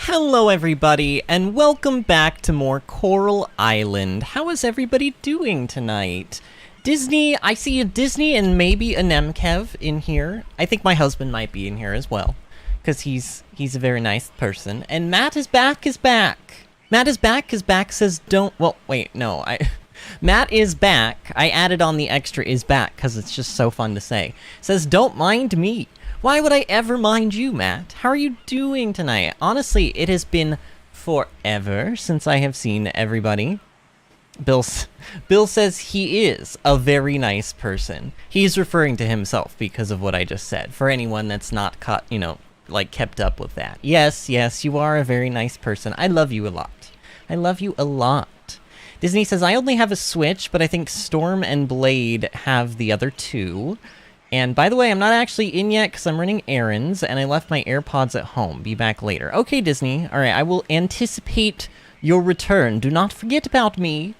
Hello everybody, and welcome back to more Coral Island. How is everybody doing tonight? Disney, I see a Disney and maybe a Nemkev in here. I think my husband might be in here as well, because he's a very nice person. And Matt is back, Matt is back, his back says don't, well, wait, no, Matt is back. I added on the extra is back, because it's just so fun to say. Says, don't mind me. Why would I ever mind you, Matt? How are you doing tonight? Honestly, it has been forever since I have seen everybody. Bill says he is a very nice person. He's referring to himself because of what I just said. For anyone that's not caught, like kept up with that. Yes, you are a very nice person. I love you a lot. I love you a lot. Disney says, I only have a Switch, but I think Storm and Blade have the other two. And by the way, I'm not actually in yet because I'm running errands, and I left my AirPods at home. Be back later. Okay, Disney. All right, I will anticipate your return. Do not forget about me.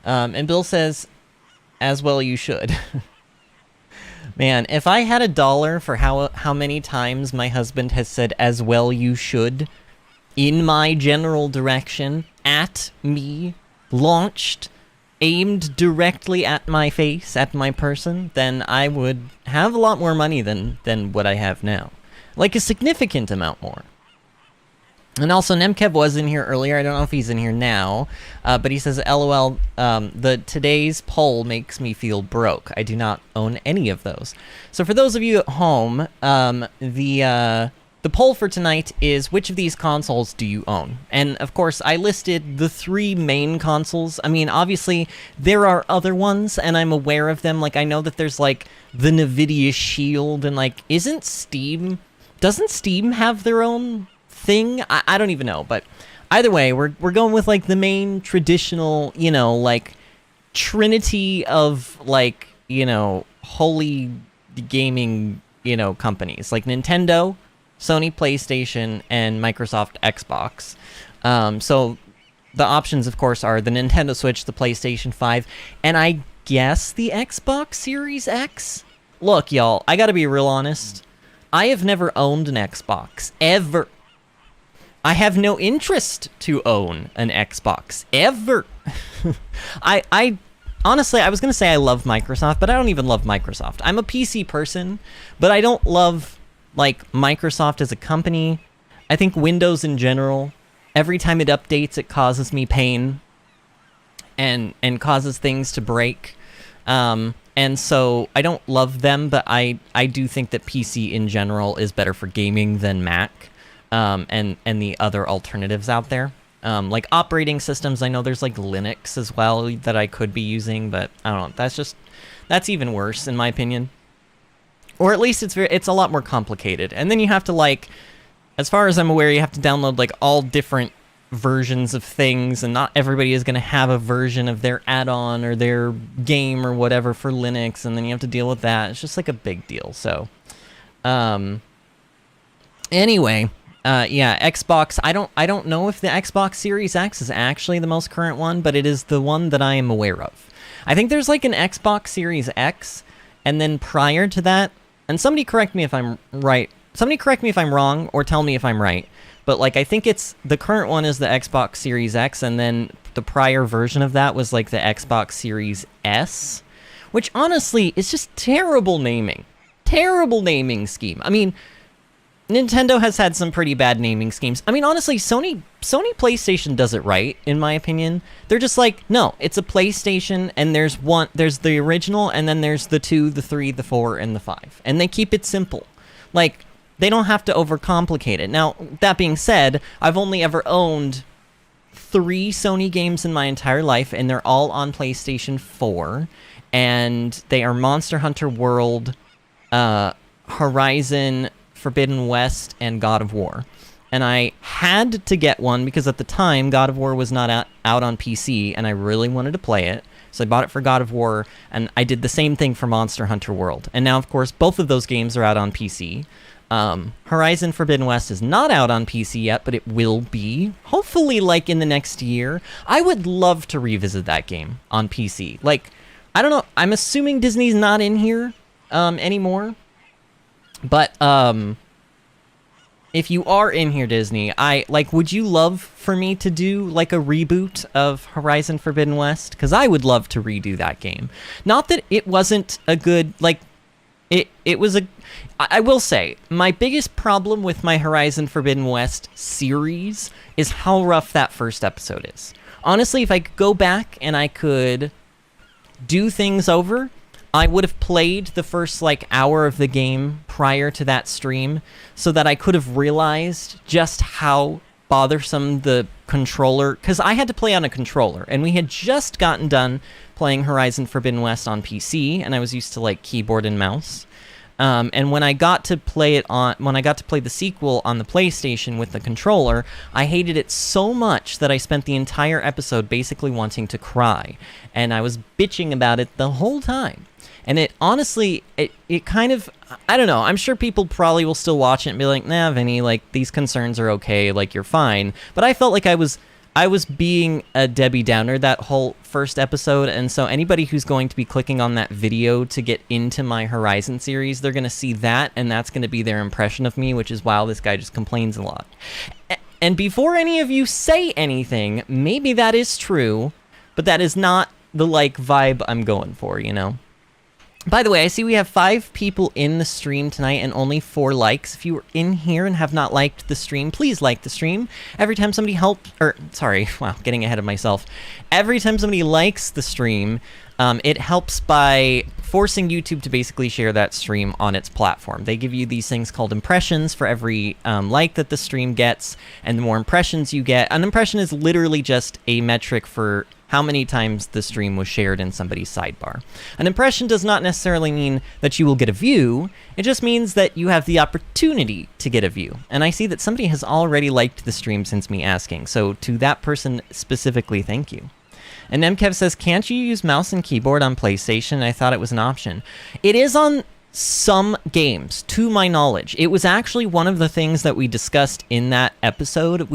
And Bill says, as well you should. Man, if I had $1 for how many times my husband has said, as well you should, in my general direction, at me, launched, aimed directly at my face, at my person, then I would have a lot more money than what I have now. Like a significant amount more. And also, Nemkev was in here earlier. I don't know if he's in here now. But he says, LOL, today's poll makes me feel broke. I do not own any of those. So for those of you at home, the poll for tonight is, which of these consoles do you own? And, of course, I listed the 3 main consoles. I mean, obviously, there are other ones, and I'm aware of them. Like, I know that there's, like, the NVIDIA Shield, and, like, doesn't Steam have their own thing? I don't even know, but either way, we're going with, like, the main traditional, like, trinity of, like, holy gaming, companies. Like, Nintendo, Sony PlayStation, and Microsoft Xbox. So the options, of course, are the Nintendo Switch, the PlayStation 5, and I guess the Xbox Series X? Look, y'all, I gotta be real honest. I have never owned an Xbox, ever. I have no interest to own an Xbox, ever. Honestly, I was gonna say I love Microsoft, but I don't even love Microsoft. I'm a PC person, but I don't love, like, Microsoft as a company. I think Windows in general, every time it updates, it causes me pain and causes things to break. And so I don't love them, but I do think that PC in general is better for gaming than Mac, and the other alternatives out there. Like operating systems, I know there's like Linux as well that I could be using, but I don't know. That's even worse in my opinion. Or at least it's a lot more complicated. And then you have to, like, as far as I'm aware, you have to download, like, all different versions of things, and not everybody is going to have a version of their add-on or their game or whatever for Linux, and then you have to deal with that. It's just, like, a big deal, so. Anyway, yeah, Xbox, I don't know if the Xbox Series X is actually the most current one, but it is the one that I am aware of. I think there's, like, an Xbox Series X, and then prior to that, and somebody correct me if I'm right. Somebody correct me if I'm wrong, or tell me if I'm right. But, like, I think the current one is the Xbox Series X, and then the prior version of that was, like, the Xbox Series S, which, honestly, is just terrible naming. Terrible naming scheme. I mean, Nintendo has had some pretty bad naming schemes. I mean, honestly, Sony PlayStation does it right, in my opinion. They're just like, no, it's a PlayStation, and there's the original, and then there's the 2, the 3, the 4, and the 5. And they keep it simple. Like, they don't have to overcomplicate it. Now, that being said, I've only ever owned 3 Sony games in my entire life, and they're all on PlayStation 4. And they are Monster Hunter World, Horizon Forbidden West, and God of War. And I had to get one because at the time, God of War was not out on PC, and I really wanted to play it. So I bought it for God of War, and I did the same thing for Monster Hunter World. And now, of course, both of those games are out on PC. Horizon Forbidden West is not out on PC yet, but it will be. Hopefully, like, in the next year. I would love to revisit that game on PC. Like, I don't know. I'm assuming Disney's not in here anymore. But if you are in here, Disney, would you love for me to do, like, a reboot of Horizon Forbidden West? Because I would love to redo that game. Not that it wasn't a good, like, it was a... I will say, my biggest problem with my Horizon Forbidden West series is how rough that first episode is. Honestly, if I could go back and I could do things over, I would have played the first, like, hour of the game prior to that stream so that I could have realized just how bothersome the controller... Because I had to play on a controller, and we had just gotten done playing Horizon Forbidden West on PC, and I was used to, like, keyboard and mouse. And when I got to play the sequel on the PlayStation with the controller, I hated it so much that I spent the entire episode basically wanting to cry. And I was bitching about it the whole time. And it honestly, it kind of, I don't know, I'm sure people probably will still watch it and be like, nah, Vinny, like, these concerns are okay, like, you're fine. But I felt like I was being a Debbie Downer that whole first episode, and so anybody who's going to be clicking on that video to get into my Horizon series, they're going to see that, and that's going to be their impression of me, which is, wow, this guy just complains a lot. And before any of you say anything, maybe that is true, but that is not the, like, vibe I'm going for, you know? By the way, I see we have 5 people in the stream tonight and only 4 likes. If you are in here and have not liked the stream, please like the stream. Every time somebody getting ahead of myself. Every time somebody likes the stream, it helps by forcing YouTube to basically share that stream on its platform. They give you these things called impressions for every like that the stream gets, and the more impressions you get, an impression is literally just a metric for how many times the stream was shared in somebody's sidebar. An impression does not necessarily mean that you will get a view, it just means that you have the opportunity to get a view. And I see that somebody has already liked the stream since me asking, so to that person specifically, thank you. And MKev says, can't you use mouse and keyboard on PlayStation? I thought it was an option. It is on some games, to my knowledge. It was actually one of the things that we discussed in that episode.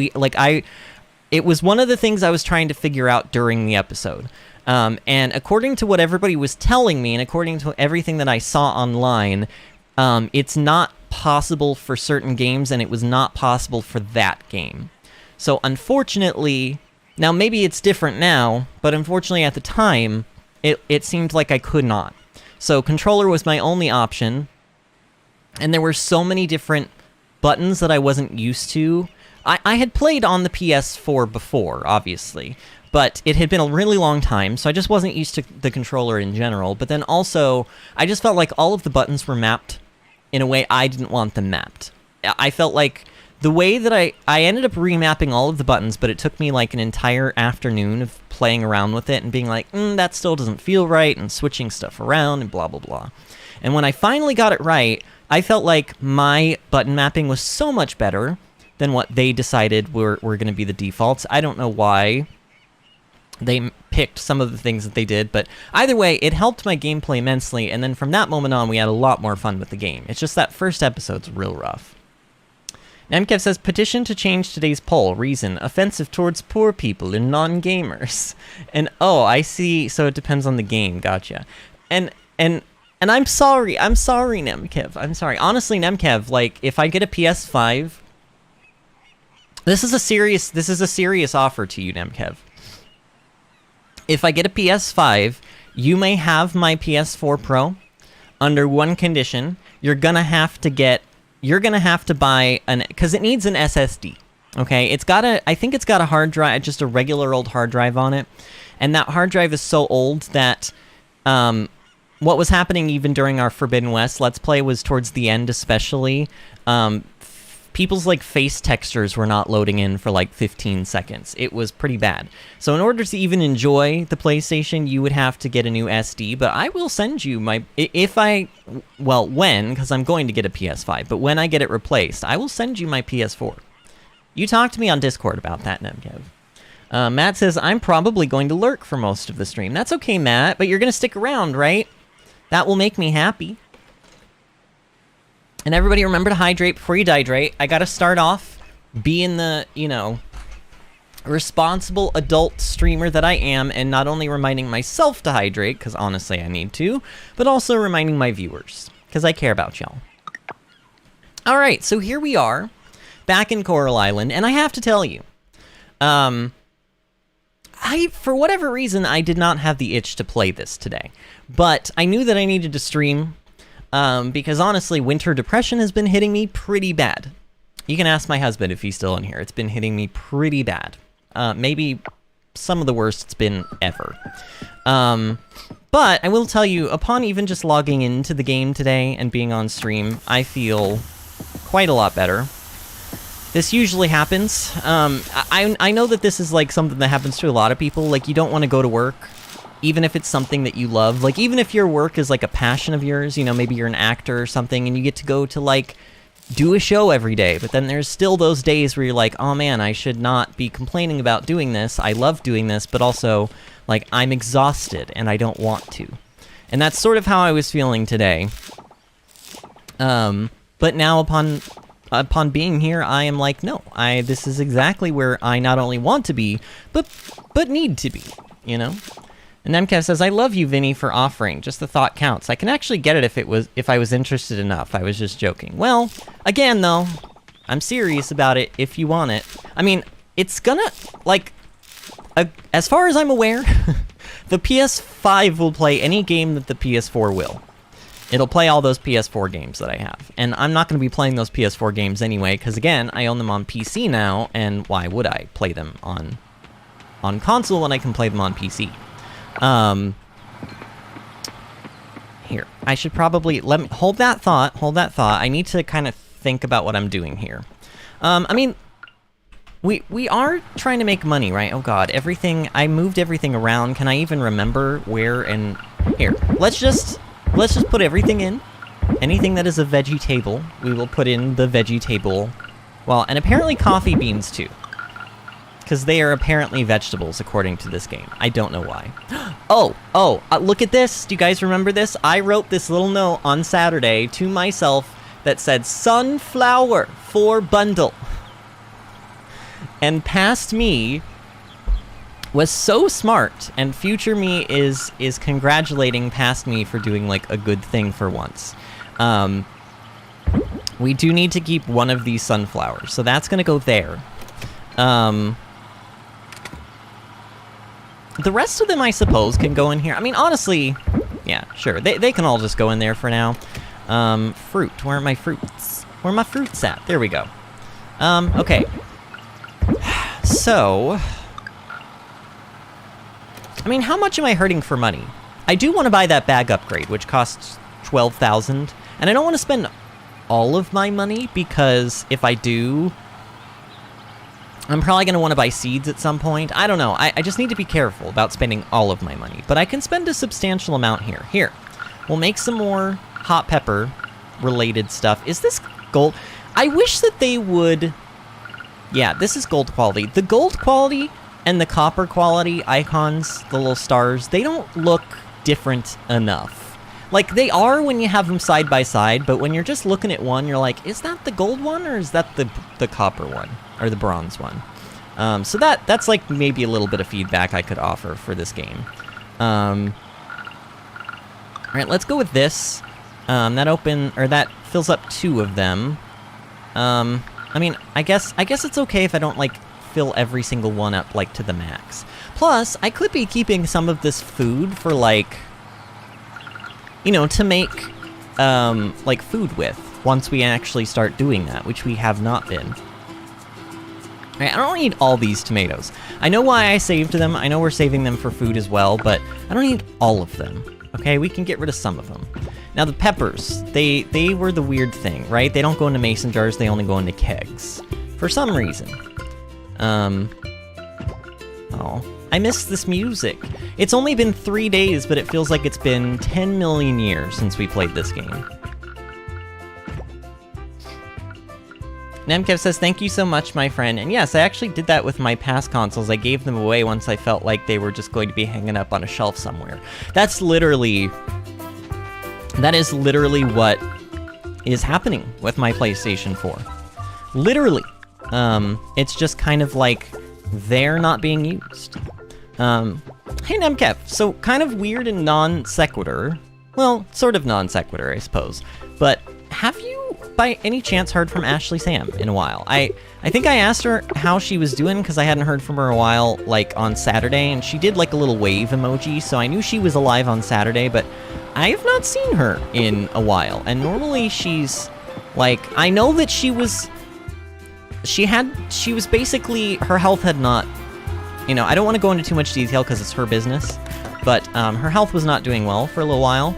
It was one of the things I was trying to figure out during the episode. And according to what everybody was telling me, and according to everything that I saw online, it's not possible for certain games, and it was not possible for that game. So unfortunately, now maybe it's different now, but unfortunately at the time, it seemed like I could not. So controller was my only option, and there were so many different buttons that I wasn't used to. I had played on the PS4 before, obviously, but it had been a really long time, so I just wasn't used to the controller in general. But then also, I just felt like all of the buttons were mapped in a way I didn't want them mapped. I felt like the way that I ended up remapping all of the buttons, but it took me like an entire afternoon of playing around with it and being like, that still doesn't feel right, and switching stuff around, and blah, blah, blah. And when I finally got it right, I felt like my button mapping was so much better than what they decided were going to be the defaults. I don't know why they picked some of the things that they did, but either way, it helped my gameplay immensely, and then from that moment on, we had a lot more fun with the game. It's just that first episode's real rough. MKev says, petition to change today's poll. Reason, offensive towards poor people and non-gamers. And, oh, I see, so it depends on the game, gotcha. And I'm sorry, Nemkev, I'm sorry. Honestly, Nemkev, like, if I get a PS5... This is a serious offer to you, Nemkev. If I get a PS5, you may have my PS4 Pro under one condition. You're gonna have to buy because it needs an SSD. Okay, I think it's got a hard drive, just a regular old hard drive on it, and that hard drive is so old that what was happening even during our Forbidden West Let's Play was towards the end, especially. People's, like, face textures were not loading in for, like, 15 seconds. It was pretty bad. So in order to even enjoy the PlayStation, you would have to get a new SD, but I will send you my... because I'm going to get a PS5, but when I get it replaced, I will send you my PS4. You talk to me on Discord about that, Nemkev. Matt says, I'm probably going to lurk for most of the stream. That's okay, Matt, but you're going to stick around, right? That will make me happy. And everybody remember to hydrate before you dehydrate. I gotta start off being the, responsible adult streamer that I am, and not only reminding myself to hydrate, because honestly I need to, but also reminding my viewers, because I care about y'all. Alright, so here we are. back in Coral Island, and I have to tell you, for whatever reason, I did not have the itch to play this today. But I knew that I needed to stream, because honestly, winter depression has been hitting me pretty bad. You can ask my husband if he's still in here. It's been hitting me pretty bad. Maybe some of the worst it's been ever. But I will tell you, upon even just logging into the game today and being on stream, I feel quite a lot better. This usually happens. I know that this is like something that happens to a lot of people. Like, you don't want to go to work, even if it's something that you love. Like, even if your work is like a passion of yours, you know, maybe you're an actor or something, and you get to go to like do a show every day. But then there's still those days where you're like, oh man, I should not be complaining about doing this. I love doing this, but also like I'm exhausted and I don't want to. And that's sort of how I was feeling today. But now upon being here, I am like, no, this is exactly where I not only want to be, but need to be, you know? And Nemkev says, I love you, Vinny, for offering. Just the thought counts. I can actually get it if I was interested enough. I was just joking. Well, again, though, I'm serious about it if you want it. I mean, it's gonna, like, as far as I'm aware, the PS5 will play any game that the PS4 will. It'll play all those PS4 games that I have. And I'm not going to be playing those PS4 games anyway, because again, I own them on PC now, and why would I play them on console when I can play them on PC? Here, I should probably, hold that thought. I need to kind of think about what I'm doing here. I mean, we are trying to make money, right? Oh god, I moved everything around. Can I even remember where and here? Let's just put everything in. Anything that is a veggie table, we will put in the veggie table. Well, and apparently coffee beans too. Because they are apparently vegetables, according to this game. I don't know why. Look at this. Do you guys remember this? I wrote this little note on Saturday to myself that said, sunflower for bundle. And past me was so smart, and future me is congratulating past me for doing, like, a good thing for once. We do need to keep one of these sunflowers, so that's gonna go there. The rest of them, I suppose, can go in here. I mean, honestly, yeah, sure. They can all just go in there for now. Fruit. Where are my fruits? Where are my fruits at? There we go. Okay. So, I mean, how much am I hurting for money? I do want to buy that bag upgrade, which costs 12,000, and I don't want to spend all of my money, because if I do, I'm probably going to want to buy seeds at some point. I don't know. I just need to be careful about spending all of my money, but I can spend a substantial amount here. Here, we'll make some more hot pepper related stuff. Is this gold? I wish that they would... Yeah, this is gold quality. The gold quality and the copper quality icons, the little stars, they don't look different enough. Like, they are when you have them side by side, but when you're just looking at one, you're like, is that the gold one, or is that the copper one, or the bronze one? So that's like maybe a little bit of feedback I could offer for this game. Alright, let's go with this. That fills up 2 of them. I mean, I guess it's okay if I don't, like, fill every single one up, like, to the max. Plus, I could be keeping some of this food for, like, you know, to make, like, food with, once we actually start doing that, which we have not been. Alright, I don't need all these tomatoes. I know why I saved them, I know we're saving them for food as well, but I don't need all of them. Okay, we can get rid of some of them. Now the peppers, they were the weird thing, right? They don't go into mason jars, they only go into kegs. For some reason. Oh, I miss this music. It's only been 3 days, but it feels like it's been 10 million years since we played this game. Nemkev says, thank you so much, my friend. And yes, I actually did that with my past consoles. I gave them away once I felt like they were just going to be hanging up on a shelf somewhere. That is literally what is happening with my PlayStation 4. Literally. It's just kind of like they're not being used. Hey Nemkev, so kind of weird and non sequitur. Well, sort of non sequitur, I suppose. But have you by any chance heard from Ashley Sam in a while. I think I asked her how she was doing because I hadn't heard from her a while, like on Saturday, and she did like a little wave emoji, so I knew she was alive on Saturday, but I have not seen her in a while. And normally she's like, I know that she was basically, her health had not, you know, I don't want to go into too much detail because it's her business, but her health was not doing well for a little while.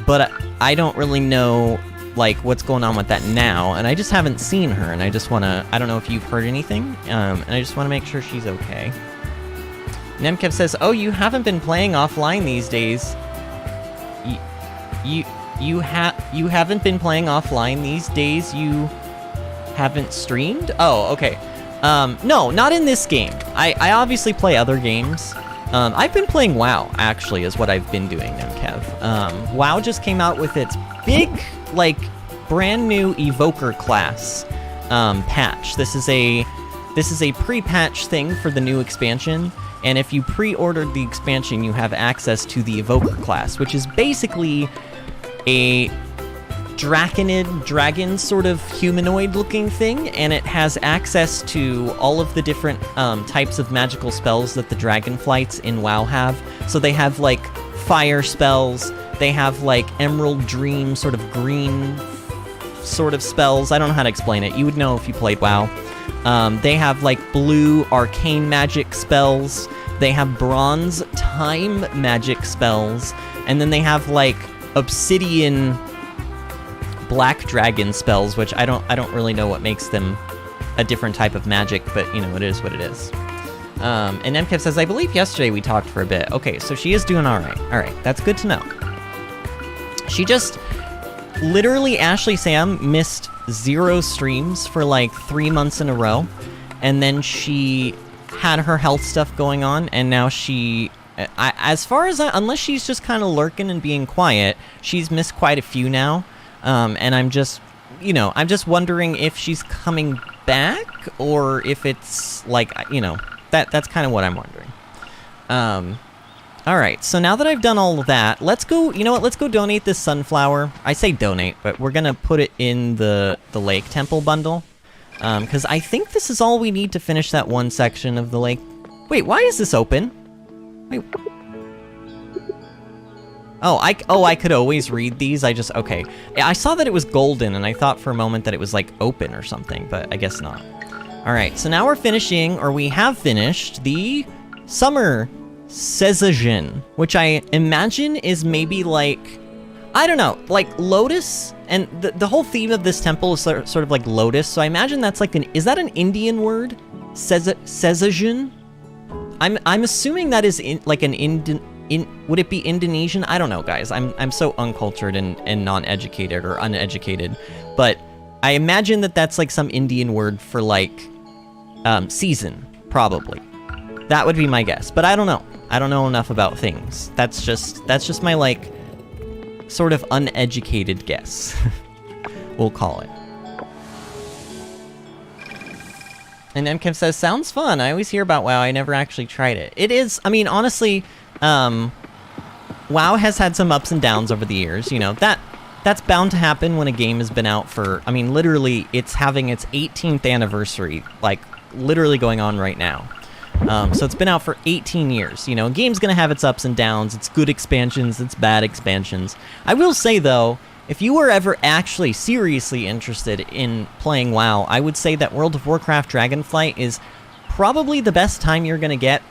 But I don't really know, like, what's going on with that now, and I just haven't seen her, and I just want to, I don't know if you've heard anything, and I just want to make sure she's okay. Nemkev says, oh, you haven't been playing offline these days. You haven't been playing offline these days? You haven't streamed? Oh, okay. No, not in this game. I obviously play other games. I've been playing WoW, actually, is what I've been doing, Nemkev. WoW just came out with its big, like, brand new Evoker class patch. This is a pre-patch thing for the new expansion, and if you pre-ordered the expansion, you have access to the Evoker class, which is basically a dragon sort of humanoid-looking thing, and it has access to all of the different types of magical spells that the dragonflights in WoW have. So they have, like, fire spells, they have, like, emerald dream, sort of green sort of spells. I don't know how to explain it. You would know if you played WoW. They have, like, blue arcane magic spells, they have bronze time magic spells, and then they have, like, obsidian black dragon spells, which I don't really know what makes them a different type of magic, but, you know, it is what it is. And Nemkev says, I believe yesterday we talked for a bit. Okay, so she is doing alright. Alright, that's good to know. She just, literally, Ashley Sam missed 0 streams for like 3 months in a row, and then she had her health stuff going on, and now she, as far as unless she's just kind of lurking and being quiet, she's missed quite a few now. And I'm just, you know, I'm just wondering if she's coming back, or if it's, like, you know, that's kind of what I'm wondering. Alright, so now that I've done all of that, let's go, you know what, let's go donate this sunflower. I say donate, but we're gonna put it in the lake temple bundle. Because I think this is all we need to finish that one section of the lake. Wait, why is this open? Wait. Oh, I could always read these, okay. I saw that it was golden, and I thought for a moment that it was, like, open or something, but I guess not. Alright, so now we're finishing, or we have finished, the summer season, which I imagine is maybe, like, I don't know, like, lotus, and the whole theme of this temple is sort of like lotus, so I imagine that's like is that an Indian word? Season? I'm assuming that is like an Indian... would it be Indonesian? I don't know, guys. I'm so uncultured and non-educated or uneducated, but I imagine that that's like some Indian word for like season, probably. That would be my guess, but I don't know. I don't know enough about things. That's just my like sort of uneducated guess. We'll call it. And MKim says, sounds fun. I always hear about WoW. I never actually tried it. It is, I mean, honestly, WoW has had some ups and downs over the years. You know, that's bound to happen when a game has been out for, I mean, literally, it's having its 18th anniversary, like, literally going on right now. So it's been out for 18 years. You know, a game's gonna have its ups and downs. It's good expansions, it's bad expansions. I will say, though, if you were ever actually seriously interested in playing WoW, I would say that World of Warcraft Dragonflight is probably the best time you're gonna get,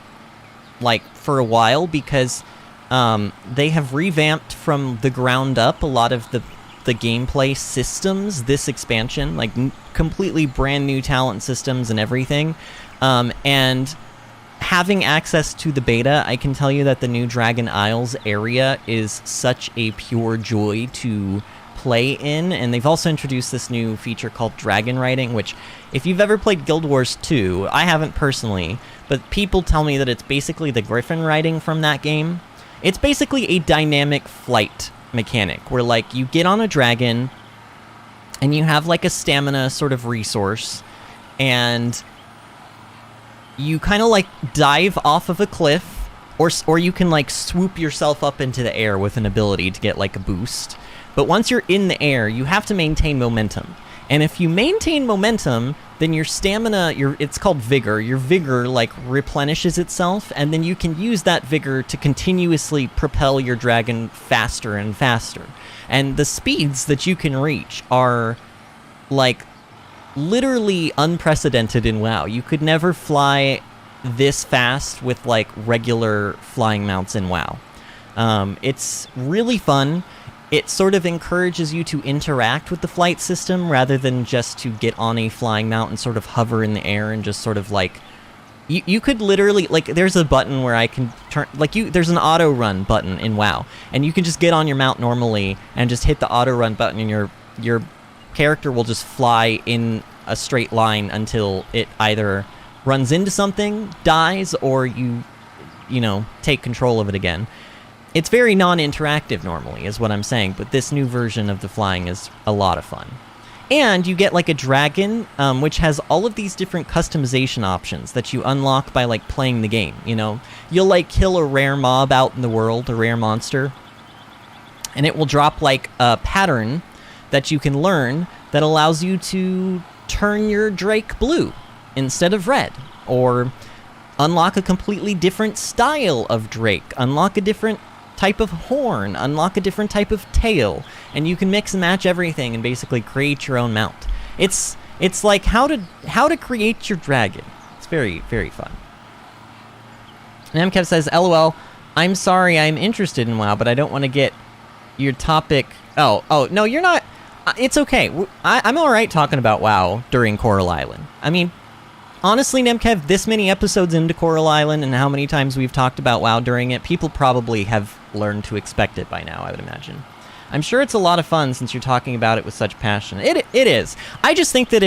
like, for a while, because they have revamped from the ground up a lot of the gameplay systems this expansion, like completely brand new talent systems and everything. And having access to the beta, I can tell you that the new Dragon Isles area is such a pure joy to play in, and they've also introduced this new feature called Dragon Riding, which, if you've ever played Guild Wars 2, I haven't personally, but people tell me that it's basically the Griffin riding from that game. It's basically a dynamic flight mechanic, where, like, you get on a dragon, and you have, like, a stamina sort of resource, and you kind of, like, dive off of a cliff, or you can, like, swoop yourself up into the air with an ability to get, like, a boost. But once you're in the air, you have to maintain momentum. And if you maintain momentum, then your stamina, it's called vigor. Your vigor, like, replenishes itself, and then you can use that vigor to continuously propel your dragon faster and faster. And the speeds that you can reach are, like, literally unprecedented in WoW. You could never fly this fast with, like, regular flying mounts in WoW. It's really fun. It sort of encourages you to interact with the flight system rather than just to get on a flying mount and sort of hover in the air and just sort of like... You could literally... Like, there's a button where I can turn... Like, there's an auto-run button in WoW, and you can just get on your mount normally and just hit the auto-run button, and your character will just fly in a straight line until it either runs into something, dies, or you know, take control of it again. It's very non-interactive normally, is what I'm saying, but this new version of the flying is a lot of fun. And you get, like, a dragon, which has all of these different customization options that you unlock by, like, playing the game, you know? You'll, like, kill a rare mob out in the world, a rare monster, and it will drop, like, a pattern that you can learn that allows you to turn your Drake blue instead of red, or unlock a completely different style of Drake, unlock a different type of horn, unlock a different type of tail, and you can mix and match everything and basically create your own mount. It's like how to create your dragon. It's very, very fun. And MKev says, LOL, I'm sorry, I'm interested in WoW, but I don't want to get your topic... Oh, no, you're not... It's okay. I'm alright talking about WoW during Coral Island. I mean, honestly, Nemkev, this many episodes into Coral Island and how many times we've talked about WoW during it, people probably have learned to expect it by now, I would imagine. I'm sure it's a lot of fun since you're talking about it with such passion. It is. I just think that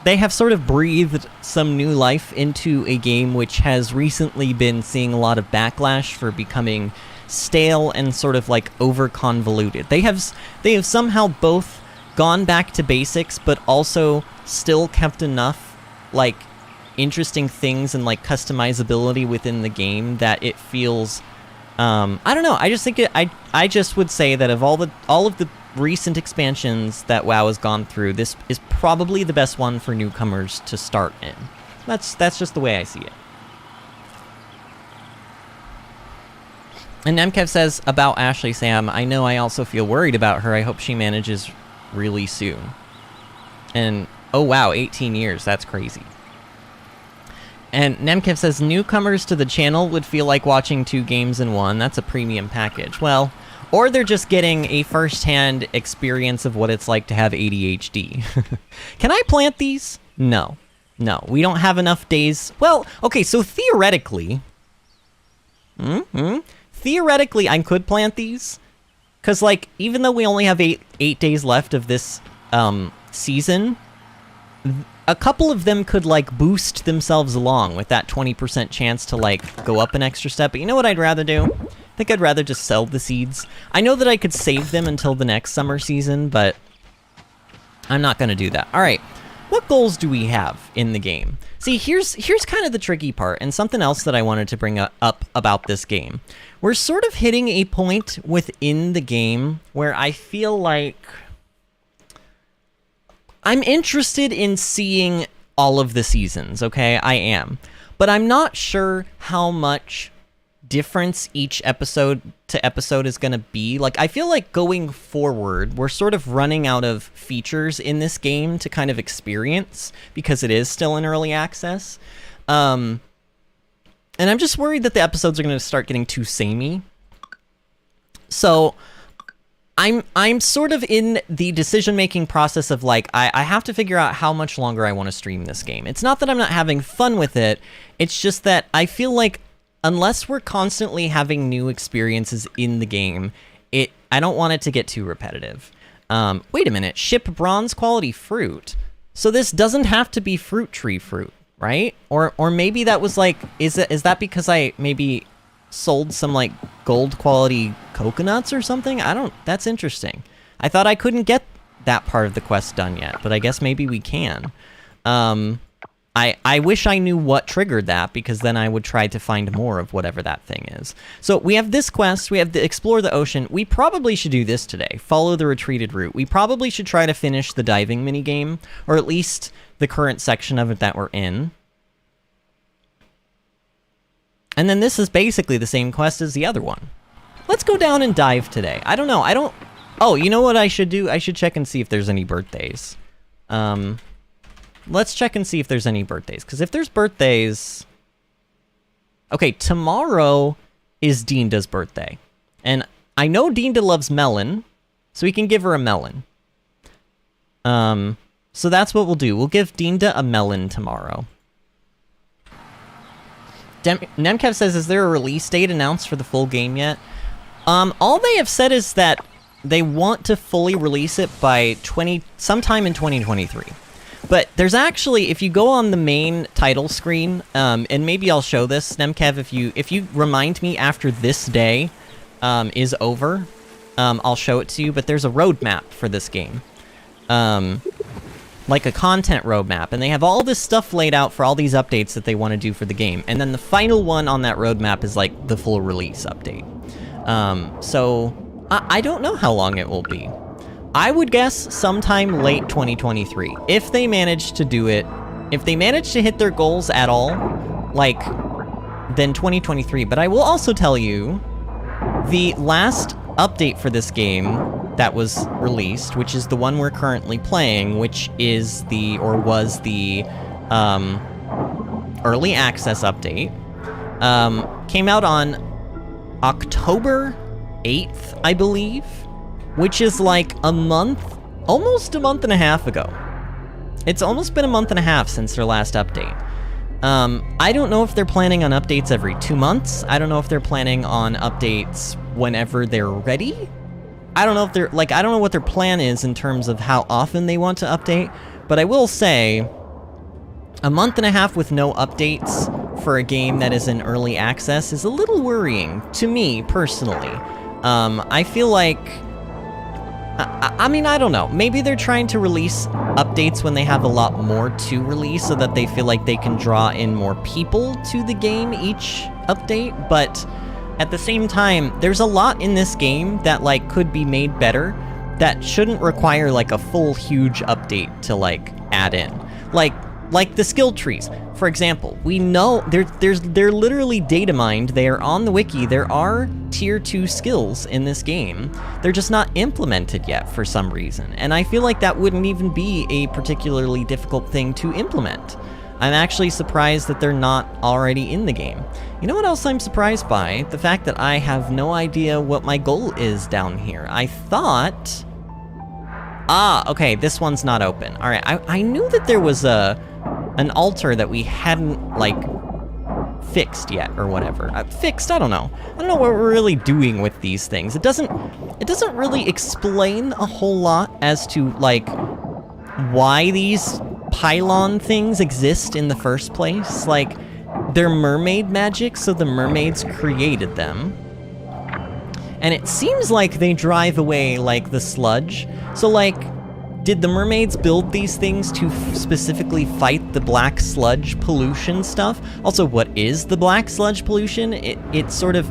they have sort of breathed some new life into a game which has recently been seeing a lot of backlash for becoming stale and sort of like over-convoluted. They have somehow both gone back to basics, but also still kept enough, like, interesting things and, like, customizability within the game that it feels, I don't know, I just think I just would say that of all of the recent expansions that WoW has gone through, this is probably the best one for newcomers to start in. That's just the way I see it. And Nemkev says, about Ashley Sam, I know I also feel worried about her. I hope she manages really soon. And, oh wow, 18 years, that's crazy. And Nemkev says, newcomers to the channel would feel like watching 2 games in one. That's a premium package. Well, or they're just getting a first-hand experience of what it's like to have ADHD. Can I plant these? No. No, we don't have enough days. Well, okay, so theoretically... Theoretically, I could plant these. Because, like, even though we only have eight days left of this season, a couple of them could, like, boost themselves along with that 20% chance to, like, go up an extra step. But you know what I'd rather do? I think I'd rather just sell the seeds. I know that I could save them until the next summer season, but I'm not going to do that. All right, what goals do we have in the game? See, here's kind of the tricky part, and something else that I wanted to bring up about this game. We're sort of hitting a point within the game where I feel like I'm interested in seeing all of the seasons, okay? I am. But I'm not sure how much difference each episode to episode is going to be. Like, I feel like going forward, we're sort of running out of features in this game to kind of experience because it is still in early access. And I'm just worried that the episodes are going to start getting too samey. So I'm sort of in the decision-making process of, like, I have to figure out how much longer I want to stream this game. It's not that I'm not having fun with it. It's just that I feel like unless we're constantly having new experiences in the game, I don't want it to get too repetitive. Wait a minute, ship bronze quality fruit. So this doesn't have to be fruit tree fruit, right? Or maybe that was like, is that because I maybe sold some like gold quality coconuts or something? That's interesting. I thought I couldn't get that part of the quest done yet, but I guess maybe we can. I wish I knew what triggered that, because then I would try to find more of whatever that thing is. So we have this quest, we have to explore the ocean. We probably should do this today, follow the retreated route. We probably should try to finish the diving minigame, or at least the current section of it that we're in. And then this is basically the same quest as the other one. Let's go down and dive today. I don't know, oh, you know what I should do? I should check and see if there's any birthdays. Let's check and see if there's any birthdays, because if there's birthdays... Okay, tomorrow is Dinda's birthday. And I know Dinda loves melon, so we can give her a melon. So that's what we'll do. We'll give Dinda a melon tomorrow. Nemkev says, is there a release date announced for the full game yet? All they have said is that they want to fully release it by sometime in 2023. But there's actually, if you go on the main title screen, and maybe I'll show this, Nemkev, if you remind me after this day is over, I'll show it to you. But there's a roadmap for this game, like a content roadmap, and they have all this stuff laid out for all these updates that they want to do for the game. And then the final one on that roadmap is like the full release update. So I don't know how long it will be. I would guess sometime late 2023. If they manage to do it, if they manage to hit their goals at all, like, then 2023. But I will also tell you, the last update for this game that was released, which is the one we're currently playing, which is was the early access update, came out on October 8th, I believe, which is like a month, almost a month and a half ago. It's almost been a month and a half since their last update. I don't know if they're planning on updates every 2 months. I don't know if they're planning on updates whenever they're ready. I don't know if they're, like, I don't know what their plan is in terms of how often they want to update, but I will say, a month and a half with no updates for a game that is in early access is a little worrying to me, personally. I feel like... I mean, I don't know. Maybe they're trying to release updates when they have a lot more to release so that they feel like they can draw in more people to the game each update, but at the same time, there's a lot in this game that, like, could be made better that shouldn't require, like, a full, huge update to, like, add in. Like the skill trees. For example, we know they're literally data mined. They are on the wiki. There are tier 2 skills in this game. They're just not implemented yet for some reason. And I feel like that wouldn't even be a particularly difficult thing to implement. I'm actually surprised that they're not already in the game. You know what else I'm surprised by? The fact that I have no idea what my goal is down here. I thought... Ah, okay, this one's not open. Alright, I knew that there was an altar that we hadn't, like, fixed yet, or whatever. Fixed? I don't know. I don't know what we're really doing with these things. It doesn't really explain a whole lot as to, like, why these pylon things exist in the first place. Like, they're mermaid magic, so the mermaids created them. And it seems like they drive away, like, the sludge. So, like, did the mermaids build these things to specifically fight the black sludge pollution stuff? Also, what is the black sludge pollution? It sort of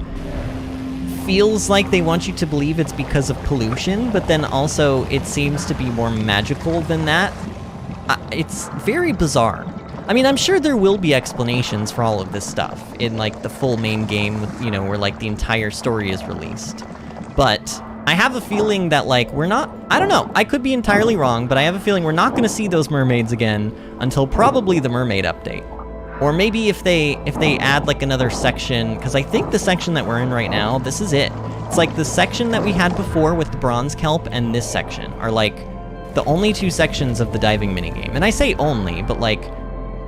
feels like they want you to believe it's because of pollution, but then also it seems to be more magical than that. It's very bizarre. I mean, I'm sure there will be explanations for all of this stuff in, like, the full main game, you know, where, like, the entire story is released. But I have a feeling that, like, we're not... I don't know, I could be entirely wrong, but I have a feeling we're not going to see those mermaids again until probably the mermaid update. Or maybe if they add, like, another section, because I think the section that we're in right now, this is it. It's like the section that we had before with the bronze kelp and this section are, like, the only 2 sections of the diving minigame. And I say only, but, like,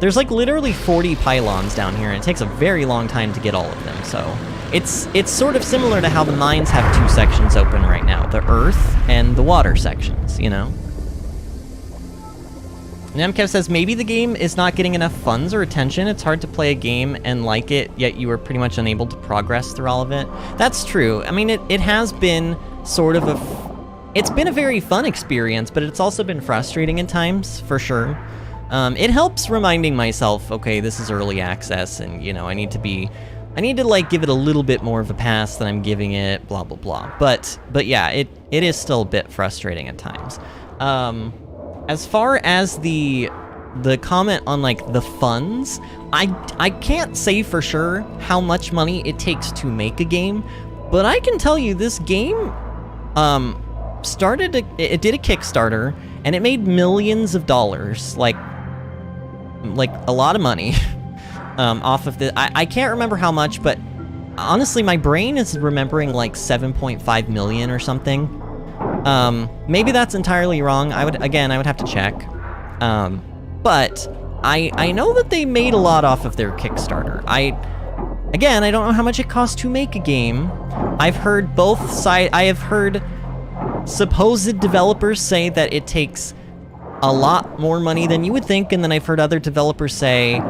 there's, like, literally 40 pylons down here, and it takes a very long time to get all of them, so... It's sort of similar to how the mines have 2 sections open right now, the earth and the water sections, you know? Nemkev says, maybe the game is not getting enough funds or attention. It's hard to play a game and like it, yet you are pretty much unable to progress through all of it. That's true. I mean, it has been sort of it's been a very fun experience, but it's also been frustrating at times, for sure. It helps reminding myself, okay, this is early access, and, you know, I need to, like, give it a little bit more of a pass than I'm giving it, blah, blah, blah. But yeah, it is still a bit frustrating at times. As far as the comment on, like, the funds, I can't say for sure how much money it takes to make a game, but I can tell you this game, it did a Kickstarter, and it made millions of dollars, like a lot of money, off of the, I can't remember how much, but honestly, my brain is remembering like 7.5 million or something. Maybe that's entirely wrong. I would have to check. But I know that they made a lot off of their Kickstarter. I don't know how much it costs to make a game. I've heard both sides. I have heard supposed developers say that it takes a lot more money than you would think, and then I've heard other developers say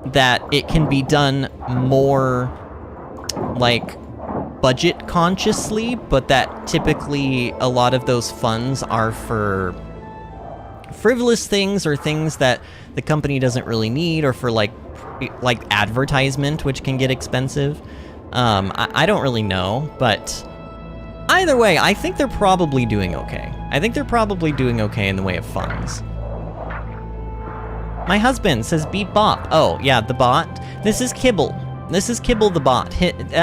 that it can be done more, like, budget consciously, but that typically a lot of those funds are for frivolous things or things that the company doesn't really need, or for like advertisement, which can get expensive. I don't really know, but either way, I think they're probably doing okay. I think they're probably doing okay in the way of funds. My husband says beep bop. Oh, yeah, the bot. This is Kibble. This is Kibble the bot.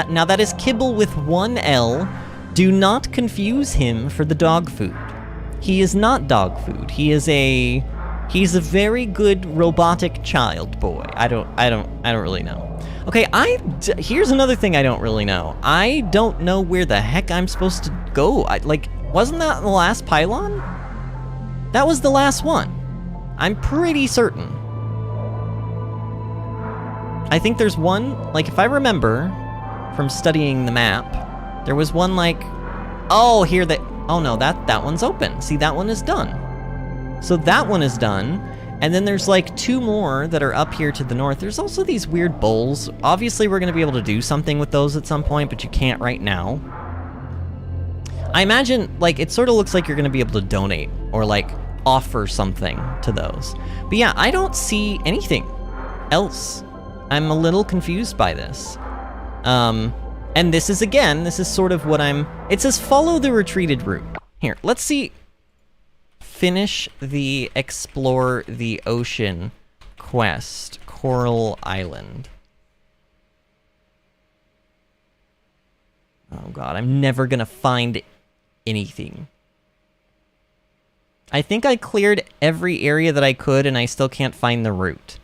Now that is Kibble with one L. Do not confuse him for the dog food. He is not dog food. He's a very good robotic child boy. I don't really know. Okay, here's another thing I don't really know. I don't know where the heck I'm supposed to go. Wasn't that the last pylon? That was the last one. I'm pretty certain. I think there's one, like, if I remember from studying the map, there was one, like, oh, here that, oh no, that one's open. See, that one is done. So that one is done, and then there's, like, two more that are up here to the north. There's also these weird bowls. Obviously, we're gonna be able to do something with those at some point, but you can't right now. I imagine, like, it sort of looks like you're gonna be able to donate, or, like, offer something to those. But yeah, I don't see anything else. I'm a little confused by this. And this is sort of what it says follow the retreated route. Here, let's see. Finish the explore the ocean quest, Coral Island. Oh god, I'm never gonna find anything. I think I cleared every area that I could, and I still can't find the route.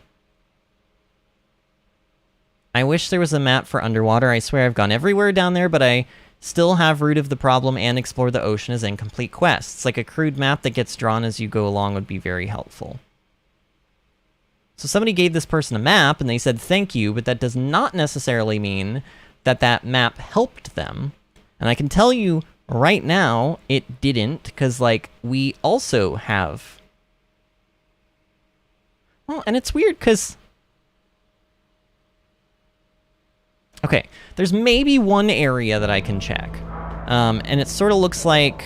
I wish there was a map for underwater. I swear I've gone everywhere down there, but I still have root of the problem and explore the ocean as incomplete quests. Like a crude map that gets drawn as you go along would be very helpful. So somebody gave this person a map, and they said thank you, but that does not necessarily mean that that map helped them. And I can tell you right now, it didn't, because, like, we also have... Well, and it's weird, because... Okay, there's maybe one area that I can check. And it sort of looks like...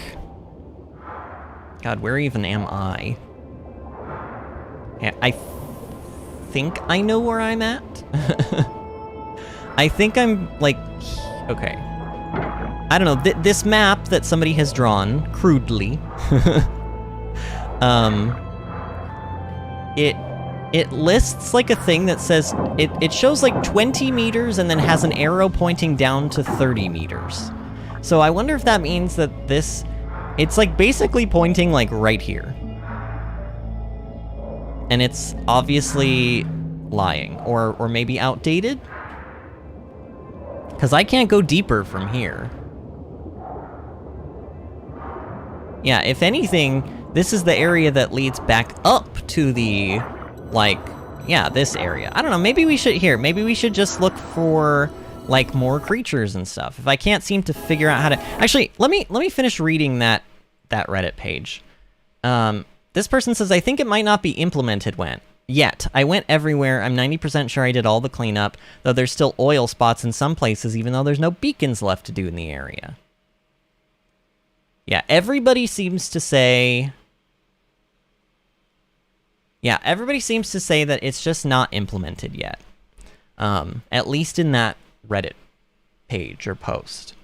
God, where even am I? Yeah, I think I know where I'm at. I think I'm, like... Okay. I don't know, this map that somebody has drawn, crudely, it lists, like, a thing that says, it shows, like, 20 meters and then has an arrow pointing down to 30 meters. So I wonder if that means that it's, like, basically pointing, like, right here. And it's obviously lying, or maybe outdated? Because I can't go deeper from here. Yeah, if anything, this is the area that leads back up to the, like, yeah, this area. I don't know, maybe we should just look for, like, more creatures and stuff. If I can't seem to figure out how to... Actually, let me finish reading that Reddit page. This person says, I think it might not be implemented yet. I went everywhere. I'm 90% sure I did all the cleanup, though there's still oil spots in some places, even though there's no beacons left to do in the area. Yeah, everybody seems to say Yeah, everybody seems to say that it's just not implemented yet. At least in that Reddit page or post.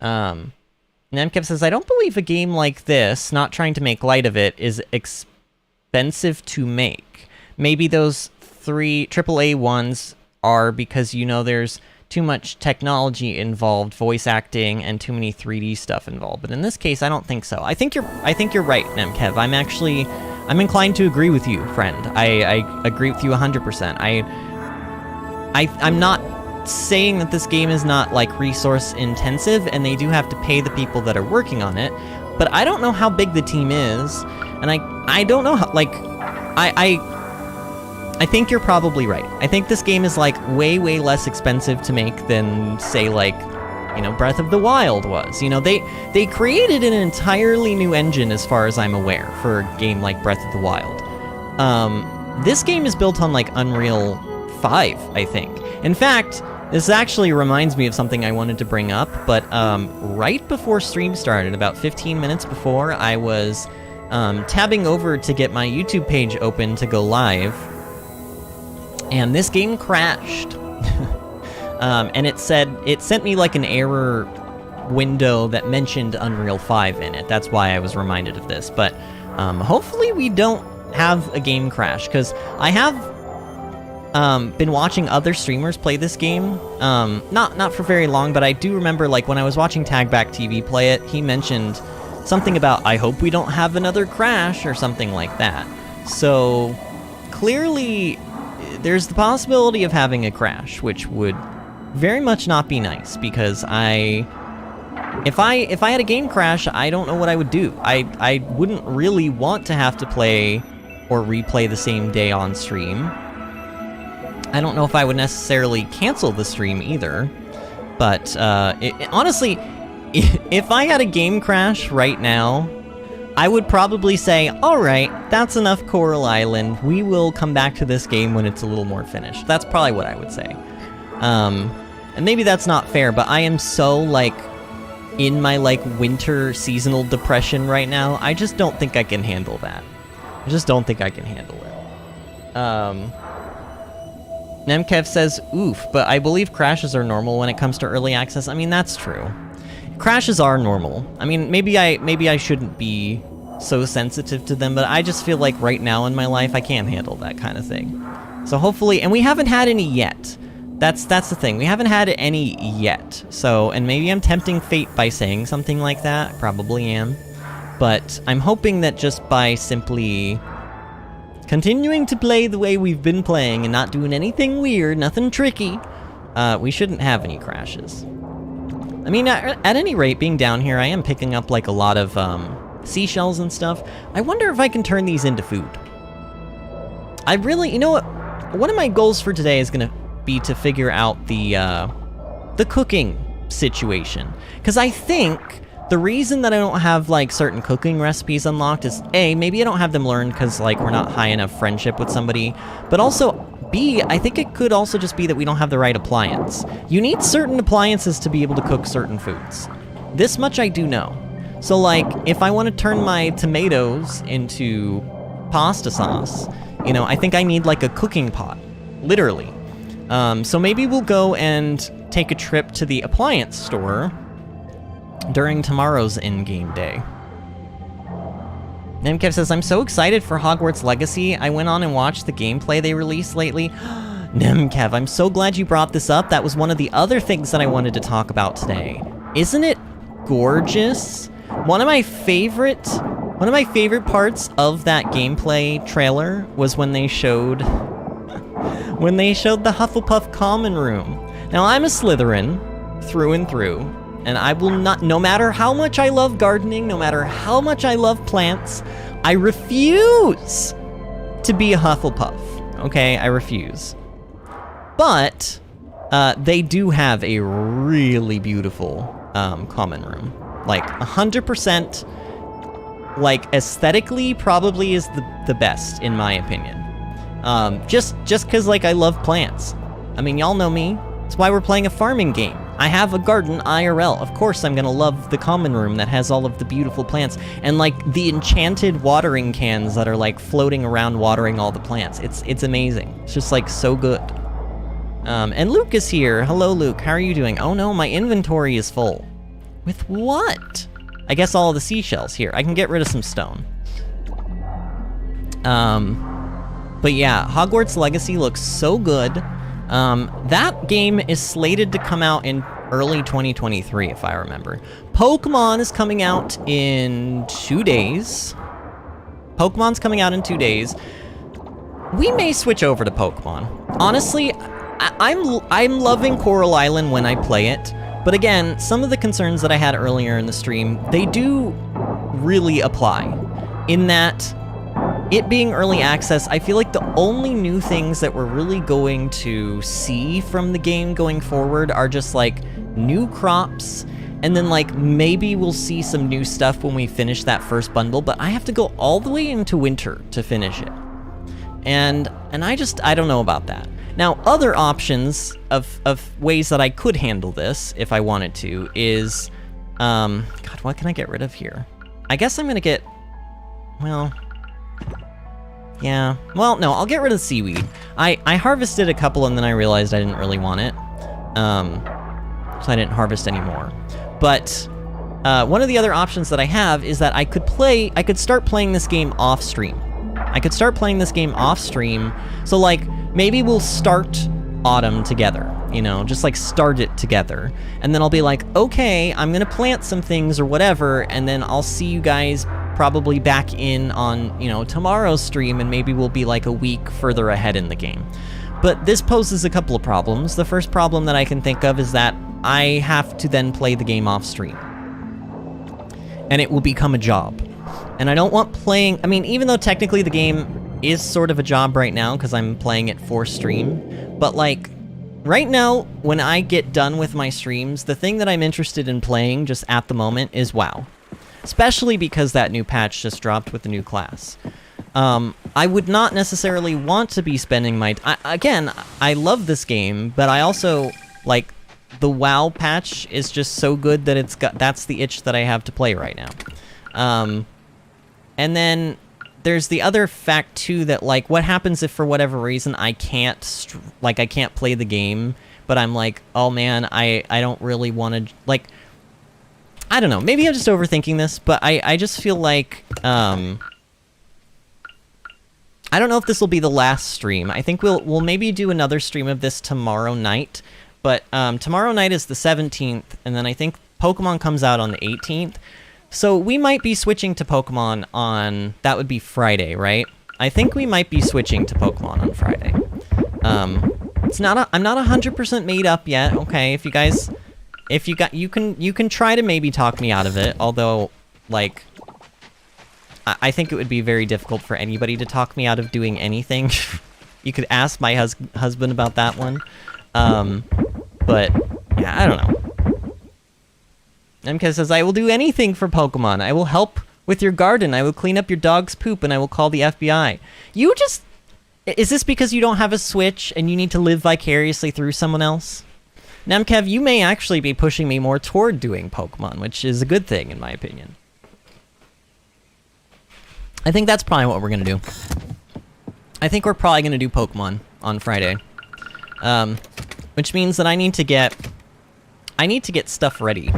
Nemkev says, I don't believe a game like this, not trying to make light of it, is expensive to make. Maybe those 3 AAA ones are because, you know, there's too much technology involved, voice acting, and too many 3D stuff involved. But in this case, I don't think so. I think you're right, Nemkev. I'm inclined to agree with you, friend. I agree with you 100%. I'm not saying that this game is not, like, resource intensive, and they do have to pay the people that are working on it, but I don't know how big the team is, and I don't know how, like, I think you're probably right. I think this game is, like, way, way less expensive to make than, say, like, you know, Breath of the Wild was. You know, they created an entirely new engine, as far as I'm aware, for a game like Breath of the Wild. This game is built on, like, Unreal 5, I think. In fact, this actually reminds me of something I wanted to bring up, but right before stream started, about 15 minutes before, I was tabbing over to get my YouTube page open to go live, and this game crashed. And it sent me like an error window that mentioned Unreal 5 in it. That's why I was reminded of this, but hopefully we don't have a game crash, because I have been watching other streamers play this game, not for very long, but I do remember, like, when I was watching Tagback TV play it, he mentioned something about, I hope we don't have another crash, or something like that. So, clearly, there's the possibility of having a crash, which would very much not be nice, because if I had a game crash, I don't know what I would do. I wouldn't really want to have to play or replay the same day on stream. I don't know if I would necessarily cancel the stream either, but honestly, if I had a game crash right now, I would probably say, alright, that's enough Coral Island, we will come back to this game when it's a little more finished. That's probably what I would say. And maybe that's not fair, but I am so, like, in my, like, winter seasonal depression right now, I just don't think I can handle that. I just don't think I can handle it. Nemkev says, oof, but I believe crashes are normal when it comes to early access. I mean, that's true. Crashes are normal. I mean, maybe I shouldn't be so sensitive to them, but I just feel like right now in my life, I can't handle that kind of thing. So hopefully, and we haven't had any yet. That's the thing. We haven't had any yet. So, and maybe I'm tempting fate by saying something like that. I probably am. But I'm hoping that just by simply continuing to play the way we've been playing and not doing anything weird, nothing tricky, we shouldn't have any crashes. I mean, at any rate, being down here, I am picking up, like, a lot of seashells and stuff. I wonder if I can turn these into food. I really, you know what? One of my goals for today is gonna be to figure out the cooking situation, because I think the reason that I don't have, like, certain cooking recipes unlocked is, A, maybe I don't have them learned because, like, we're not high enough friendship with somebody, but also, B, I think it could also just be that we don't have the right appliance. You need certain appliances to be able to cook certain foods. This much I do know. So, like, if I want to turn my tomatoes into pasta sauce, you know, I think I need, like, a cooking pot. Literally. So maybe we'll go and take a trip to the appliance store during tomorrow's in-game day. Nemkev says, I'm so excited for Hogwarts Legacy. I went on and watched the gameplay they released lately. Nemkev, I'm so glad you brought this up. That was one of the other things that I wanted to talk about today. Isn't it gorgeous? One of my favorite parts of that gameplay trailer was when they showed the Hufflepuff common room. Now, I'm a Slytherin through and through, and I will not, no matter how much I love gardening, no matter how much I love plants, I refuse to be a Hufflepuff. Okay, I refuse. But they do have a really beautiful common room. Like, 100%, like, aesthetically, probably is the best, in my opinion. Just because, like, I love plants. I mean, y'all know me. That's why we're playing a farming game. I have a garden IRL. Of course I'm gonna love the common room that has all of the beautiful plants, and like the enchanted watering cans that are like floating around watering all the plants. It's amazing. It's just like so good. And Luke is here. Hello, Luke. How are you doing? Oh no, my inventory is full. With what? I guess all of the seashells here. I can get rid of some stone. But yeah, Hogwarts Legacy looks so good. That game is slated to come out in early 2023, if I remember. Pokemon is coming out in 2 days. Pokemon's coming out in 2 days. We may switch over to Pokemon. Honestly, I'm loving Coral Island when I play it, but again, some of the concerns that I had earlier in the stream, they do really apply. In that, it being early access, I feel like the only new things that we're really going to see from the game going forward are just like new crops, and then like maybe we'll see some new stuff when we finish that first bundle, but I have to go all the way into winter to finish it. And I don't know about that. Now, other options of ways that I could handle this if I wanted to is, God, what can I get rid of here? I guess I'm gonna get, well, yeah. Well, no, I'll get rid of seaweed. I harvested a couple and then I realized I didn't really want it. So I didn't harvest anymore. But one of the other options that I have is that I could start playing this game off stream. So like, maybe we'll start autumn together, you know, just like start it together. And then I'll be like, okay, I'm gonna plant some things or whatever, and then I'll see you guys probably back in on, you know, tomorrow's stream, and maybe we'll be like a week further ahead in the game. But this poses a couple of problems. The first problem that I can think of is that I have to then play the game off stream. And it will become a job. And I don't want playing, I mean, even though technically the game is sort of a job right now because I'm playing it for stream, but like, right now, when I get done with my streams, the thing that I'm interested in playing just at the moment is WoW. Especially because that new patch just dropped with the new class. I would not necessarily want to be spending my... again, I love this game, but I also, like, the WoW patch is just so good that that's the itch that I have to play right now. And then there's the other fact, too, that, like, what happens if for whatever reason I can't play the game, but I'm like, oh man, I don't really want to, like... I don't know, maybe I'm just overthinking this, but I just feel like, I don't know if this will be the last stream. I think we'll maybe do another stream of this tomorrow night, but tomorrow night is the 17th, and then I think Pokemon comes out on the 18th, so we might be switching to Pokemon on, that would be Friday, right? I think we might be switching to Pokemon on Friday. I'm not 100% made up yet, okay, if you guys... you can try to maybe talk me out of it, although, like, I think it would be very difficult for anybody to talk me out of doing anything. You could ask my husband about that one. But, yeah, I don't know. MK says, I will do anything for Pokemon. I will help with your garden. I will clean up your dog's poop, and I will call the FBI. You just... Is this because you don't have a Switch, and you need to live vicariously through someone else? Nemkev, you may actually be pushing me more toward doing Pokemon, which is a good thing, in my opinion. I think that's probably what we're gonna do. I think we're probably gonna do Pokemon on Friday. Which means that I need to get stuff ready.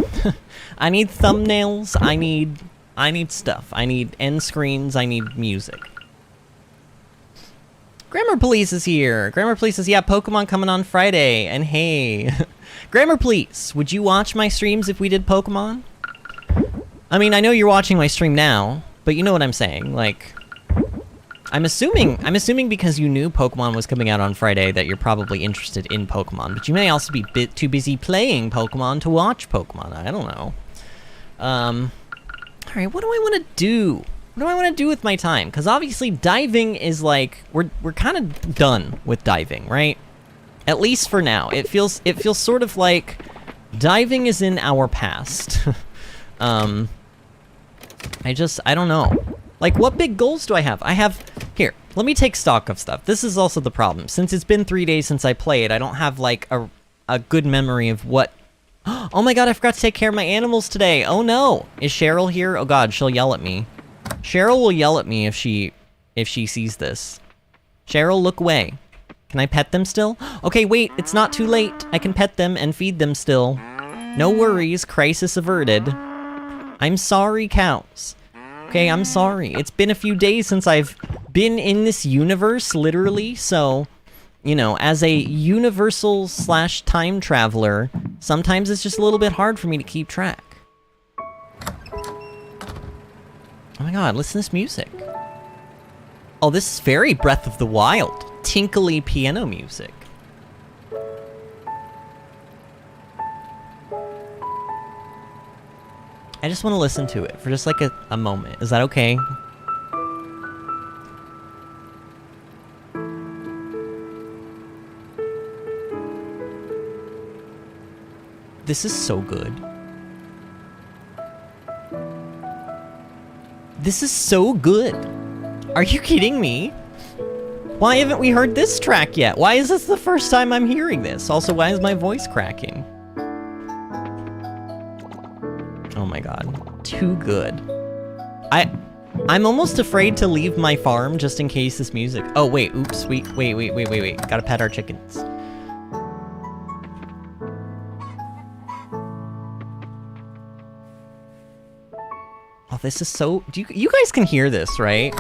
I need thumbnails, I need stuff. I need end screens, I need music. Grammar Police is here. Grammar Police says, yeah, Pokemon coming on Friday. And hey, Grammar Police, would you watch my streams if we did Pokemon? I mean, I know you're watching my stream now, but you know what I'm saying. Like, I'm assuming because you knew Pokemon was coming out on Friday that you're probably interested in Pokemon, but you may also be a bit too busy playing Pokemon to watch Pokemon. I don't know. All right, what do I want to do? What do I want to do with my time? Because obviously diving is like, we're kind of done with diving, right? At least for now. It feels sort of like diving is in our past. I don't know. Like, what big goals do I have? Here, let me take stock of stuff. This is also the problem. Since it's been 3 days since I played, I don't have, like, a good memory of what Oh my god, I forgot to take care of my animals today. Oh no. Is Cheryl here? Oh god, she'll yell at me. Cheryl will yell at me if she sees this. Cheryl, look away. Can I pet them still? Okay, wait, it's not too late. I can pet them and feed them still. No worries, crisis averted. I'm sorry, cows. Okay, I'm sorry. It's been a few days since I've been in this universe, literally, so, you know, as a universal/time traveler, sometimes it's just a little bit hard for me to keep track. Oh my god, listen to this music. Oh, this is very Breath of the Wild. Tinkly piano music. I just want to listen to it for just like a moment. Is that okay? This is so good. This is so good. Are you kidding me? Why haven't we heard this track yet? Why is this the first time I'm hearing this? Also, why is my voice cracking? Oh my god. Too good. I'm almost afraid to leave my farm just in case this music... Oh, wait. Oops. Wait. Gotta pet our chickens. Oh, this is so... You guys can hear this, right?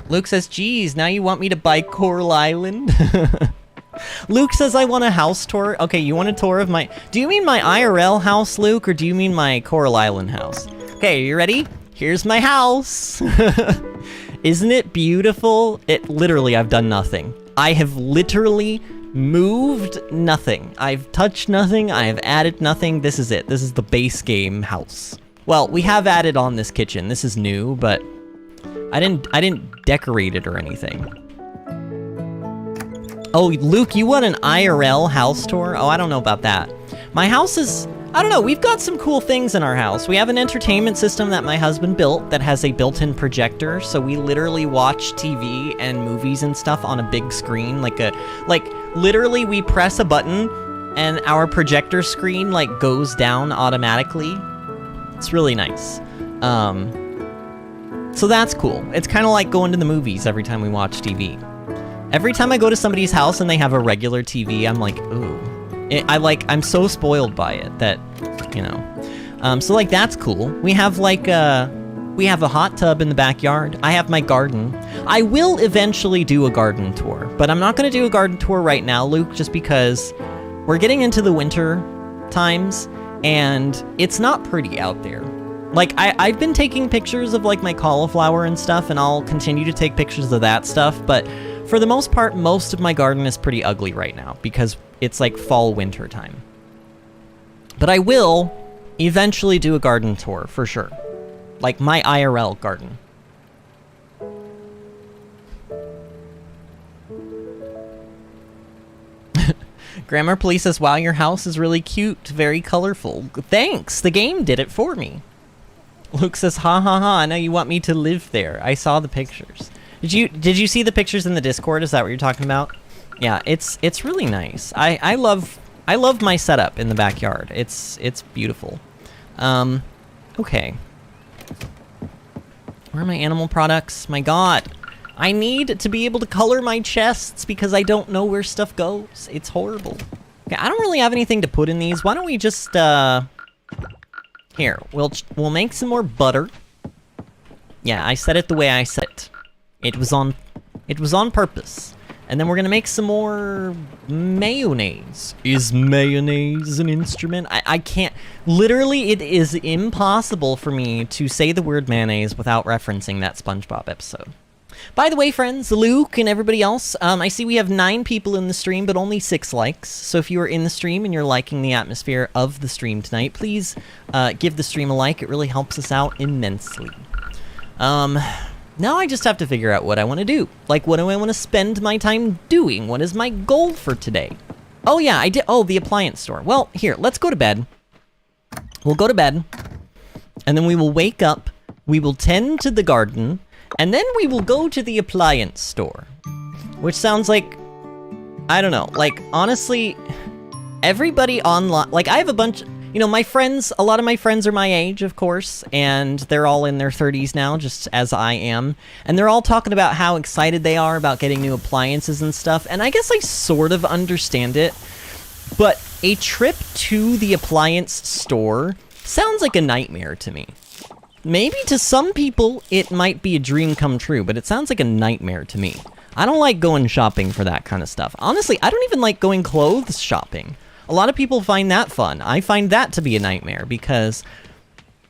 Luke says, geez, now you want me to buy Coral Island? Luke says, I want a house tour. Okay, you want a tour of my... Do you mean my IRL house, Luke, or do you mean my Coral Island house? Okay, you ready? Here's my house. Isn't it beautiful? Literally, I've done nothing. I have literally moved nothing. I've touched nothing. I have added nothing. This is it. This is the base game house. Well, we have added on this kitchen. This is new, but I didn't decorate it or anything. Oh, Luke, you want an IRL house tour? Oh, I don't know about that. My house is... I don't know, we've got some cool things in our house. We have an entertainment system that my husband built that has a built-in projector, so we literally watch TV and movies and stuff on a big screen, like literally we press a button and our projector screen, like, goes down automatically. It's really nice. So that's cool. It's kind of like going to the movies every time we watch TV. Every time I go to somebody's house and they have a regular TV, I'm like, ooh. I'm so spoiled by it that, you know. So, like, that's cool. We have, like, we have a hot tub in the backyard. I have my garden. I will eventually do a garden tour, but I'm not going to do a garden tour right now, Luke, just because we're getting into the winter times, and it's not pretty out there. Like, I've been taking pictures of, like, my cauliflower and stuff, and I'll continue to take pictures of that stuff, but for the most part, most of my garden is pretty ugly right now, because it's, like, fall-winter time. But I will eventually do a garden tour, for sure. Like, my IRL garden. Grammar Police says, wow, your house is really cute, very colorful. Thanks, the game did it for me. Luke says, ha ha ha, I know you want me to live there. I saw the pictures. Did you see the pictures in the Discord? Is that what you're talking about? Yeah, it's really nice. I love my setup in the backyard. It's beautiful. Okay. Where are my animal products? My god. I need to be able to color my chests because I don't know where stuff goes. It's horrible. Okay, I don't really have anything to put in these. Why don't we just here, we'll make some more butter. Yeah, I said it the way I said it. It was on purpose. And then we're gonna make some more mayonnaise. Is mayonnaise an instrument? I can't... Literally, it is impossible for me to say the word mayonnaise without referencing that SpongeBob episode. By the way, friends, Luke and everybody else, I see we have 9 people in the stream, but only 6 likes. So if you are in the stream and you're liking the atmosphere of the stream tonight, please give the stream a like. It really helps us out immensely. Now I just have to figure out what I want to do. Like, what do I want to spend my time doing? What is my goal for today? Oh, yeah, I did. Oh, the appliance store. Well, here, let's go to bed. We'll go to bed. And then we will wake up. We will tend to the garden. And then we will go to the appliance store. Which sounds like... I don't know. Like, honestly... everybody online, like I have a bunch, you know, my friends, a lot of my friends are my age, of course, and they're all in their 30s now, just as I am, and they're all talking about how excited they are about getting new appliances and stuff, and I guess I sort of understand it, but a trip to the appliance store sounds like a nightmare to me. Maybe to some people, it might be a dream come true, but it sounds like a nightmare to me. I don't like going shopping for that kind of stuff. Honestly, I don't even like going clothes shopping. A lot of people find that fun. I find that to be a nightmare because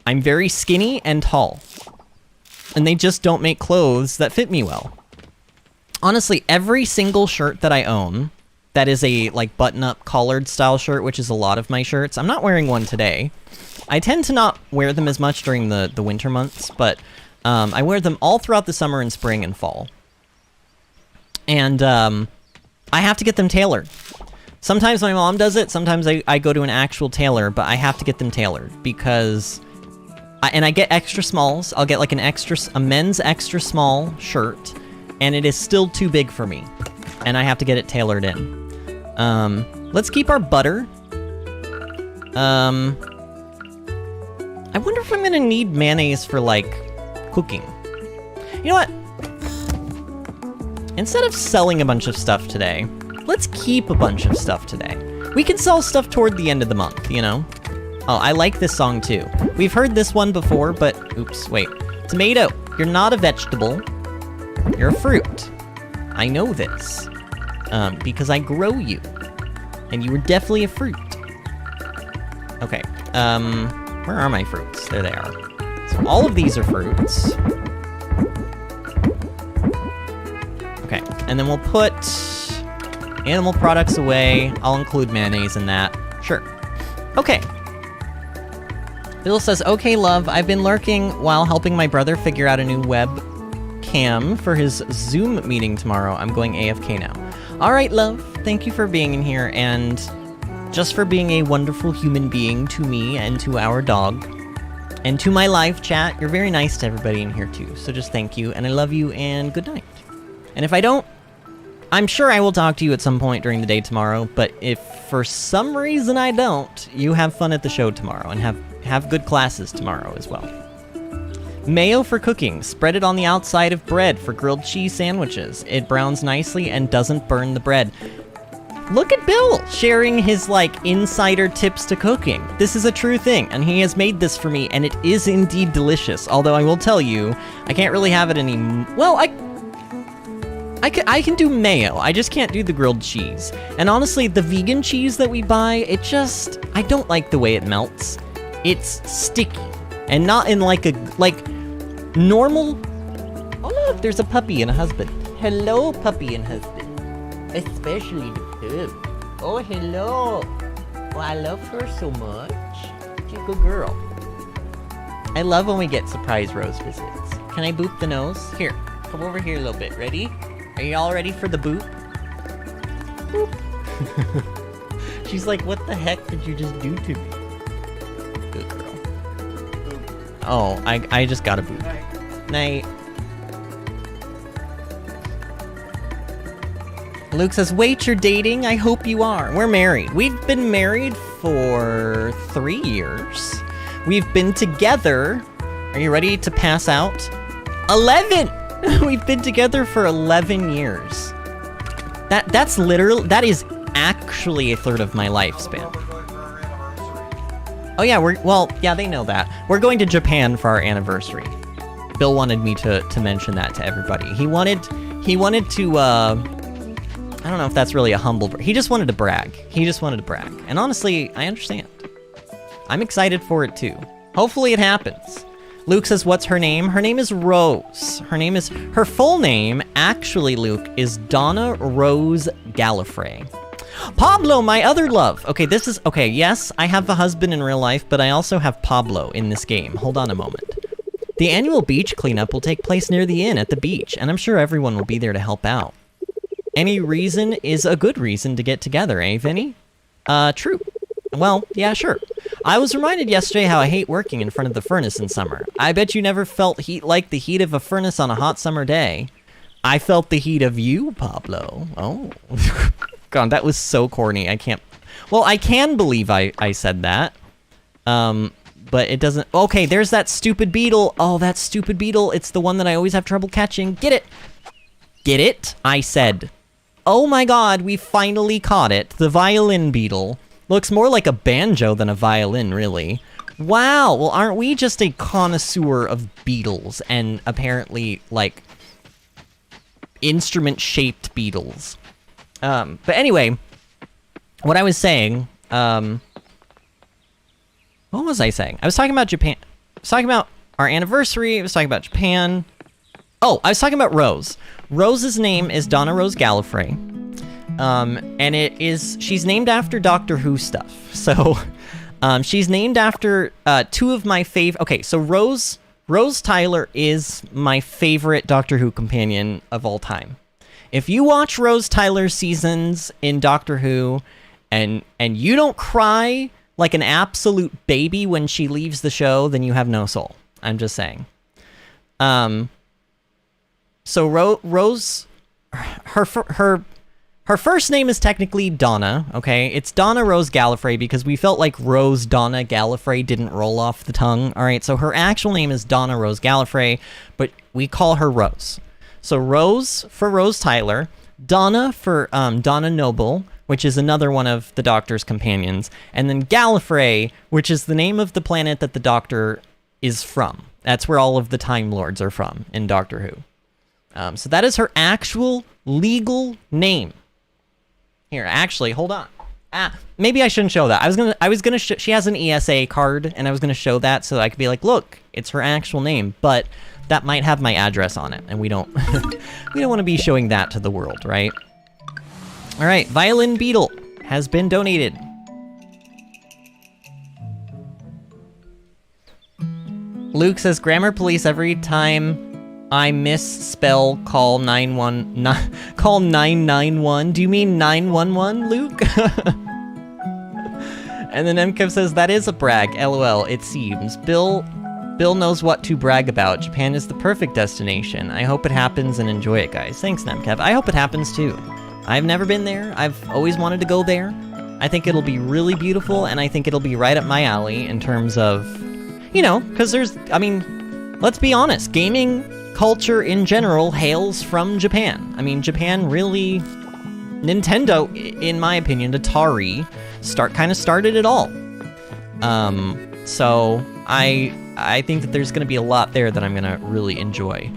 I'm very skinny and tall. And they just don't make clothes that fit me well. Honestly, every single shirt that I own, that is a like button-up collared style shirt, which is a lot of my shirts. I'm not wearing one today. I tend to not wear them as much during the winter months, but I wear them all throughout the summer and spring and fall. And I have to get them tailored. Sometimes my mom does it, sometimes I go to an actual tailor, but I have to get them tailored because... I get extra smalls. I'll get like a men's extra small shirt, and it is still too big for me. And I have to get it tailored in. Let's keep our butter. I wonder if I'm gonna need mayonnaise for, like, cooking. You know what? Instead of selling a bunch of stuff today, let's keep a bunch of stuff today. We can sell stuff toward the end of the month, you know? Oh, I like this song too. We've heard this one before, but... Oops, wait. Tomato, you're not a vegetable. You're a fruit. I know this. Because I grow you. And you were definitely a fruit. Okay, where are my fruits? There they are. So all of these are fruits. Okay, and then we'll put animal products away. I'll include mayonnaise in that. Sure. Okay. Bill says, okay, love, I've been lurking while helping my brother figure out a new webcam for his Zoom meeting tomorrow. I'm going AFK now. All right, love, thank you for being in here, and just for being a wonderful human being to me and to our dog. And to my live chat, you're very nice to everybody in here too, so just thank you, and I love you, and good night. And if I don't, I'm sure I will talk to you at some point during the day tomorrow, but if for some reason I don't, you have fun at the show tomorrow, and have good classes tomorrow as well. Mayo for cooking. Spread it on the outside of bread for grilled cheese sandwiches. It browns nicely and doesn't burn the bread. Look at Bill sharing his, like, insider tips to cooking. This is a true thing, and he has made this for me, and it is indeed delicious. Although I will tell you, I can't really have it any... Well, I can do mayo. I just can't do the grilled cheese. And honestly, the vegan cheese that we buy, it just... I don't like the way it melts. It's sticky. And not in, like, a... Like, normal... Oh, look, there's a puppy and a husband. Hello, puppy and husband. Especially the pug. Oh, hello. Oh, I love her so much. She's a good girl. I love when we get surprise Rose visits. Can I boop the nose? Here, come over here a little bit. Ready? Are you all ready for the boop? Boop. She's like, what the heck did you just do to me? Good girl. Oh, I just got a boop. Night. Luke says, wait, you're dating? I hope you are. We're married. We've been married for 3 years. We've been together. Are you ready to pass out? 11! We've been together for 11 years. That's literally, that is actually a third of my lifespan. Oh yeah, yeah, they know that. We're going to Japan for our anniversary. Bill wanted me to mention that to everybody. He wanted to, I don't know if that's really a humble... He just wanted to brag. He just wanted to brag. And honestly, I understand. I'm excited for it too. Hopefully it happens. Luke says, what's her name? Her name is Rose. Her full name, actually, Luke, is Donna Rose Gallifrey. Pablo, my other love. Okay, yes, I have a husband in real life, but I also have Pablo in this game. Hold on a moment. The annual beach cleanup will take place near the inn at the beach, and I'm sure everyone will be there to help out. Any reason is a good reason to get together, eh, Vinny? True. Well, yeah, sure. I was reminded yesterday how I hate working in front of the furnace in summer. I bet you never felt heat like the heat of a furnace on a hot summer day. I felt the heat of you, Pablo. Oh. God, that was so corny. I can't... Well, I can believe I said that. But it doesn't... Okay, there's that stupid beetle. Oh, that stupid beetle. It's the one that I always have trouble catching. Get it! Get it? I said. Oh my god, we finally caught it. The violin beetle. Looks more like a banjo than a violin, really. Wow, well, aren't we just a connoisseur of beetles and apparently, like, instrument-shaped beetles? But anyway, what I was saying, what was I saying? I was talking about Japan. I was talking about our anniversary. I was talking about Japan. Oh, I was talking about Rose. Rose's name is Donna Rose Gallifrey. And she's named after Doctor Who stuff. So, she's named after, two of my favorite... Okay, so Rose Tyler is my favorite Doctor Who companion of all time. If you watch Rose Tyler's seasons in Doctor Who, and you don't cry like an absolute baby when she leaves the show, then you have no soul. I'm just saying. So Rose, her first name is technically Donna, okay? It's Donna Rose Gallifrey because we felt like Rose Donna Gallifrey didn't roll off the tongue, all right? So her actual name is Donna Rose Gallifrey, but we call her Rose. So Rose for Rose Tyler, Donna for Donna Noble, which is another one of the Doctor's companions, and then Gallifrey, which is the name of the planet that the Doctor is from. That's where all of the Time Lords are from in Doctor Who. So that is her actual legal name. Here, actually, hold on. Maybe I shouldn't show that. I was gonna she has an ESA card, and I was gonna show that so I could be like, look, it's her actual name, but that might have my address on it, and we don't we don't want to be showing that to the world, right? All right, Violin Beetle has been donated. Luke says, grammar police every time I misspell call 991. Do you mean 911, Luke? And then MKev says, that is a brag, LOL, it seems. Bill knows what to brag about. Japan is the perfect destination. I hope it happens and enjoy it, guys. Thanks, Nemkev. I hope it happens too. I've never been there. I've always wanted to go there. I think it'll be really beautiful, and I think it'll be right up my alley in terms of, you know, because let's be honest, gaming culture in general hails from Japan. I mean, Japan really, Nintendo, in my opinion, Atari, kind of started it all. So I think that there's gonna be a lot there that I'm gonna really enjoy.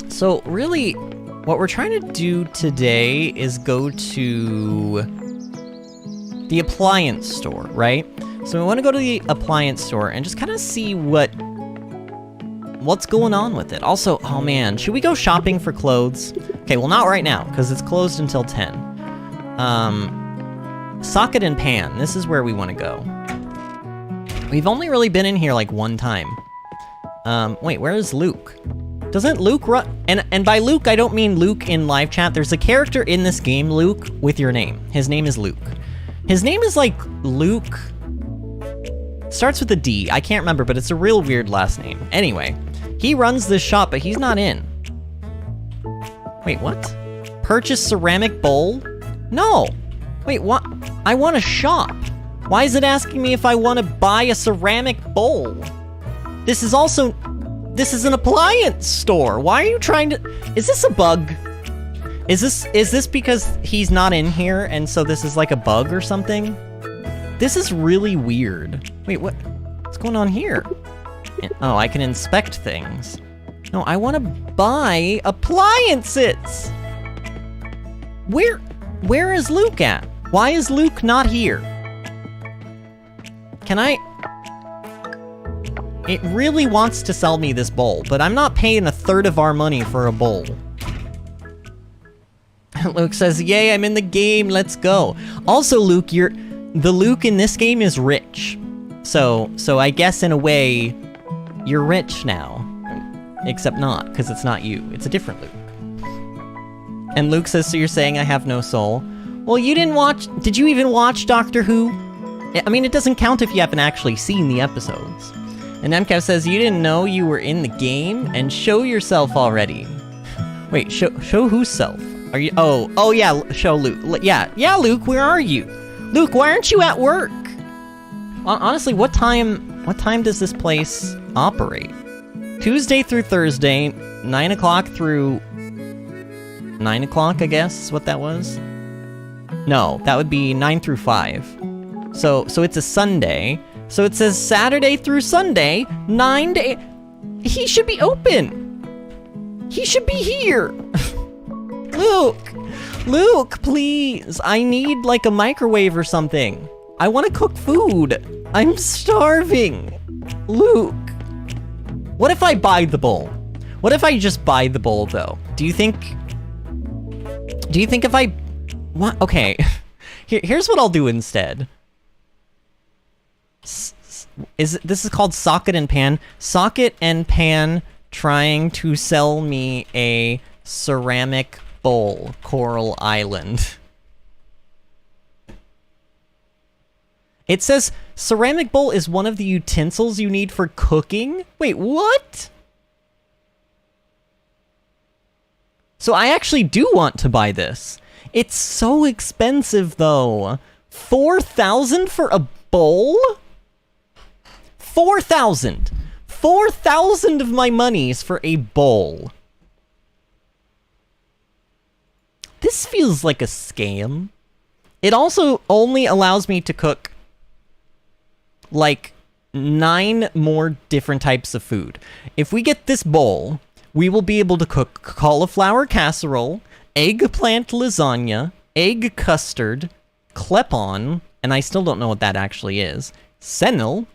So really, what we're trying to do today is go to the appliance store, right? So we want to go to the appliance store and just kind of see what's going on with it. Also, oh man, should we go shopping for clothes? Okay, well not right now, because it's closed until 10. Socket and Pan, this is where we want to go. We've only really been in here like one time. Wait, where is Luke? Doesn't Luke run? And by Luke, I don't mean Luke in live chat. There's a character in this game, Luke, with your name. His name is Luke. His name is like Luke. Starts with a D. I can't remember, but it's a real weird last name. Anyway, he runs this shop, but he's not in. Wait, what? Purchase ceramic bowl? No. Wait, what? I want a shop. Why is it asking me if I want to buy a ceramic bowl? This is an appliance store. Why are you trying to... Is this a bug? Is this because he's not in here and so this is like a bug or something? This is really weird. Wait, what's going on here? Oh, I can inspect things. No, I want to buy appliances. Where is Luke at? Why is Luke not here? Can I... It really wants to sell me this bowl, but I'm not paying a third of our money for a bowl. Luke says, yay, I'm in the game, let's go. Also, Luke, the Luke in this game is rich. So I guess in a way, you're rich now. Except not, because it's not you. It's a different Luke. And Luke says, so you're saying I have no soul? Well, you didn't watch... Did you even watch Doctor Who? I mean, it doesn't count if you haven't actually seen the episodes. And MCAV says, you didn't know you were in the game? And show yourself already. Wait, show whose self? Are you? Oh yeah. Show Luke. Yeah, Luke. Where are you? Luke, why aren't you at work? Honestly, what time does this place operate? Tuesday through Thursday, 9 o'clock through 9 o'clock. I guess is what that was. No, that would be 9 through 5. So it's a Sunday. So it says Saturday through Sunday, 9 to 8. He should be open. He should be here. Luke, please. I need like a microwave or something. I want to cook food. I'm starving. Luke. What if I buy the bowl? What if I just buy the bowl though? Do you think if I... What? Okay. Here's what I'll do instead. This is called Socket and Pan. Socket and Pan trying to sell me a ceramic bowl, Coral Island. It says ceramic bowl is one of the utensils you need for cooking. Wait, what? So I actually do want to buy this. It's so expensive though. 4,000 for a bowl? 4,000. 4,000 of my monies for a bowl. This feels like a scam. It also only allows me to cook like 9 more different types of food. If we get this bowl, we will be able to cook cauliflower casserole, eggplant lasagna, egg custard, klepon, and I still don't know what that actually is, sennel,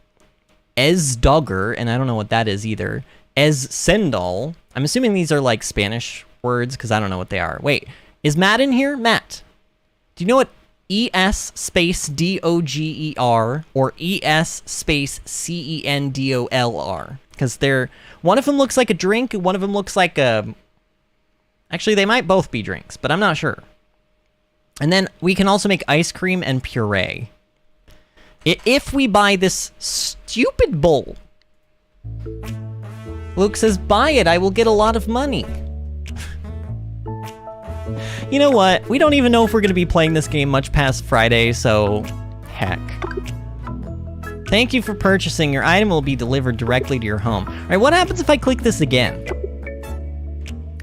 esdogger, and I don't know what that is either, sendal. I'm assuming these are like Spanish words because I don't know what they are. Wait, is Matt in here? Matt, do you know what ES space DOGER or ES space CENDOL? Because they're, one of them looks like a drink, one of them looks like a... Actually, they might both be drinks, but I'm not sure. And then we can also make ice cream and puree. If we buy this stupid bowl. Luke says, buy it, I will get a lot of money. You know what? We don't even know if we're going to be playing this game much past Friday, so heck. Thank you for purchasing. Your item will be delivered directly to your home. All right, what happens if I click this again?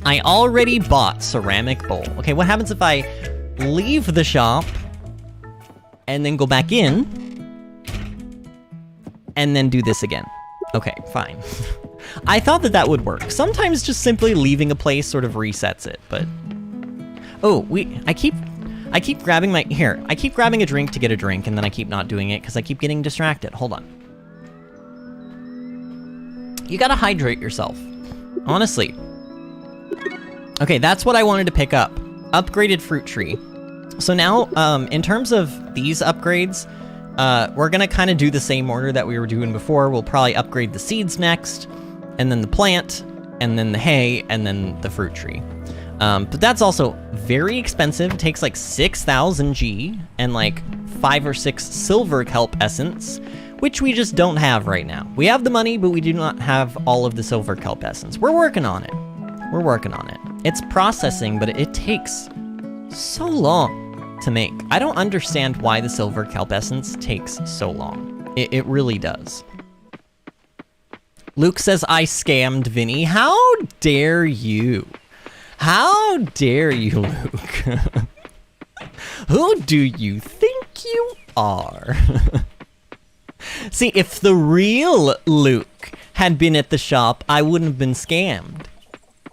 I already bought ceramic bowl. Okay, what happens if I leave the shop and then go back in and then do this again? Okay, fine. I thought that would work. Sometimes just simply leaving a place sort of resets it, but... Oh, I keep grabbing my... Here, I keep grabbing a drink to get a drink, and then I keep not doing it because I keep getting distracted. Hold on. You gotta hydrate yourself. Honestly. Okay, that's what I wanted to pick up. Upgraded fruit tree. So now, in terms of these upgrades, we're gonna kind of do the same order that we were doing before. We'll probably upgrade the seeds next, and then the plant, and then the hay, and then the fruit tree. But that's also very expensive. It takes like 6,000 G and like 5 or 6 silver kelp essence, which we just don't have right now. We have the money, but we do not have all of the silver kelp essence. We're working on it. We're working on it. It's processing, but it takes so long to make. I don't understand why the silver kelp essence takes so long. It really does. Luke says, I scammed Vinny. How dare you? How dare you, Luke? Who do you think you are? See, if the real Luke had been at the shop, I wouldn't have been scammed.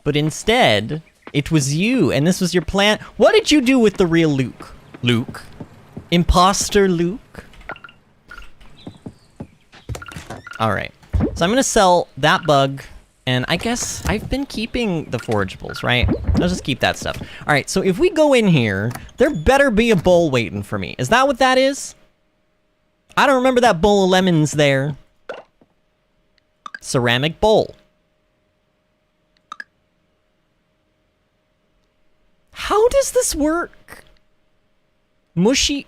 But instead, it was you, and this was your plan. What did you do with the real Luke? Luke? Imposter Luke? Alright, so I'm gonna sell that bug. And I guess I've been keeping the forageables, right? I'll just keep that stuff. All right, so if we go in here, there better be a bowl waiting for me. Is that what that is? I don't remember that bowl of lemons there. Ceramic bowl. How does this work? Mushy.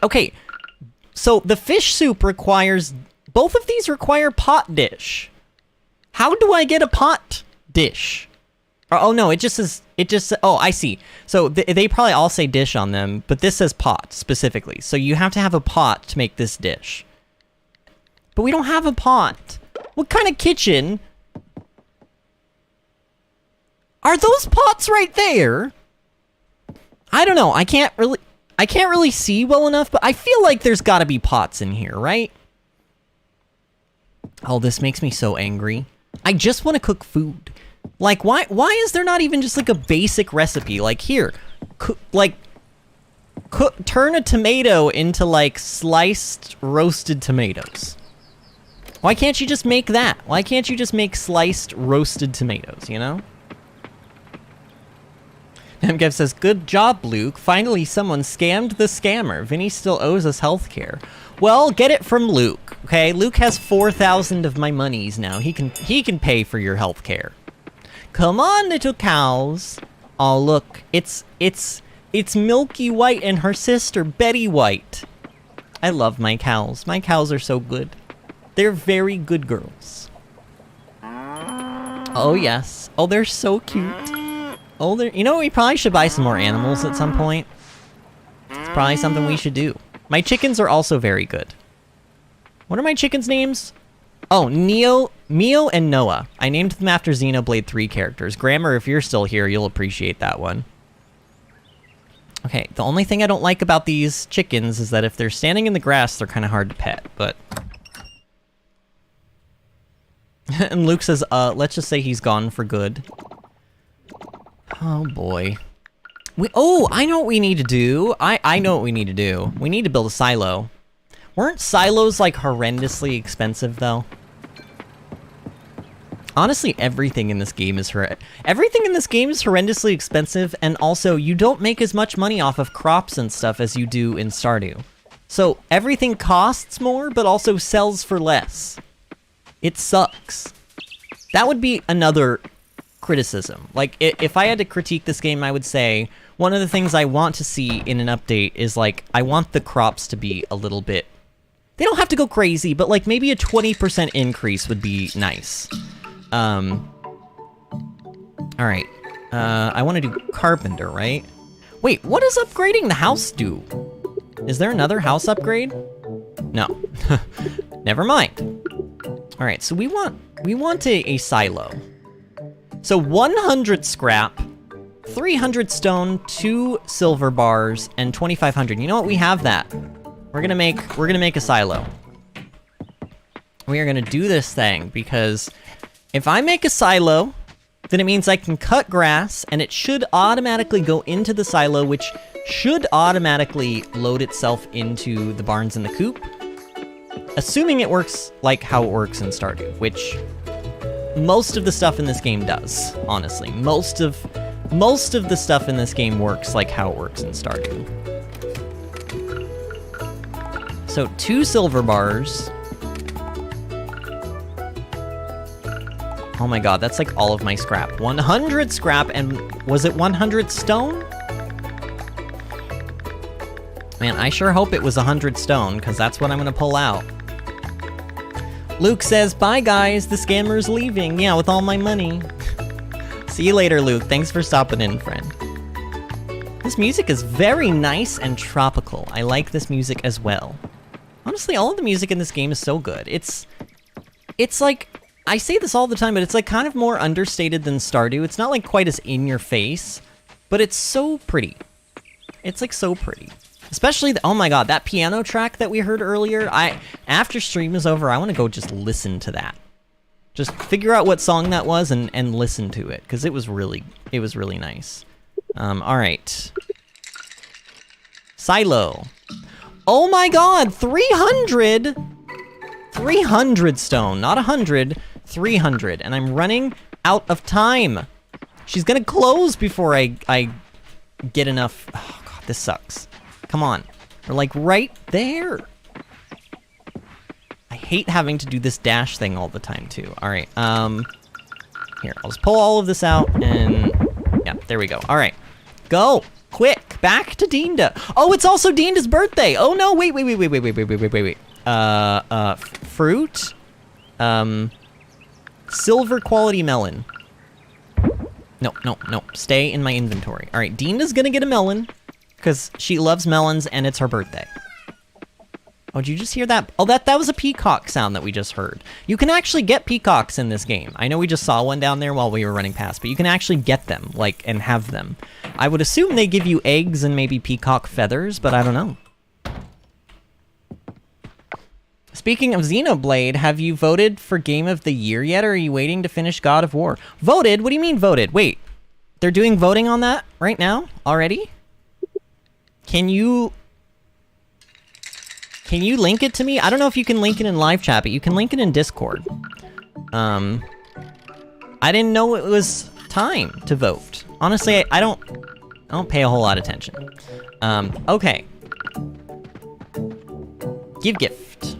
Okay, so the fish soup requires... Both of these require pot dish. How do I get a pot dish? Oh, no, it just says, oh, I see. So they probably all say dish on them, but this says pot specifically. So you have to have a pot to make this dish. But we don't have a pot. What kind of kitchen? Are those pots right there? I don't know. I can't really see well enough, but I feel like there's got to be pots in here, right? Oh, this makes me so angry. I just want to cook food. Like, why is there not even just like a basic recipe? Like, here, turn a tomato into like sliced roasted tomatoes. Why can't you just make that? Why can't you just make sliced roasted tomatoes, you know? Nemgev says, good job, Luke. Finally, someone scammed the scammer. Vinny still owes us healthcare. Well, get it from Luke, okay? Luke has 4,000 of my monies now. He can pay for your healthcare. Come on, little cows. Oh, look, it's Milky White and her sister, Betty White. I love my cows. My cows are so good. They're very good girls. Oh, yes. Oh, they're so cute. Oh, you know, we probably should buy some more animals at some point. It's probably something we should do. My chickens are also very good. What are my chickens' names? Oh, Mio and Noah. I named them after Xenoblade 3 characters. Grammar, if you're still here, you'll appreciate that one. Okay, the only thing I don't like about these chickens is that if they're standing in the grass, they're kind of hard to pet, but... And Luke says, let's just say he's gone for good. Oh, boy. Oh, I know what we need to do. I know what we need to do. We need to build a silo. Weren't silos, like, horrendously expensive, though? Honestly, everything in this game is horrendously expensive, and also, you don't make as much money off of crops and stuff as you do in Stardew. So, everything costs more, but also sells for less. It sucks. That would be another criticism. Like, if I had to critique this game, I would say, one of the things I want to see in an update is, like, I want the crops to be a little bit... They don't have to go crazy, but, like, maybe a 20% increase would be nice. Alright. I want to do carpenter, right? Wait, what does upgrading the house do? Is there another house upgrade? No. Never mind. Alright, so we want a silo. So 100 scrap, 300 stone, 2 silver bars, and 2,500. You know what? We have that. We're gonna make a silo. We are gonna do this thing because if I make a silo, then it means I can cut grass, and it should automatically go into the silo, which should automatically load itself into the barns and the coop. Assuming it works like how it works in Stardew, which most of the stuff in this game does, honestly. Most of the stuff in this game works like how it works in Stardew. So 2 silver bars. Oh my god, that's like all of my scrap. 100 scrap, and was it 100 stone? Man, I sure hope it was 100 stone, because that's what I'm gonna pull out. Luke says, bye guys, the scammer's leaving. Yeah, with all my money. See you later, Luke. Thanks for stopping in, friend. This music is very nice and tropical. I like this music as well. Honestly, all of the music in this game is so good. It's like, I say this all the time, but it's like kind of more understated than Stardew. It's not like quite as in your face, but it's so pretty. It's like so pretty. Especially, oh my god, that piano track that we heard earlier, after stream is over, I want to go just listen to that. Just figure out what song that was and listen to it, because it was really nice. Alright. Silo. Oh my god, 300! 300 stone, not 100, 300, and I'm running out of time. She's gonna close before I get enough. Oh god, this sucks. Come on. We're like right there. I hate having to do this dash thing all the time too. Alright, here, I'll just pull all of this out and yeah, there we go. Alright. Go! Quick! Back to Dinda! Oh, it's also Dinda's birthday! Oh no, wait. Fruit? Silver quality melon. No, no, no. Stay in my inventory. All right, Dina's gonna get a melon, because she loves melons and it's her birthday. Oh, did you just hear that? Oh, that was a peacock sound that we just heard. You can actually get peacocks in this game. I know we just saw one down there while we were running past, but you can actually get them, like, and have them. I would assume they give you eggs and maybe peacock feathers, but I don't know. Speaking of Xenoblade, have you voted for Game of the Year yet, or are you waiting to finish God of War? Voted? What do you mean voted? Wait, they're doing voting on that right now? Already? Can you link it to me? I don't know if you can link it in live chat, but you can link it in Discord. I didn't know it was time to vote. Honestly, I don't pay a whole lot of attention. Okay. Give gift.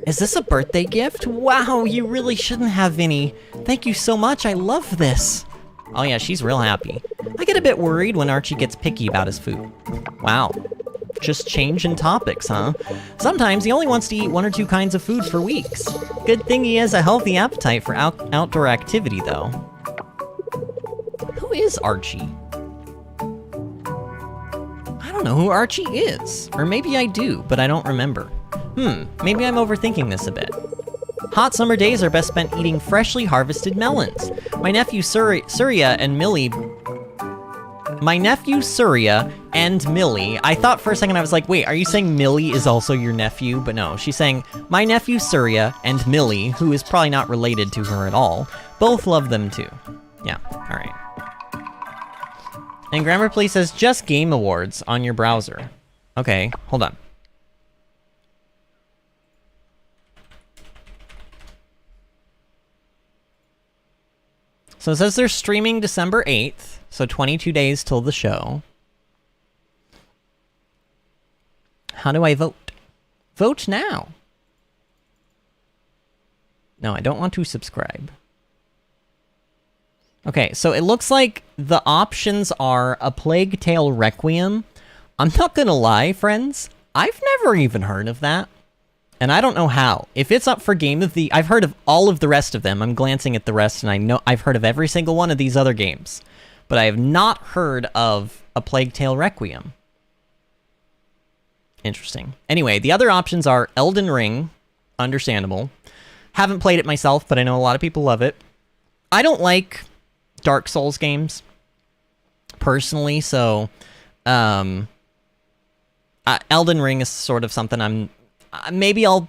Is this a birthday gift? Wow, you really shouldn't have any. Thank you so much, I love this. Oh yeah, she's real happy. I get a bit worried when Archie gets picky about his food. Wow. Just changing topics, huh? Sometimes he only wants to eat 1 or 2 kinds of food for weeks. Good thing he has a healthy appetite for outdoor activity, though. Who is Archie? I don't know who Archie is. Or maybe I do, but I don't remember. Maybe I'm overthinking this a bit. Hot summer days are best spent eating freshly harvested melons. My nephew Surya and Millie... I thought for a second, I was like, wait, are you saying Millie is also your nephew? But no, she's saying, my nephew Surya and Millie, who is probably not related to her at all, both love them too. Yeah, alright. And Grammar Please says, just Game Awards on your browser. Okay, hold on. So it says they're streaming December 8th, so 22 days till the show. How do I vote? Vote now. No, I don't want to subscribe. Okay, so it looks like the options are A Plague Tale Requiem. I'm not gonna lie, friends. I've never even heard of that. And I don't know how. If it's up for Game of the... I've heard of all of the rest of them. I'm glancing at the rest, and I know I've heard of every single one of these other games. But I have not heard of A Plague Tale Requiem. Interesting. Anyway, the other options are Elden Ring. Understandable. Haven't played it myself, but I know a lot of people love it. I don't like Dark Souls games, personally, so... Elden Ring is sort of something maybe I'll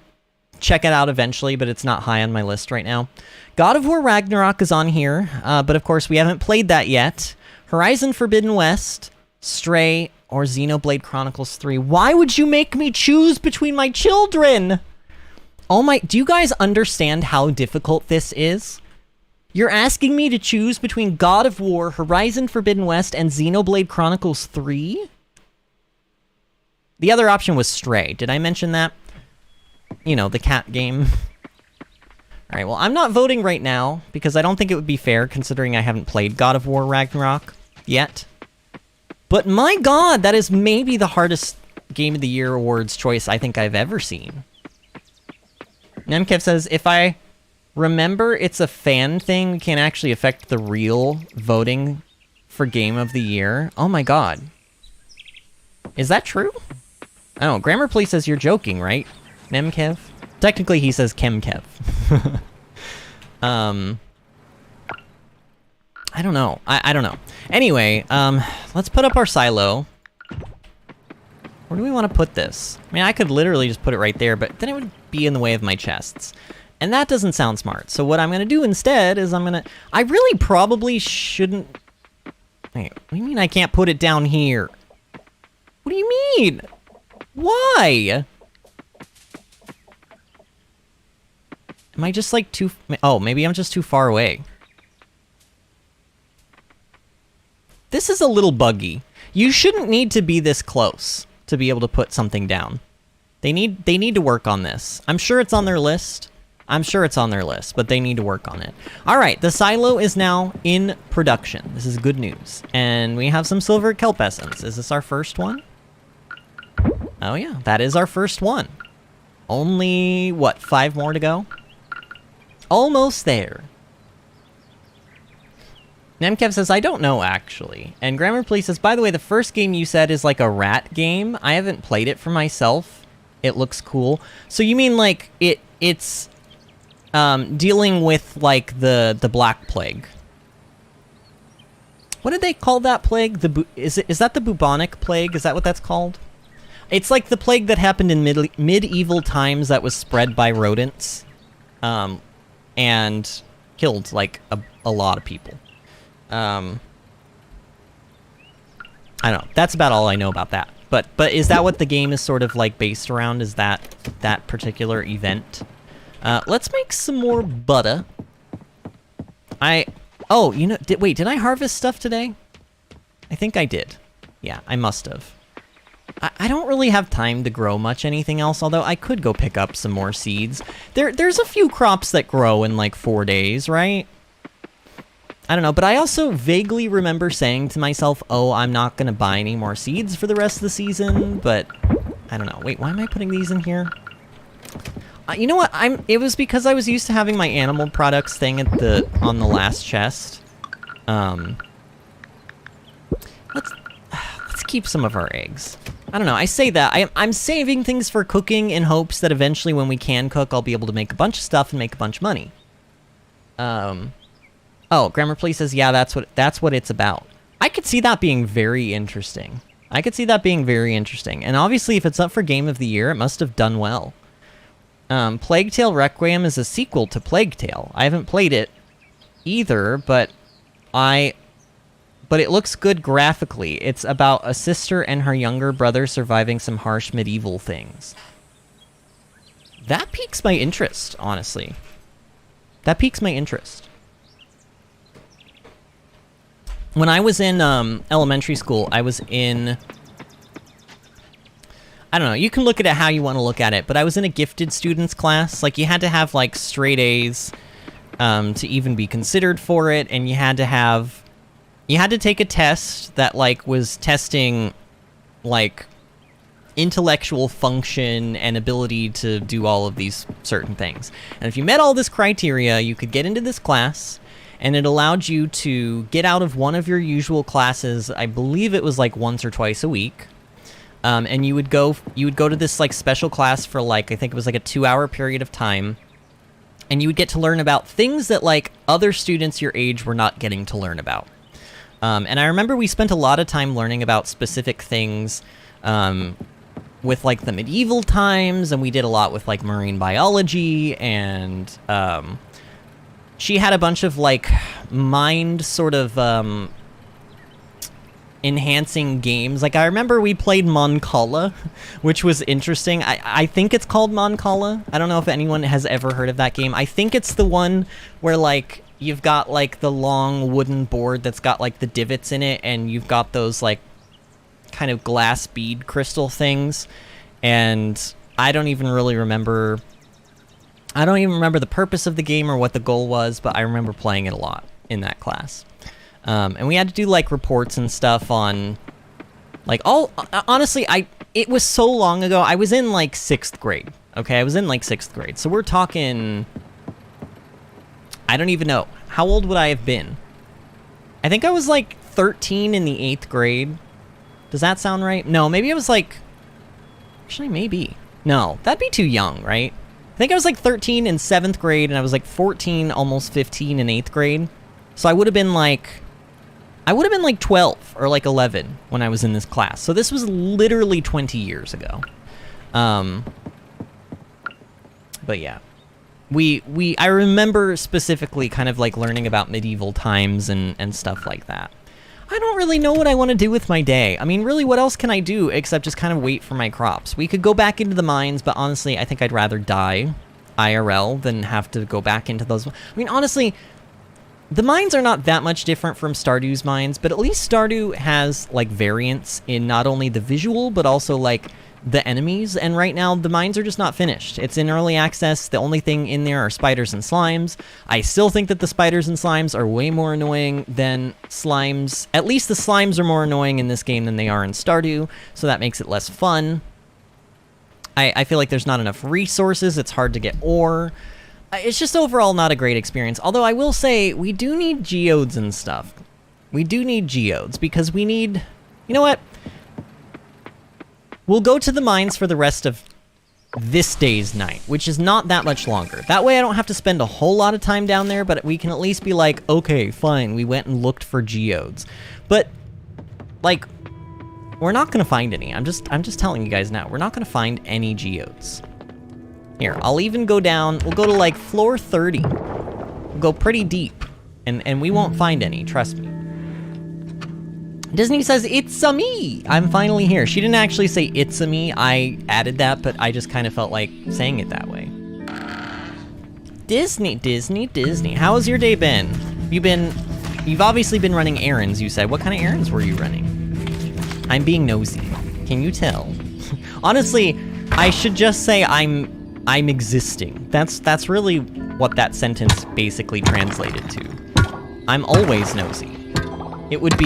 check it out eventually, but it's not high on my list right now. God of War Ragnarok is on here, but of course we haven't played that yet. Horizon Forbidden West, Stray, or Xenoblade Chronicles 3. Why would you make me choose between my children? Oh my, do you guys understand how difficult this is? You're asking me to choose between God of War, Horizon Forbidden West, and Xenoblade Chronicles 3? The other option was Stray. Did I mention that? You know, the cat game. Alright, well, I'm not voting right now, because I don't think it would be fair, considering I haven't played God of War Ragnarok yet. But my god, that is maybe the hardest Game of the Year awards choice I think I've ever seen. Nemkev says, if I remember it's a fan thing, we can't actually affect the real voting for Game of the Year. Oh my god. Is that true? Oh, Grammar Please says you're joking, right? Nemkev? Technically, he says Chemkev. I don't know. I don't know. Anyway, let's put up our silo. Where do we want to put this? I mean, I could literally just put it right there, but then it would be in the way of my chests. And that doesn't sound smart. So what I'm going to do instead is I really probably shouldn't... Wait, what do you mean I can't put it down here? What do you mean? Why? Am I just like too... Oh, maybe I'm just too far away. This is a little buggy. You shouldn't need to be this close to be able to put something down. They need to work on this. I'm sure it's on their list. But they need to work on it. All right, the silo is now in production. This is good news. And we have some silver kelp essence. Is this our first one? Oh yeah, that is our first one. Only, what, 5 more to go? Almost there. Nemkev says, I don't know, actually. And Grammar Police says, by the way, the first game you said is like a rat game. I haven't played it for myself. It looks cool. So you mean like it's dealing with like the Black Plague? What did they call that plague? Is that the bubonic plague? Is that what that's called? It's like the plague that happened in medieval times that was spread by rodents, and killed like a lot of people. I don't know. That's about all I know about that. But is that what the game is sort of like based around? Is that particular event? Let's make some more butter. Oh, you know, wait, did I harvest stuff today? I think I did. Yeah, I must have. I don't really have time to grow much anything else, although I could go pick up some more seeds. There's a few crops that grow in like 4 days, right? I don't know, but I also vaguely remember saying to myself, oh, I'm not going to buy any more seeds for the rest of the season, but I don't know. Wait, why am I putting these in here? You know what? It was because I was used to having my animal products thing on the last chest. Let's keep some of our eggs. I don't know. I say that I'm saving things for cooking in hopes that eventually, when we can cook, I'll be able to make a bunch of stuff and make a bunch of money. Oh, Grammar Police says, yeah, that's what it's about. I could see that being very interesting. And obviously, if it's up for Game of the Year, it must have done well. Plague Tale Requiem is a sequel to Plague Tale. I haven't played it either, but it looks good graphically. It's about a sister and her younger brother surviving some harsh medieval things. That piques my interest, honestly. That piques my interest. When I was in elementary school, I was in... I don't know, you can look at it how you want to look at it, but I was in a gifted students class. Like, you had to have, like, straight A's to even be considered for it, and you had to take a test that, like, was testing, like, intellectual function and ability to do all of these certain things. And if you met all this criteria, you could get into this class, and it allowed you to get out of one of your usual classes. I believe it was, like, once or twice a week. And you would go to this like special class for like, I think it was like a 2-hour period of time, and you would get to learn about things that like other students your age were not getting to learn about. And I remember we spent a lot of time learning about specific things with like the medieval times, and we did a lot with like marine biology, and she had a bunch of like mind sort of enhancing games. Like, I remember we played Moncala, which was interesting. I think it's called Moncala. I don't know if anyone has ever heard of that game. I think it's the one where, like, you've got, like, the long wooden board that's got, like, the divots in it, and you've got those, like, kind of glass bead crystal things, and I don't even remember the purpose of the game or what the goal was, but I remember playing it a lot in that class. And we had to do, like, reports and stuff on, like, honestly, it was so long ago. I was in, like, 6th grade, okay? I was in, like, 6th grade. So we're talking, I don't even know. How old would I have been? I think I was, like, 13 in the 8th grade. Does that sound right? No, maybe I was, like, actually, maybe. No, that'd be too young, right? I think I was, like, 13 in 7th grade, and I was, like, 14, almost 15 in 8th grade. So I would have been, like... 12 or like 11 when I was in this class. So this was literally 20 years ago. But yeah. I remember specifically kind of like learning about medieval times and stuff like that. I don't really know what I want to do with my day. I mean, really, what else can I do except just kind of wait for my crops? We could go back into the mines, but honestly, I think I'd rather die IRL than have to go back into those. I mean, honestly... The mines are not that much different from Stardew's mines, but at least Stardew has, like, variants in not only the visual, but also, like, the enemies, and right now, the mines are just not finished. It's in early access. The only thing in there are spiders and slimes. I still think that the spiders and slimes are way more annoying than slimes. At least the slimes are more annoying in this game than they are in Stardew, so that makes it less fun. I feel like there's not enough resources. It's hard to get ore. It's just overall not a great experience. Although I will say, we do need geodes and stuff. We do need geodes, because we need... You know what? We'll go to the mines for the rest of this day's night, which is not that much longer. That way I don't have to spend a whole lot of time down there, but we can at least be like, okay, fine, we went and looked for geodes. But, like, we're not gonna find any. I'm just telling you guys now, we're not gonna find any geodes. Here, I'll even go down, we'll go to like floor 30. We'll go pretty deep, and we won't find any, trust me. Disney says, it's-a me! I'm finally here. She didn't actually say it's-a me, I added that, but I just kind of felt like saying it that way. Disney. How has your day been? You've obviously been running errands, you said. What kind of errands were you running? I'm being nosy. Can you tell? Honestly, I should just say I'm existing. That's really what that sentence basically translated to. I'm always nosy. It would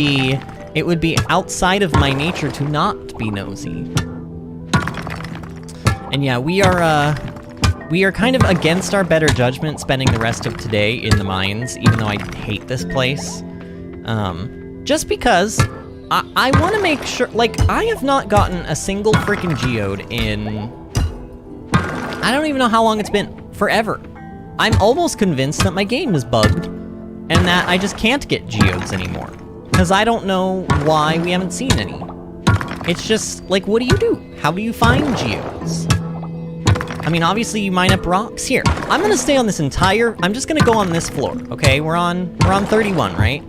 be outside of my nature to not be nosy. And yeah, we are kind of against our better judgment spending the rest of today in the mines, even though I hate this place. Just because I want to make sure, like, I have not gotten a single freaking geode in... I don't even know how long it's been. Forever. I'm almost convinced that my game is bugged, and that I just can't get geodes anymore. Because I don't know why we haven't seen any. It's just, like, what do you do? How do you find geodes? I mean, obviously you mine up rocks. Here, I'm gonna stay on this entire... I'm just gonna go on this floor, okay? We're on 31, right?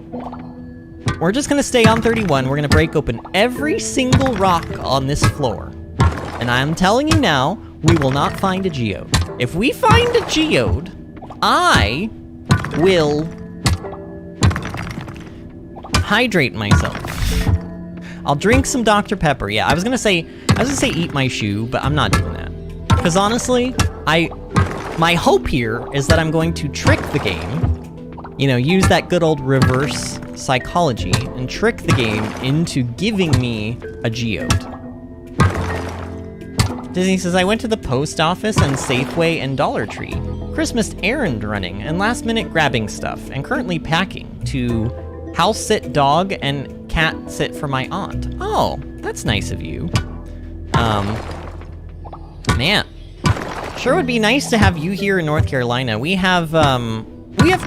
We're just gonna stay on 31. We're gonna break open every single rock on this floor. And I'm telling you now, we will not find a geode. If we find a geode, I will... hydrate myself. I'll drink some Dr. Pepper. Yeah, I was gonna say eat my shoe, but I'm not doing that. Because honestly, my hope here is that I'm going to trick the game, you know, use that good old reverse psychology and trick the game into giving me a geode. Disney says, I went to the post office and Safeway and Dollar Tree. Christmas errand running and last minute grabbing stuff and currently packing to house sit dog and cat sit for my aunt. Oh, that's nice of you. Man, sure would be nice to have you here in North Carolina. We have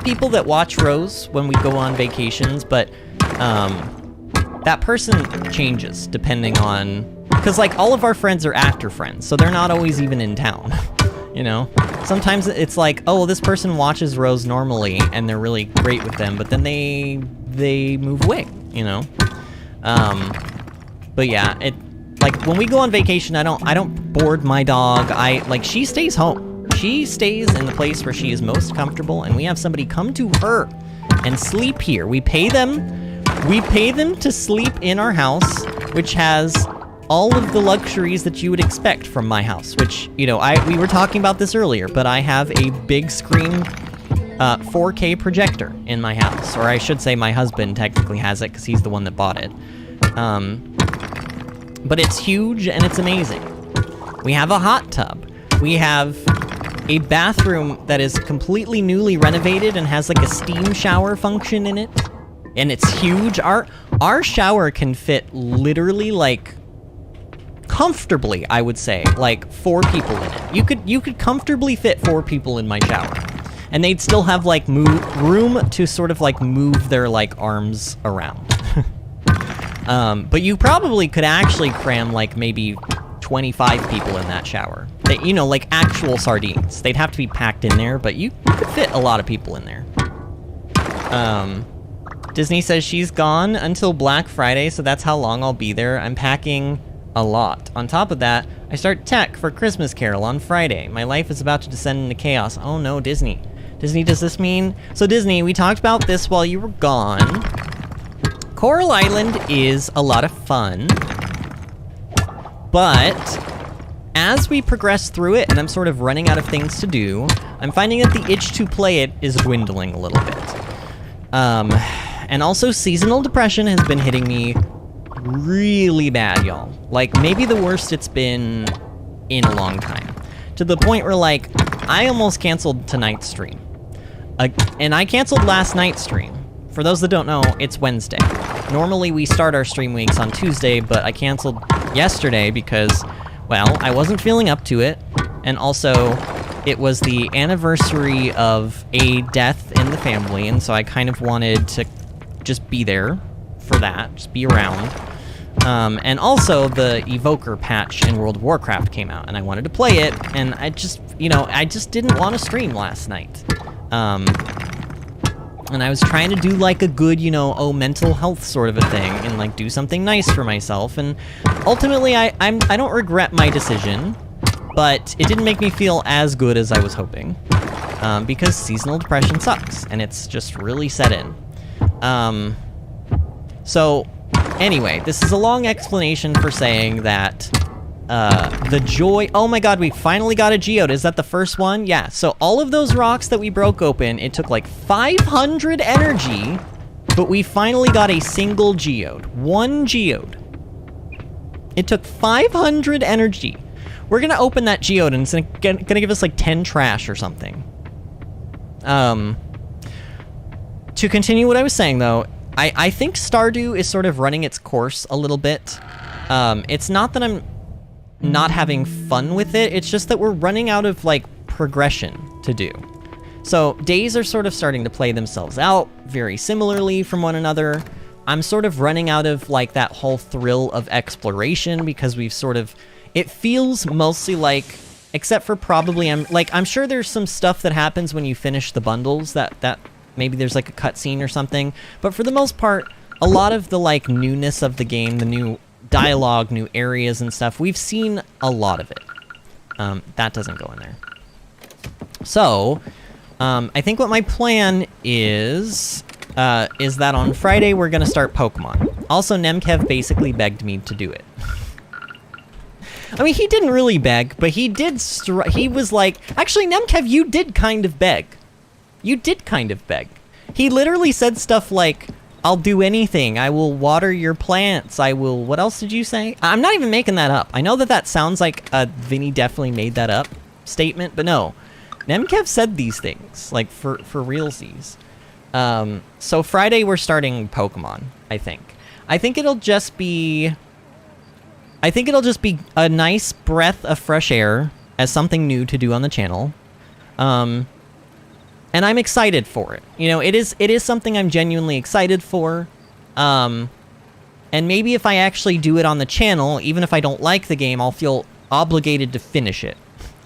people that watch Rose when we go on vacations, but that person changes depending on, because like all of our friends are actor friends, so they're not always even in town. You know, sometimes it's like, oh, this person watches Rose normally and they're really great with them, but then they move away, you know? But yeah, like when we go on vacation, I don't board my dog. She stays home. She stays in the place where she is most comfortable, and we have somebody come to her and sleep here. We pay them to sleep in our house, which has all of the luxuries that you would expect from my house, which, you know, we were talking about this earlier, but I have a big screen 4K projector in my house, or I should say my husband technically has it because he's the one that bought it. But it's huge and it's amazing. We have a hot tub. We have a bathroom that is completely newly renovated and has like a steam shower function in it. And it's huge. Our shower can fit literally like comfortably, I would say, like 4 people in it. You could comfortably fit 4 people in my shower. And they'd still have like room to sort of like move their like arms around. But you probably could actually cram like maybe 25 people in that shower. You know, like actual sardines. They'd have to be packed in there, but you could fit a lot of people in there. Disney says she's gone until Black Friday, so that's how long I'll be there. I'm packing a lot. On top of that, I start tech for Christmas Carol on Friday. My life is about to descend into chaos. Oh no, Disney. Disney, does this mean... So Disney, we talked about this while you were gone. Coral Island is a lot of fun. But as we progress through it, and I'm sort of running out of things to do, I'm finding that the itch to play it is dwindling a little bit. And also seasonal depression has been hitting me really bad, y'all. Like, maybe the worst it's been in a long time. To the point where, like, I almost canceled tonight's stream. And I canceled last night's stream. For those that don't know, it's Wednesday. Normally we start our stream weeks on Tuesday, but I canceled yesterday because, well, I wasn't feeling up to it, and also it was the anniversary of a death in the family, and so I kind of wanted to just be there for that, just be around. And also the Evoker patch in World of Warcraft came out, and I wanted to play it, and I just, you know, I just didn't want to stream last night. And I was trying to do like a good, you know, mental health sort of a thing, and like do something nice for myself, and ultimately I don't regret my decision, but it didn't make me feel as good as I was hoping, because seasonal depression sucks, and it's just really set in. So anyway, this is a long explanation for saying that the joy... Oh my god, we finally got a geode. Is that the first one? Yeah, so all of those rocks that we broke open, it took like 500 energy, but we finally got a single geode. One geode. It took 500 energy. We're gonna open that geode, and it's gonna give us like 10 trash or something. To continue what I was saying, though, I think Stardew is sort of running its course a little bit. It's not that I'm not having fun with it, it's just that we're running out of, like, progression to do. So, days are sort of starting to play themselves out very similarly from one another. I'm sort of running out of, like, that whole thrill of exploration because we've sort of... It feels mostly like, except for probably, I'm sure there's some stuff that happens when you finish the bundles that maybe there's like a cutscene or something, but for the most part, a lot of the like newness of the game, the new dialogue, new areas and stuff, we've seen a lot of it. That doesn't go in there. So, I think what my plan is that on Friday we're gonna start Pokemon. Also, Nemkev basically begged me to do it. I mean, he didn't really beg, but he did he was like, actually, Nemkev, you did kind of beg. You did kind of beg. He literally said stuff like, I'll do anything. I will water your plants. I will... What else did you say? I'm not even making that up. I know that that sounds like a Vinny definitely made that up statement, but no. Nemkev said these things, like, for realsies. So Friday we're starting Pokemon, I think. I think it'll just be a nice breath of fresh air as something new to do on the channel. And I'm excited for it. You know, it is something I'm genuinely excited for. And maybe if I actually do it on the channel, even if I don't like the game, I'll feel obligated to finish it.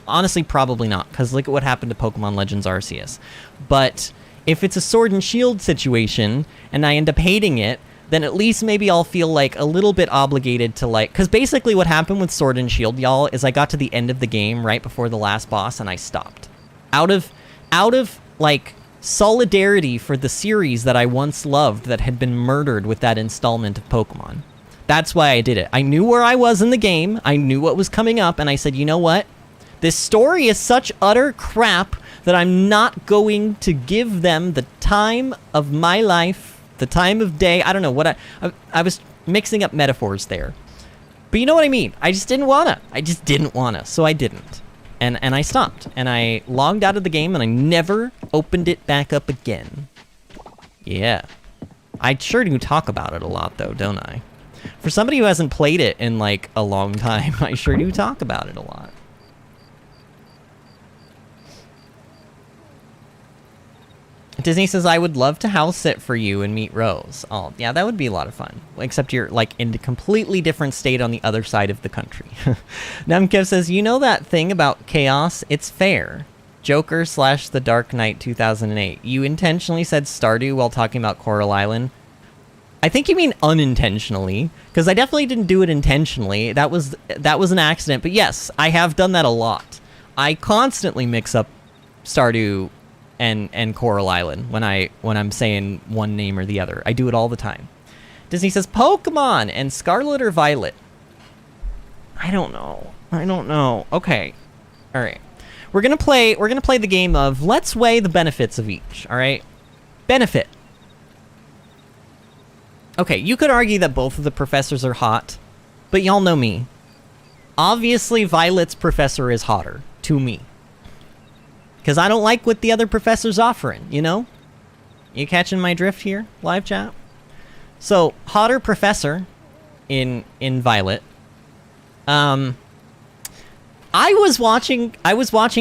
Honestly, probably not, because look at what happened to Pokemon Legends Arceus. But if it's a Sword and Shield situation, and I end up hating it, then at least maybe I'll feel like a little bit obligated to like... Because basically what happened with Sword and Shield, y'all, is I got to the end of the game right before the last boss, and I stopped. Out of like, solidarity for the series that I once loved that had been murdered with that installment of Pokemon. That's why I did it. I knew where I was in the game, I knew what was coming up, and I said, you know what? This story is such utter crap that I'm not going to give them the time of my life, the time of day. I don't know what I was mixing up metaphors there. But you know what I mean. I just didn't wanna. So I didn't. And I stopped, and I logged out of the game, and I never opened it back up again. Yeah. I sure do talk about it a lot, though, don't I? For somebody who hasn't played it in, like, a long time, I sure do talk about it a lot. Disney says, I would love to house sit for you and meet Rose. Oh, yeah, that would be a lot of fun. Except you're, like, in a completely different state on the other side of the country. Namkev says, you know that thing about chaos? It's fair. Joker / The Dark Knight 2008. You intentionally said Stardew while talking about Coral Island. I think you mean unintentionally, because I definitely didn't do it intentionally. That was an accident. But yes, I have done that a lot. I constantly mix up Stardew and Coral Island when I'm saying one name or the other. I do it all the time. Disney says Pokemon and Scarlet or Violet. I don't know. Okay. All right. We're going to play the game of let's weigh the benefits of each, all right? Benefit. Okay, you could argue that both of the professors are hot, but y'all know me. Obviously Violet's professor is hotter to me. Because I don't like what the other professor's offering, you know? You catching my drift here, live chat? So, hotter professor in Violet. I was watching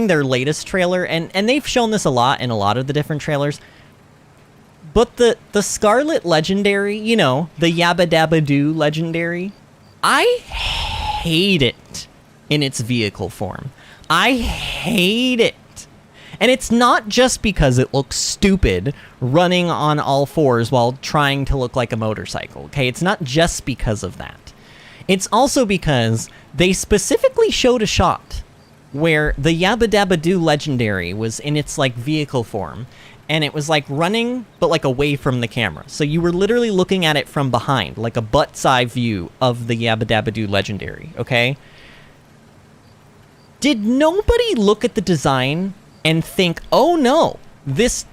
their latest trailer, and they've shown this a lot in a lot of the different trailers. But the Scarlet Legendary, you know, the Yabba Dabba Doo Legendary, I hate it in its vehicle form. I hate it. And it's not just because it looks stupid running on all fours while trying to look like a motorcycle, okay? It's not just because of that. It's also because they specifically showed a shot where the Yabba Dabba Doo Legendary was in its, like, vehicle form, and it was, like, running, but, like, away from the camera. So you were literally looking at it from behind, like a butt's-eye view of the Yabba Dabba Doo Legendary, okay? Did nobody look at the design and think, oh no, this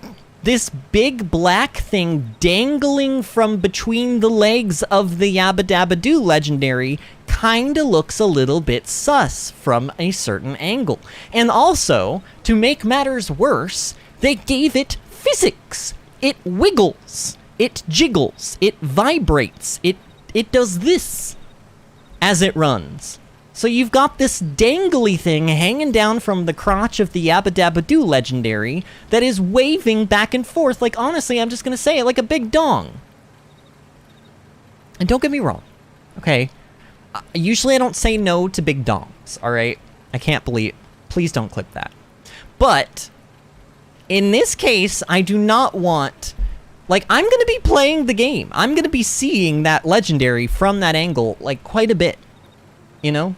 big black thing dangling from between the legs of the Yabba Dabba Doo Legendary kinda looks a little bit sus from a certain angle. And also, to make matters worse, they gave it physics. It wiggles, it jiggles, it vibrates, it does this as it runs. So you've got this dangly thing hanging down from the crotch of the Yabba Dabba Doo Legendary that is waving back and forth, like, honestly, I'm just gonna say it, like a big dong. And don't get me wrong, okay? Usually I don't say no to big dongs, alright? I can't believe... Please don't clip that. But, in this case, I do not want... Like, I'm gonna be playing the game. I'm gonna be seeing that Legendary from that angle, like, quite a bit. You know?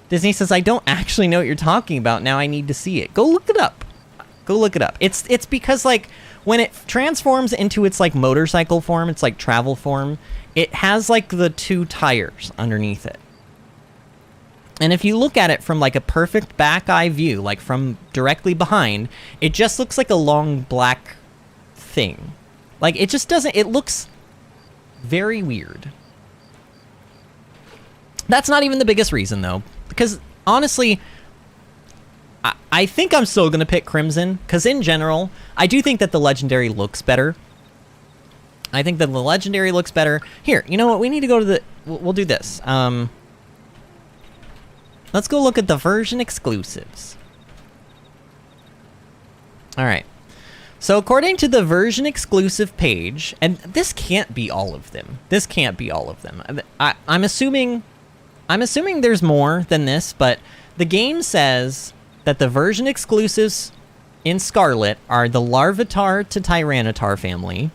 Disney says, I don't actually know what you're talking about. Now I need to see it. Go look it up. Go look it up. It's because, like, when it transforms into its, like, motorcycle form, its, like, travel form, it has, like, the two tires underneath it. And if you look at it from, like, a perfect back-eye view, like, from directly behind, it just looks like a long black thing. Like, it just doesn't... It looks very weird. That's not even the biggest reason, though. Because, honestly, I think I'm still going to pick Crimson. Because, in general, I do think that the Legendary looks better. I think that the Legendary looks better. Here, you know what? We need to go to the... We'll do this. Let's go look at the version exclusives. Alright. So, according to the version exclusive page... And this can't be all of them. This can't be all of them. I'm assuming there's more than this, but the game says that the version exclusives in Scarlet are the Larvitar to Tyranitar family.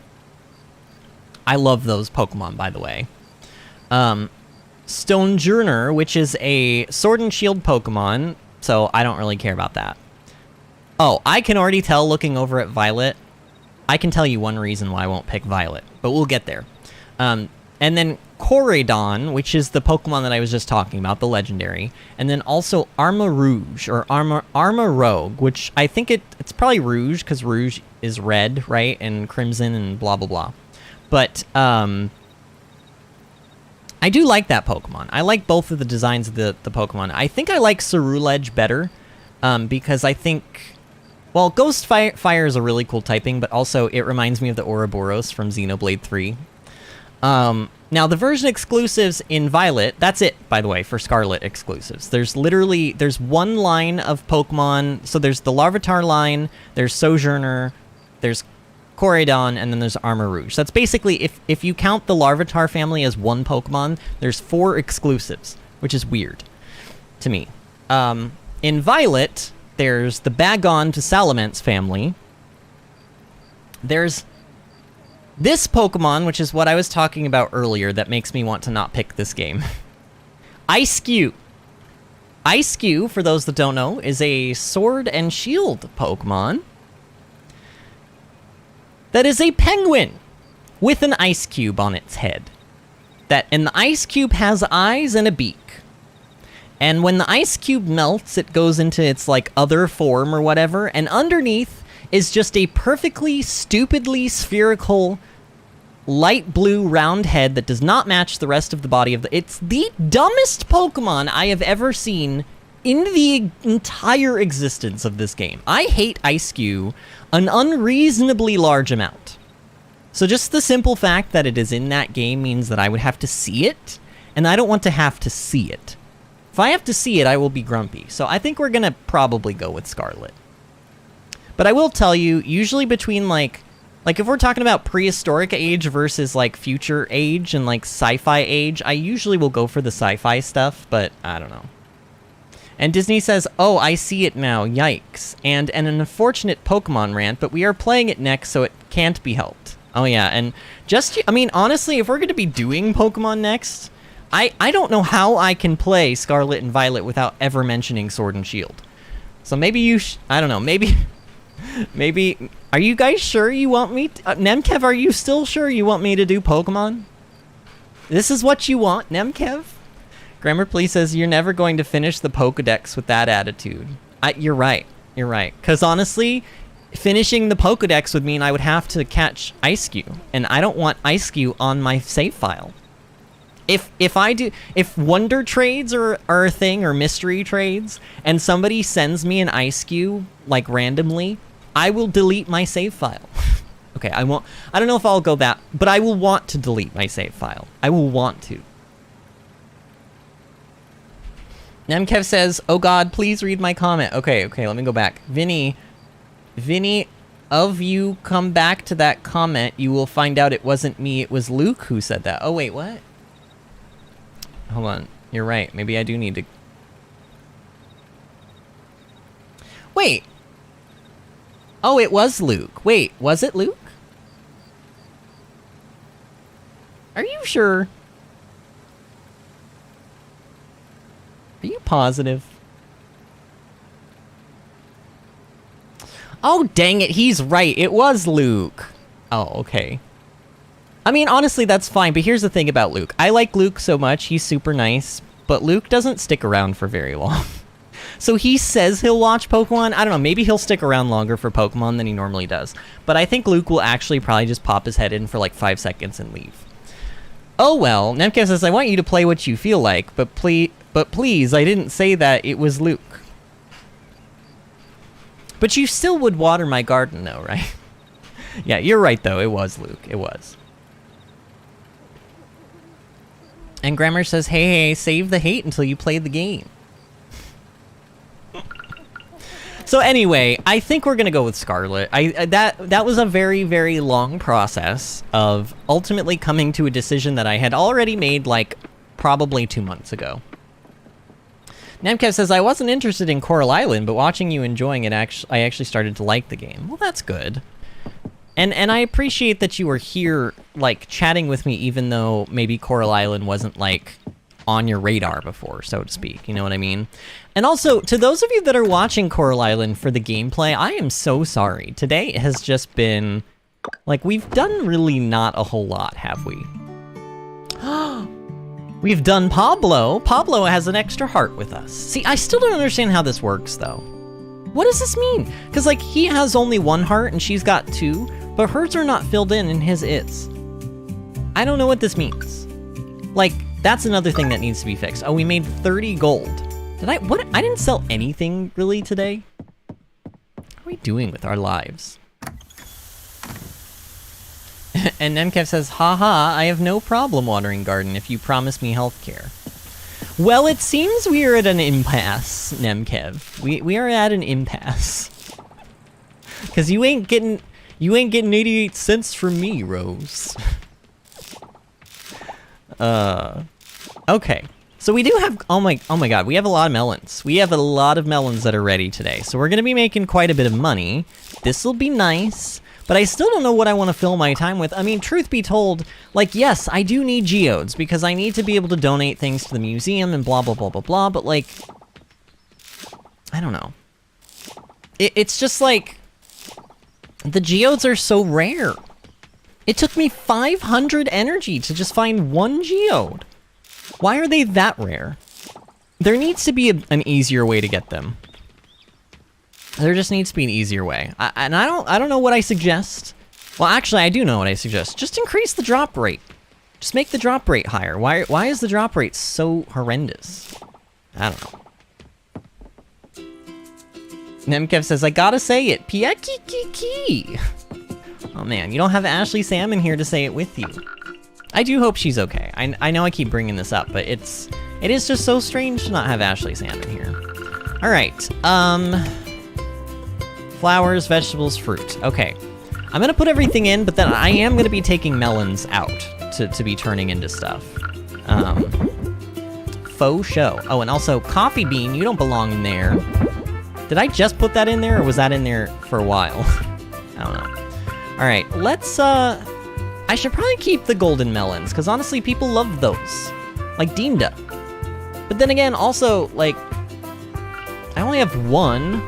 I love those Pokemon, by the way. Stonejourner, which is a Sword and Shield Pokemon, so I don't really care about that. Oh, I can already tell looking over at Violet. I can tell you one reason why I won't pick Violet, but we'll get there. And then Corydon, which is the Pokemon that I was just talking about, the Legendary. And then also Armarouge, or Armarouge, which I think it's probably Rouge, because Rouge is red, right? And Crimson and blah, blah, blah. But, I do like that Pokemon. I like both of the designs of the Pokemon. I think I like Ceruledge better, because I think... Well, Ghost Fire is a really cool typing, but also it reminds me of the Ouroboros from Xenoblade 3. Now, the version exclusives in Violet, that's it, by the way, for Scarlet exclusives. There's one line of Pokemon, so there's the Larvitar line, there's Sojourner, there's Corydon, and then there's Armarouge. That's basically, if you count the Larvitar family as one Pokemon, there's 4 exclusives, which is weird to me. In Violet, there's the Bagon to Salamence family. There's this Pokemon, which is what I was talking about earlier, that makes me want to not pick this game. Ice-Cube. Ice-Cube, for those that don't know, is a Sword and Shield Pokemon that is a penguin with an ice cube on its head. And the ice cube has eyes and a beak. And when the ice cube melts, it goes into its, like, other form or whatever, and underneath is just a perfectly, stupidly spherical, light blue round head that does not match the rest of the body of the... It's the dumbest Pokemon I have ever seen in the entire existence of this game, I hate Ice Cube an unreasonably large amount. So just the simple fact that it is in that game means that I would have to see it, and I don't want to have to see it. If I have to see it, I will be grumpy. So I think we're gonna probably go with Scarlet. But I will tell you, usually between like if we're talking about prehistoric age versus like future age and like sci-fi age, I usually will go for the sci-fi stuff, but I don't know. And Disney says, oh, I see it now, yikes. And an unfortunate Pokemon rant, but we are playing it next, so it can't be helped. Oh yeah, and just, I mean, honestly, if we're gonna be doing Pokemon next, I don't know how I can play Scarlet and Violet without ever mentioning Sword and Shield. So maybe you I don't know, maybe, are you guys sure you want me Nemkev, are you still sure you want me to do Pokemon? This is what you want, Nemkev? Grammar Please says, you're never going to finish the Pokedex with that attitude. You're right, because honestly, finishing the Pokedex would mean I would have to catch Ice-Cube, and I don't want Ice-Cube on my save file. If wonder trades are a thing, or mystery trades, and somebody sends me an Ice-Cube, like randomly, I will delete my save file. Okay, I don't know if I'll go that, but I will want to delete my save file. I will want to. Nemkev says, oh god, please read my comment. Okay, let me go back. Vinny, of you come back to that comment, you will find out it wasn't me, it was Luke who said that. Oh wait, what? Hold on, you're right. Maybe I do need to... Wait! Oh, it was Luke. Wait, was it Luke? Are you sure? Are you positive? Oh, dang it, he's right. It was Luke. Oh, okay. I mean, honestly, that's fine, but here's the thing about Luke. I like Luke so much, he's super nice, but Luke doesn't stick around for very long. So he says he'll watch Pokemon. I don't know, maybe he'll stick around longer for Pokemon than he normally does. But I think Luke will actually probably just pop his head in for like 5 seconds and leave. Oh well, Nemkev says, I want you to play what you feel like, but please, I didn't say that it was Luke. But you still would water my garden though, right? Yeah, you're right though, it was Luke, it was. And Grammar says, hey, save the hate until you play the game. So anyway, I think we're gonna go with Scarlet. That was a very, very long process of ultimately coming to a decision that I had already made, like, probably 2 months ago. Nemkev says, I wasn't interested in Coral Island, but watching you enjoying it, I actually started to like the game. Well, that's good. And I appreciate that you were here, like, chatting with me, even though maybe Coral Island wasn't, like, on your radar before, so to speak, you know what I mean? And also, to those of you that are watching Coral Island for the gameplay, I am so sorry. Today has just been, like, we've done really not a whole lot, have we? We've done Pablo. Pablo has an extra heart with us. See, I still don't understand how this works, though. What does this mean? Because, like, he has only 1 heart and she's got 2, but hers are not filled in and his is. I don't know what this means. Like, that's another thing that needs to be fixed. Oh, we made 30 gold. I didn't sell anything really today. What are we doing with our lives? And Nemkev says, haha, I have no problem watering garden if you promise me healthcare. Well, it seems we are at an impasse, Nemkev. We are at an impasse. Cause you ain't getting 88 cents from me, Rose. Okay. So we do have, oh my god, we have a lot of melons. We have a lot of melons that are ready today. So we're gonna be making quite a bit of money. This'll be nice. But I still don't know what I want to fill my time with. I mean, truth be told, like, yes, I do need geodes, because I need to be able to donate things to the museum and blah, blah, blah, blah, blah, but, like, I don't know. It's just, like, the geodes are so rare. It took me 500 energy to just find 1 geode. Why are they that rare? There needs to be an easier way to get them. There just needs to be an easier way. I don't know what I suggest. Well, actually, I do know what I suggest. Just increase the drop rate. Just make the drop rate higher. Why is the drop rate so horrendous? I don't know. Nemkev says, I gotta say it, Piekiki. Oh man, you don't have Ashley Salmon here to say it with you. I do hope she's okay. I know I keep bringing this up, but it is just so strange to not have Ashley Salmon here. All right, flowers, vegetables, fruit. Okay, I'm gonna put everything in, but then I am gonna be taking melons out to be turning into stuff. Faux show. Oh, and also coffee bean, you don't belong in there. Did I just put that in there, or was that in there for a while? I don't know. All right, let's, I should probably keep the golden melons, because honestly, people love those. Like Dinda. But then again, also, like, I only have one.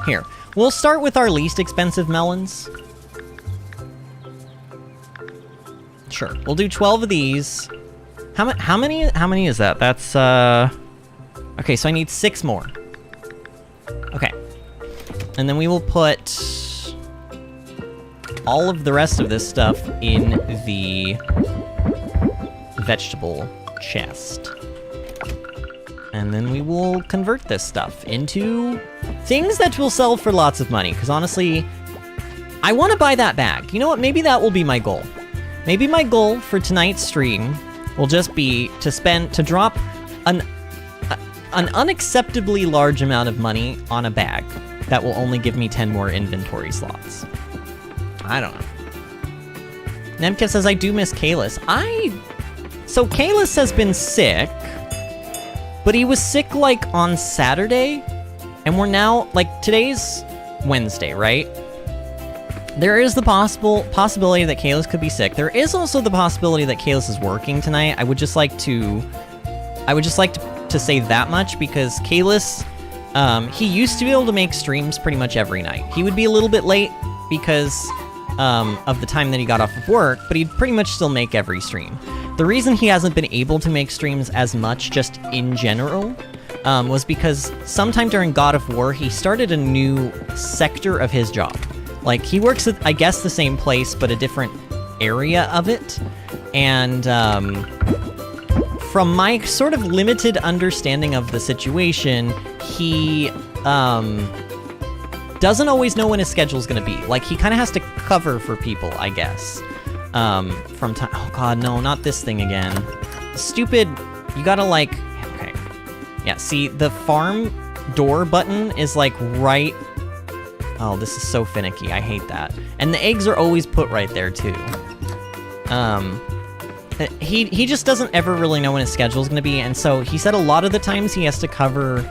Here, we'll start with our least expensive melons. Sure, we'll do 12 of these. How many is that? That's, okay, so I need 6 more. Okay. And then we will put all of the rest of this stuff in the vegetable chest. And then we will convert this stuff into things that will sell for lots of money. Because honestly, I want to buy that bag. You know what? Maybe that will be my goal. Maybe my goal for tonight's stream will just be to drop an unacceptably large amount of money on a bag that will only give me 10 more inventory slots. I don't know. Nemkev says, I do miss Kalis. So Kalis has been sick, but he was sick, like, on Saturday, and we're now, like, today's Wednesday, right? There is the possibility that Kalis could be sick. There is also the possibility that Kalis is working tonight. I would just like to say that much, because Kalis, he used to be able to make streams pretty much every night. He would be a little bit late because of the time that he got off of work, but he'd pretty much still make every stream. The reason he hasn't been able to make streams as much, just in general, was because sometime during God of War, he started a new sector of his job. Like, he works at, I guess, the same place, but a different area of it. And, from my sort of limited understanding of the situation, he, doesn't always know when his schedule's gonna be. Like, he kind of has to cover for people, I guess. From time. Oh god, no, not this thing again. Stupid. You gotta, like. Okay. Yeah, see, the farm door button is, like, right. Oh, this is so finicky. I hate that. And the eggs are always put right there, too. He just doesn't ever really know when his schedule's gonna be, and so he said a lot of the times he has to cover,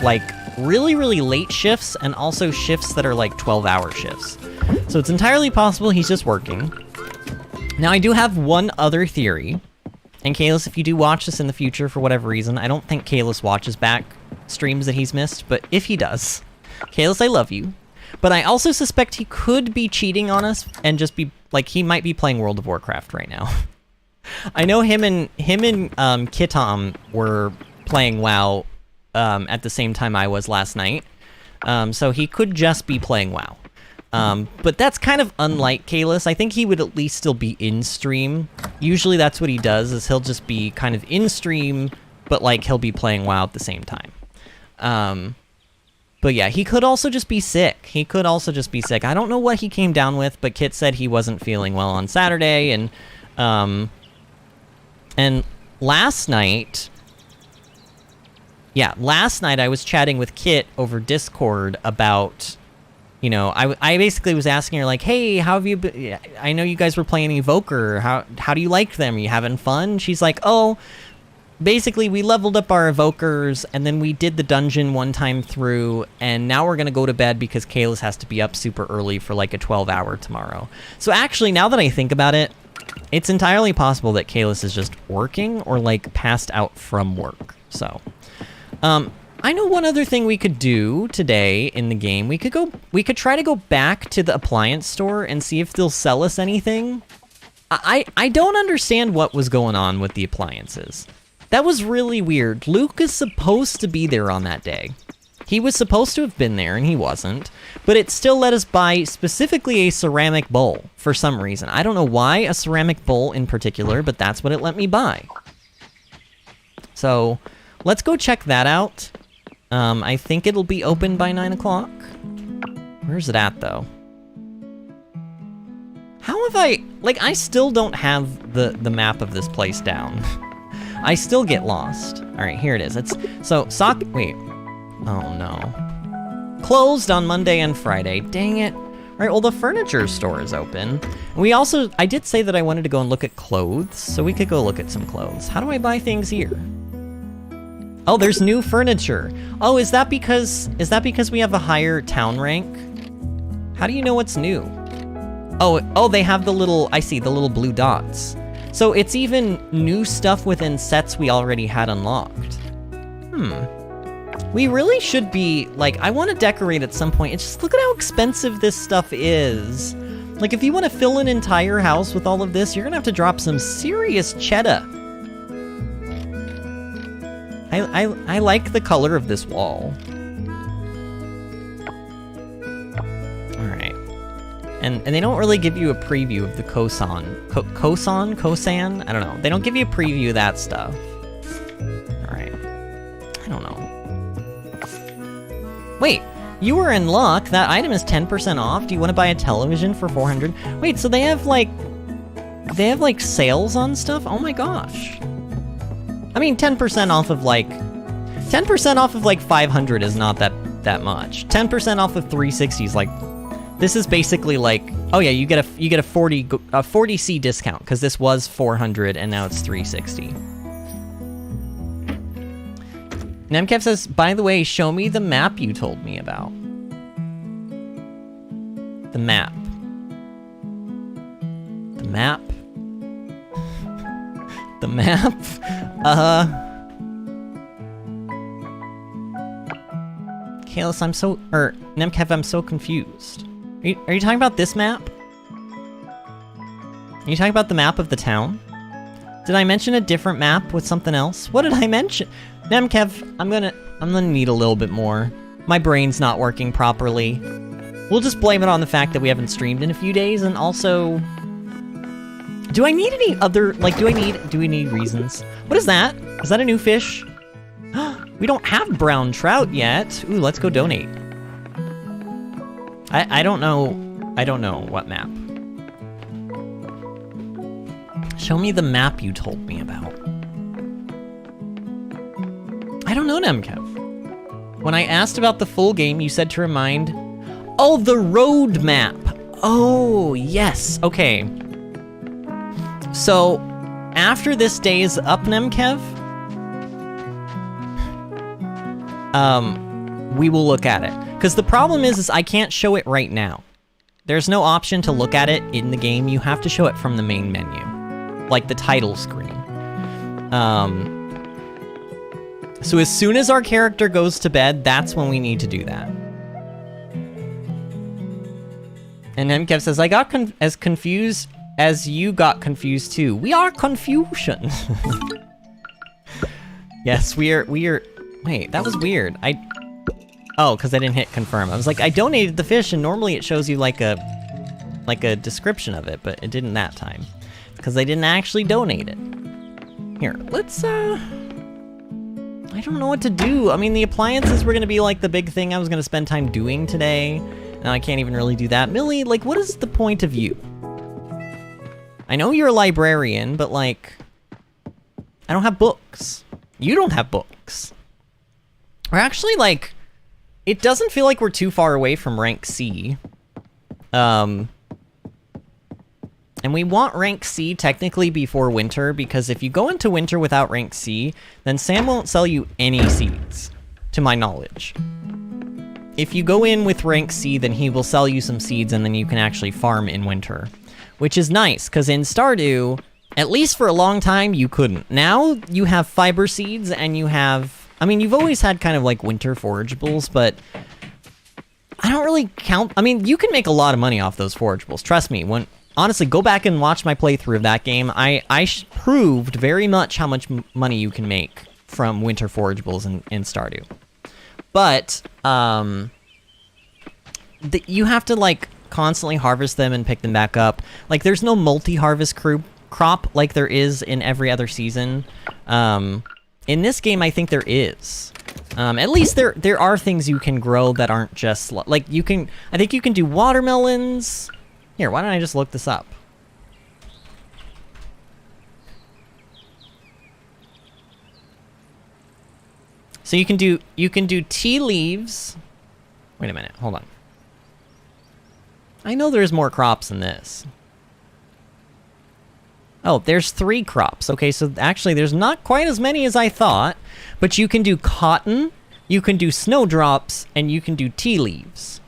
like, really, really late shifts, and also shifts that are, like, 12-hour shifts. So it's entirely possible he's just working. Now, I do have one other theory, and Kalis, if you do watch this in the future for whatever reason, I don't think Kalis watches back streams that he's missed, but if he does, Kalis, I love you. But I also suspect he could be cheating on us, and just be, like, he might be playing World of Warcraft right now. I know him and Kitom were playing WoW at the same time I was last night, so he could just be playing WoW. But that's kind of unlike Kalis. I think he would at least still be in stream. Usually that's what he does, is he'll just be kind of in stream, but like he'll be playing WoW at the same time. But yeah, he could also just be sick. I don't know what he came down with, but Kit said he wasn't feeling well on Saturday, and last night I was chatting with Kit over Discord about, you know, I basically was asking her, like, hey, how have you been? I know you guys were playing Evoker. How do you like them? Are you having fun? She's like, oh, basically we leveled up our Evokers, and then we did the dungeon one time through, and now we're gonna go to bed because Kalis has to be up super early for like a 12-hour tomorrow. So actually, now that I think about it, it's entirely possible that Kalis is just working or, like, passed out from work. So, I know one other thing we could do today in the game. We could try to go back to the appliance store and see if they'll sell us anything. I don't understand what was going on with the appliances. That was really weird. Luke is supposed to be there on that day. He was supposed to have been there, and he wasn't. But it still let us buy specifically a ceramic bowl for some reason. I don't know why a ceramic bowl in particular, but that's what it let me buy. So, let's go check that out. I think it'll be open by 9 o'clock. Where's it at, though? How have I... Like, I still don't have the map of this place down. I still get lost. Alright, here it is. It's... So, wait. Oh, no. Closed on Monday and Friday. Dang it. Alright, well, the furniture store is open. We also... I did say that I wanted to go and look at clothes, so we could go look at some clothes. How do I buy things here? Oh, there's new furniture. Oh, is that because we have a higher town rank? How do you know what's new? Oh, they have the little, I see, the little blue dots. So it's even new stuff within sets we already had unlocked. We really should be, like, I want to decorate at some point. It's just, look at how expensive this stuff is. Like, if you want to fill an entire house with all of this, you're gonna have to drop some serious cheddar. I like the color of this wall. Alright. And they don't really give you a preview of the Kosan. Kosan? I don't know. They don't give you a preview of that stuff. Alright. I don't know. Wait, you were in luck. That item is 10% off. Do you want to buy a television for 400? Wait, so they have like sales on stuff? Oh my gosh. I mean, 10% off of like 500 is not that much. 10% off of 360 is like, this is basically like, oh yeah, you get a 40C discount because this was 400 and now it's 360. Nemkev says, by the way, show me the map you told me about. The map. The map. The map? Kalis, Nemkev, I'm so confused. Are you talking about this map? Are you talking about the map of the town? Did I mention a different map with something else? What did I mention? Nemkev, I'm gonna need a little bit more. My brain's not working properly. We'll just blame it on the fact that we haven't streamed in a few days, and also... Do I need any other, like, do we need reasons? What is that? Is that a new fish? We don't have brown trout yet. Ooh, let's go donate. I don't know what map. Show me the map you told me about. I don't know, Nemkev. When I asked about the full game, you said to remind... Oh, the road map. Oh, yes, okay. So, after this day is up, Nemkev, we will look at it. Because the problem is I can't show it right now. There's no option to look at it in the game. You have to show it from the main menu. Like the title screen. So as soon as our character goes to bed, that's when we need to do that. And Nemkev says, I got as confused as you got confused too. We are confusion. Yes, we are. Wait, that was weird. Oh, because I didn't hit confirm. I was like, I donated the fish, and normally it shows you like a description of it, but it didn't that time. Because I didn't actually donate it. Here, let's, I don't know what to do. I mean, the appliances were gonna be like the big thing I was gonna spend time doing today. Now I can't even really do that. Millie, like, what is the point of you? I know you're a librarian, but like, I don't have books. You don't have books. Or actually, like, it doesn't feel like we're too far away from rank C. And we want rank C technically before winter, because if you go into winter without rank C, then Sam won't sell you any seeds, to my knowledge. If you go in with rank C, then he will sell you some seeds, and then you can actually farm in winter. Which is nice, because in Stardew, at least for a long time, you couldn't. Now, you have fiber seeds, and you have... I mean, you've always had kind of like winter forageables, but... I don't really count... I mean, you can make a lot of money off those forageables. Trust me, honestly, go back and watch my playthrough of that game. I proved very much how much money you can make from winter forageables in Stardew. But, you have to, like, constantly harvest them and pick them back up. Like, there's no multi-harvest crop like there is in every other season. In this game, I think there is. At least there are things you can grow that aren't just like you can. I think you can do watermelons. Here, why don't I just look this up? So you can do tea leaves. Wait a minute, hold on. I know there's more crops than this. Oh, there's 3 crops. Okay, so actually there's not quite as many as I thought, but you can do cotton, you can do snowdrops, and you can do tea leaves.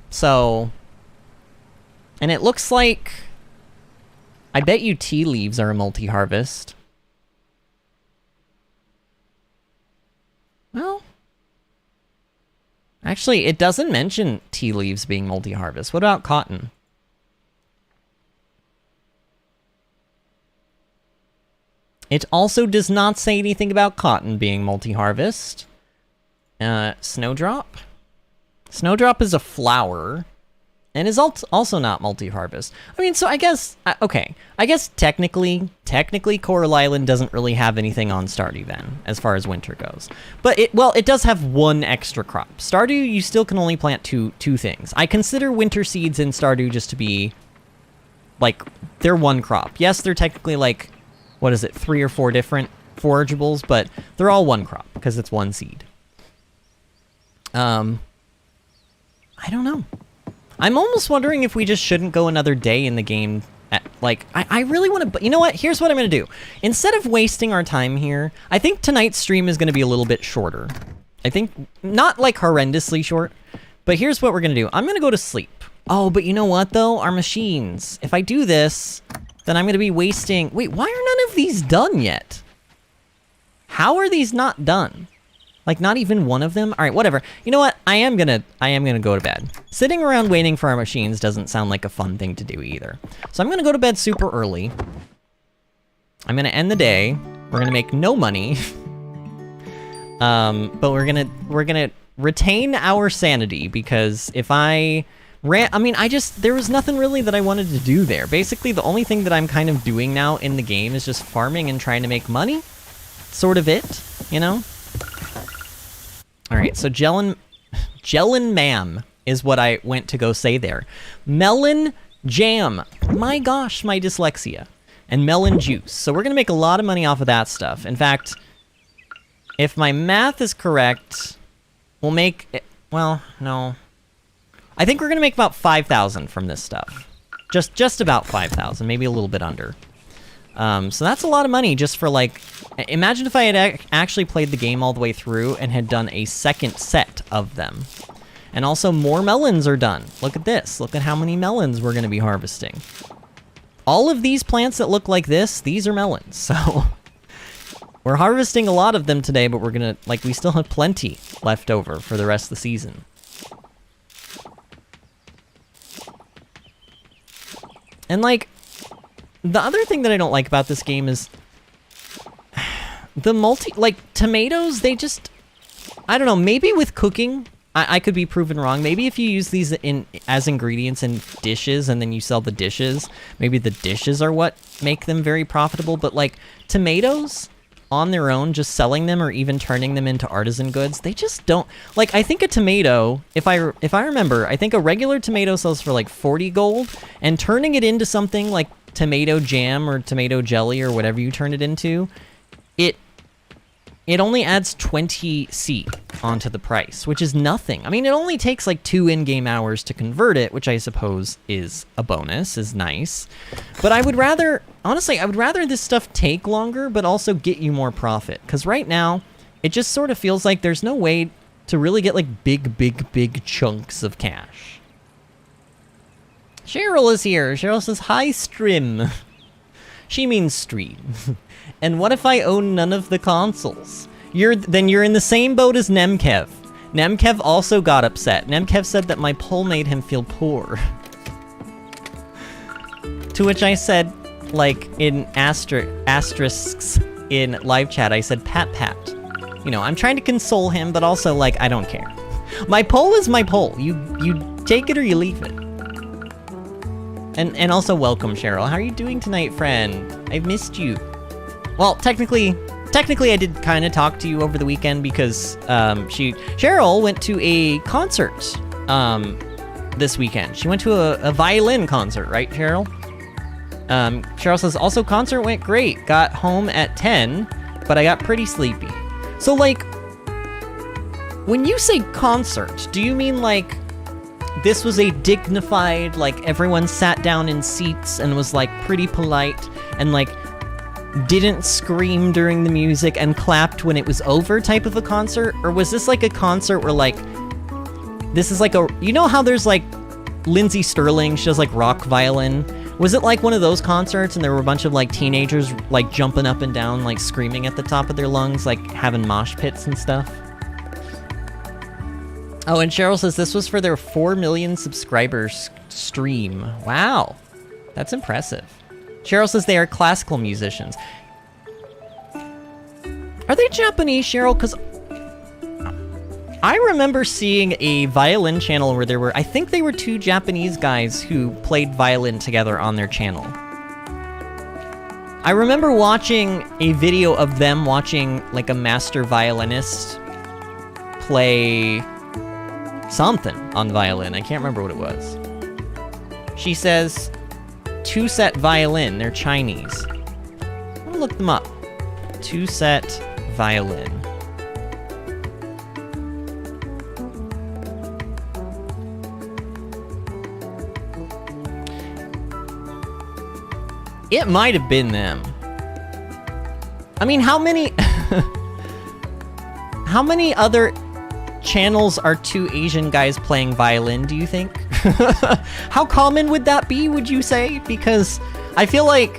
So, and it looks like, I bet you tea leaves are a multi-harvest. Well, actually, it doesn't mention tea leaves being multi-harvest. What about cotton? It also does not say anything about cotton being multi-harvest. Snowdrop? Snowdrop is a flower, and is also not multi-harvest. I mean, so I guess, okay. I guess technically Coral Island doesn't really have anything on Stardew then, as far as winter goes. But it does have 1 extra crop. Stardew, you still can only plant two things. I consider winter seeds in Stardew just to be, like, they're 1 crop. Yes, they're technically, like, what is it, 3 or 4 different forageables, but they're all 1 crop, because it's 1 seed. I don't know. I'm almost wondering if we just shouldn't go another day in the game. I really want to... You know what? Here's what I'm going to do. Instead of wasting our time here, I think tonight's stream is going to be a little bit shorter. I think, not like horrendously short, but here's what we're going to do. I'm going to go to sleep. Oh, but you know what, though? Our machines. If I do this, then I'm going to be wasting... Wait, why are none of these done yet? How are these not done? Like, not even one of them? Alright, whatever. You know what? I am gonna go to bed. Sitting around waiting for our machines doesn't sound like a fun thing to do either. So I'm gonna go to bed super early. I'm gonna end the day. We're gonna make no money. But we're gonna retain our sanity, because if I mean, there was nothing really that I wanted to do there. Basically, the only thing that I'm kind of doing now in the game is just farming and trying to make money. Sort of it, you know? Alright, so Jellin Ma'am is what I went to go say there. Melon jam. My gosh, my dyslexia. And melon juice. So we're going to make a lot of money off of that stuff. In fact, if my math is correct, we'll make... Well, no. I think we're going to make about 5,000 from this stuff. Just about 5,000, maybe a little bit under. So that's a lot of money just for, like... Imagine if I had actually played the game all the way through and had done a second set of them. And also, more melons are done. Look at this. Look at how many melons we're going to be harvesting. All of these plants that look like this, these are melons. So, we're harvesting a lot of them today, but we're going to... Like, we still have plenty left over for the rest of the season. And, like... The other thing that I don't like about this game is the tomatoes, they just, I don't know, maybe with cooking, I could be proven wrong. Maybe if you use these as ingredients in dishes and then you sell the dishes, maybe the dishes are what make them very profitable. But like tomatoes on their own, just selling them or even turning them into artisan goods, they just don't, like, I think a tomato, if I remember, I think a regular tomato sells for like 40 gold, and turning it into something like tomato jam or tomato jelly or whatever you turn it into, it only adds 20 C onto the price, which is nothing. I mean, it only takes like 2 in-game hours to convert it, which I suppose is a bonus, is nice. But I would rather, honestly, I would rather this stuff take longer, but also get you more profit. Because right now, it just sort of feels like there's no way to really get like big chunks of cash. Cheryl is here. Cheryl says, hi, stream. She means stream. And what if I own none of the consoles? Then you're in the same boat as Nemkev. Nemkev also got upset. Nemkev said that my poll made him feel poor. To which I said, like, in asterisks in live chat, I said, pat. You know, I'm trying to console him, but also, like, I don't care. My poll is my poll. You take it or you leave it. And also welcome, Cheryl. How are you doing tonight, friend? I've missed you. Well, technically, technically I did kind of talk to you over the weekend because Cheryl went to a concert this weekend. She went to a violin concert, right, Cheryl? Cheryl says, also concert went great. Got home at 10, but I got pretty sleepy. So, like, when you say concert, do you mean, like, this was a dignified, like, everyone sat down in seats and was, like, pretty polite and, like, didn't scream during the music and clapped when it was over type of a concert? Or was this, like, a concert where, like, this is, like, a... You know how there's, like, Lindsay Sterling, she does, like, rock violin? Was it like one of those concerts and there were a bunch of like teenagers like jumping up and down, like screaming at the top of their lungs, like having mosh pits and stuff? Oh, and Cheryl says this was for their 4 million subscribers stream. Wow, that's impressive. Cheryl says they are classical musicians. Are they Japanese, Cheryl? Because I remember seeing a violin channel where there were, I think they were 2 Japanese guys who played violin together on their channel. I remember watching a video of them watching like a master violinist play something on violin. I can't remember what it was. She says 2-set violin, they're Chinese. I'm gonna look them up. 2-set violin. It might have been them. I mean, how many... how many other channels are 2 Asian guys playing violin, do you think? How common would that be, would you say? Because I feel like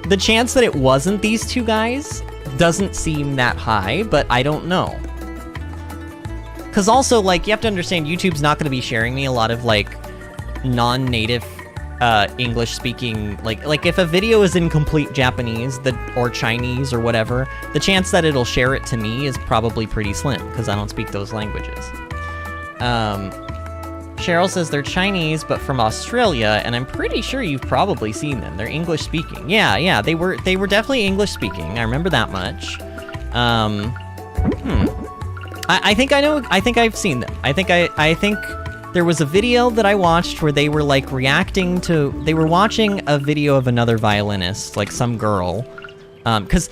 the chance that it wasn't these 2 guys doesn't seem that high, but I don't know. Because also, like, you have to understand, YouTube's not going to be sharing me a lot of, like, non-native English-speaking, like if a video is in complete Japanese or Chinese or whatever, the chance that it'll share it to me is probably pretty slim, because I don't speak those languages. Cheryl says they're Chinese, but from Australia, and I'm pretty sure you've probably seen them. They're English-speaking. Yeah, they were definitely English-speaking. I remember that much. I think I know. I think I've seen them. I think there was a video that I watched where they were like they were watching a video of another violinist, like some girl. Because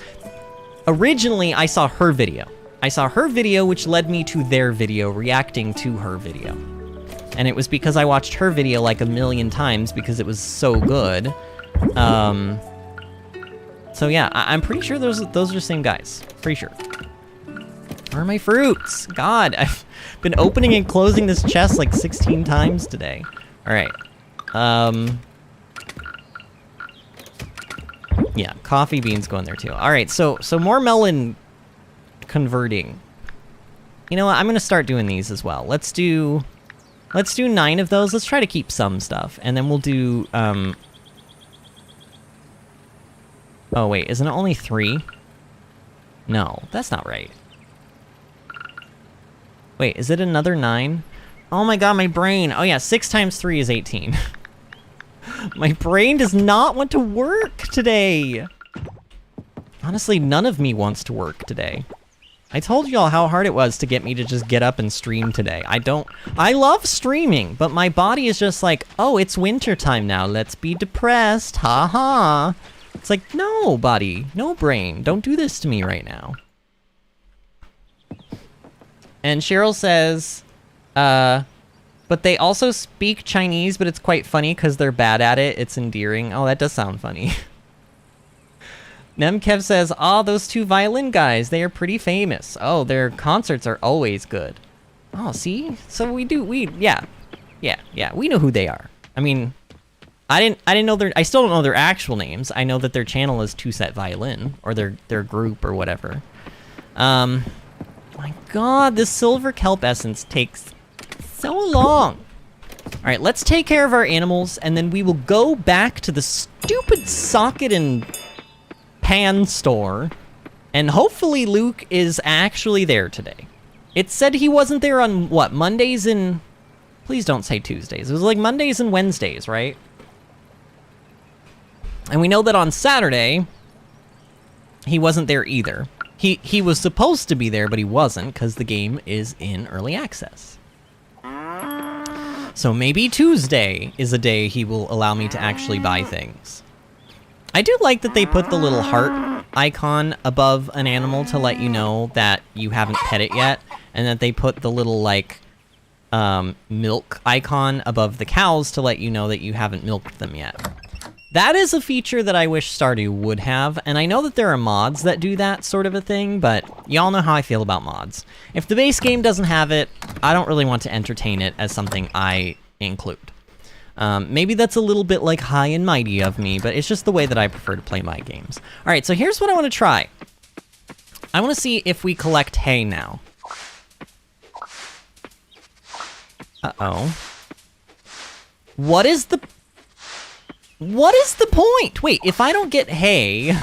originally I saw her video. Which led me to their video, reacting to her video. And it was because I watched her video like 1,000,000 times because it was so good. So yeah, I'm pretty sure those are the same guys. Pretty sure. Where are my fruits? God, I've been opening and closing this chest like 16 times today. Alright. Yeah, coffee beans go in there too. Alright, so more melon converting. You know what, I'm gonna start doing these as well. Let's do 9 of those. Let's try to keep some stuff. And then we'll do, oh wait, isn't it only 3? No, that's not right. Wait, is it another 9? Oh my god, my brain. Oh yeah, 6 times 3 is 18. My brain does not want to work today. Honestly, none of me wants to work today. I told y'all how hard it was to get me to just get up and stream today. I love streaming, but my body is just like, oh, it's winter time now. Let's be depressed. Ha ha. It's like, no, body, no brain. Don't do this to me right now. And Cheryl says, but they also speak Chinese, but it's quite funny because they're bad at it. It's endearing. Oh, that does sound funny. Nemkev says, oh, those 2 violin guys, they are pretty famous. Oh, their concerts are always good. Oh, see? So we know who they are. I mean, I didn't know I still don't know their actual names. I know that their channel is 2-Set Violin, or their group or whatever. My god, this silver kelp essence takes so long. Alright, let's take care of our animals, and then we will go back to the stupid socket and pan store, and hopefully Luke is actually there today. It said he wasn't there on, what, Mondays and... Please don't say Tuesdays. It was like Mondays and Wednesdays, right? And we know that on Saturday, he wasn't there either. He was supposed to be there, but he wasn't, because the game is in early access. So maybe Tuesday is a day he will allow me to actually buy things. I do like that they put the little heart icon above an animal to let you know that you haven't pet it yet, and that they put the little, like, milk icon above the cows to let you know that you haven't milked them yet. That is a feature that I wish Stardew would have, and I know that there are mods that do that sort of a thing, but y'all know how I feel about mods. If the base game doesn't have it, I don't really want to entertain it as something I include. Maybe that's a little bit, like, high and mighty of me, but it's just the way that I prefer to play my games. Alright, so here's what I want to try. I want to see if we collect hay now. Uh-oh. What is the point? Wait, if I don't get hay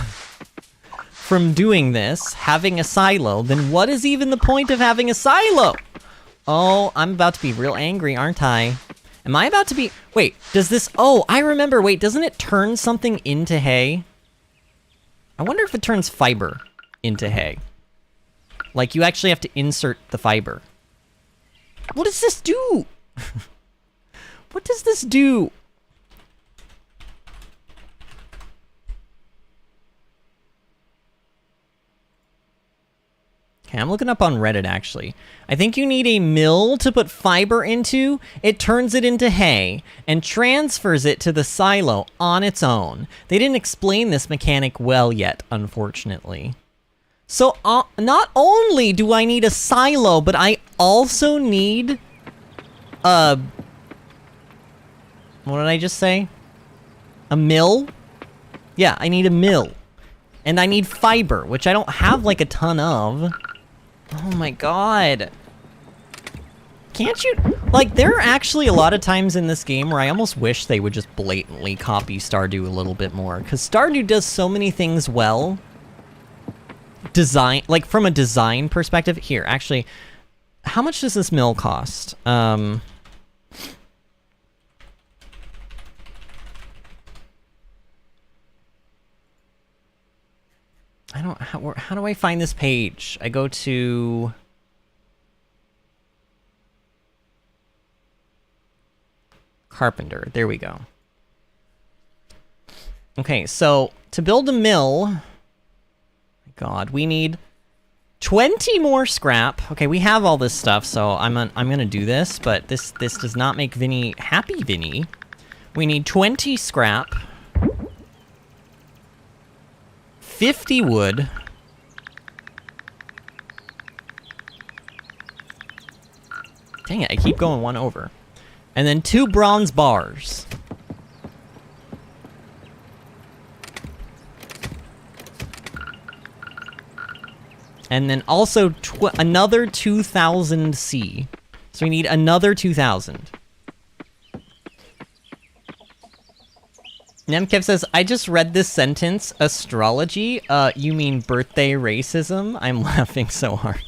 from doing this, having a silo, then what is even the point of having a silo? Oh, I'm about to be real angry, aren't I? Am I about to be... Wait, does this... Oh, I remember. Wait, doesn't it turn something into hay? I wonder if it turns fiber into hay. Like, you actually have to insert the fiber. What does this do? What does this do? Okay, I'm looking up on Reddit, actually. I think you need a mill to put fiber into. It turns it into hay and transfers it to the silo on its own. They didn't explain this mechanic well yet, unfortunately. So, not only do I need a silo, but I also need a... What did I just say? A mill? Yeah, I need a mill. And I need fiber, which I don't have, like, a ton of. Oh my god. Can't you... Like, there are actually a lot of times in this game where I almost wish they would just blatantly copy Stardew a little bit more. Because Stardew does so many things well. Design... Like, from a design perspective... Here, actually... How much does this mill cost? I don't... How do I find this page? I go to... Carpenter. There we go. Okay, so to build a mill... God, we need 20 more scrap. Okay, we have all this stuff, so I'm gonna do this, but this does not make Vinny happy, Vinny. We need 20 scrap. 50 wood. Dang it, I keep going one over. And then 2 bronze bars. And then also another 2,000 C. So we need another 2,000. Nemkev says, I just read this sentence, astrology, you mean birthday racism? I'm laughing so hard.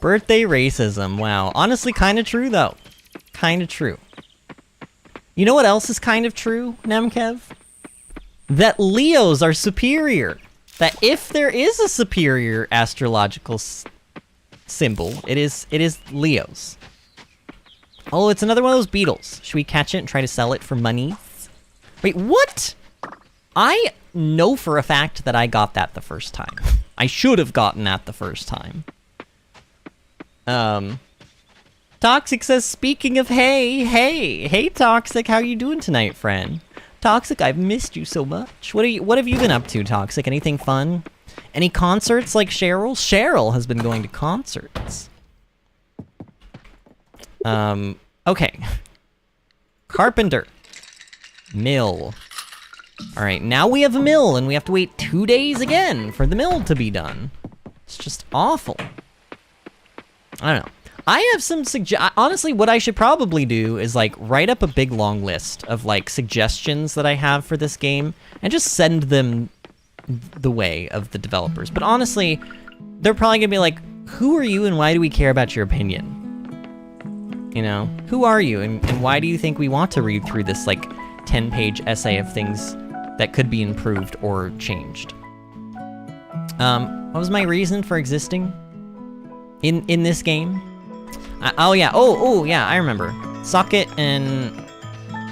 Birthday racism, wow. Honestly, kind of true, though. Kind of true. You know what else is kind of true, Nemkev? That Leos are superior. That if there is a superior astrological symbol, it is Leos. Oh, it's another one of those beetles. Should we catch it and try to sell it for money? Wait, what? I know for a fact that I got that the first time. I should have gotten that the first time. Toxic says, speaking of hey, Toxic, how you doing tonight, friend? Toxic, I've missed you so much. What have you been up to, Toxic? Anything fun? Any concerts like Cheryl? Cheryl has been going to concerts. Okay. Carpenter. Mill. Alright, now we have a mill, and we have to wait 2 days again for the mill to be done. It's just awful. I don't know. I have some honestly, what I should probably do is, like, write up a big long list of, like, suggestions that I have for this game, and just send them the way of the developers. But honestly, they're probably gonna be like, who are you and why do we care about your opinion? You know? Who are you and why do you think we want to read through this, like, 10-page essay of things that could be improved or changed? What was my reason for existing in this game? Oh yeah, oh yeah, I remember. Socket and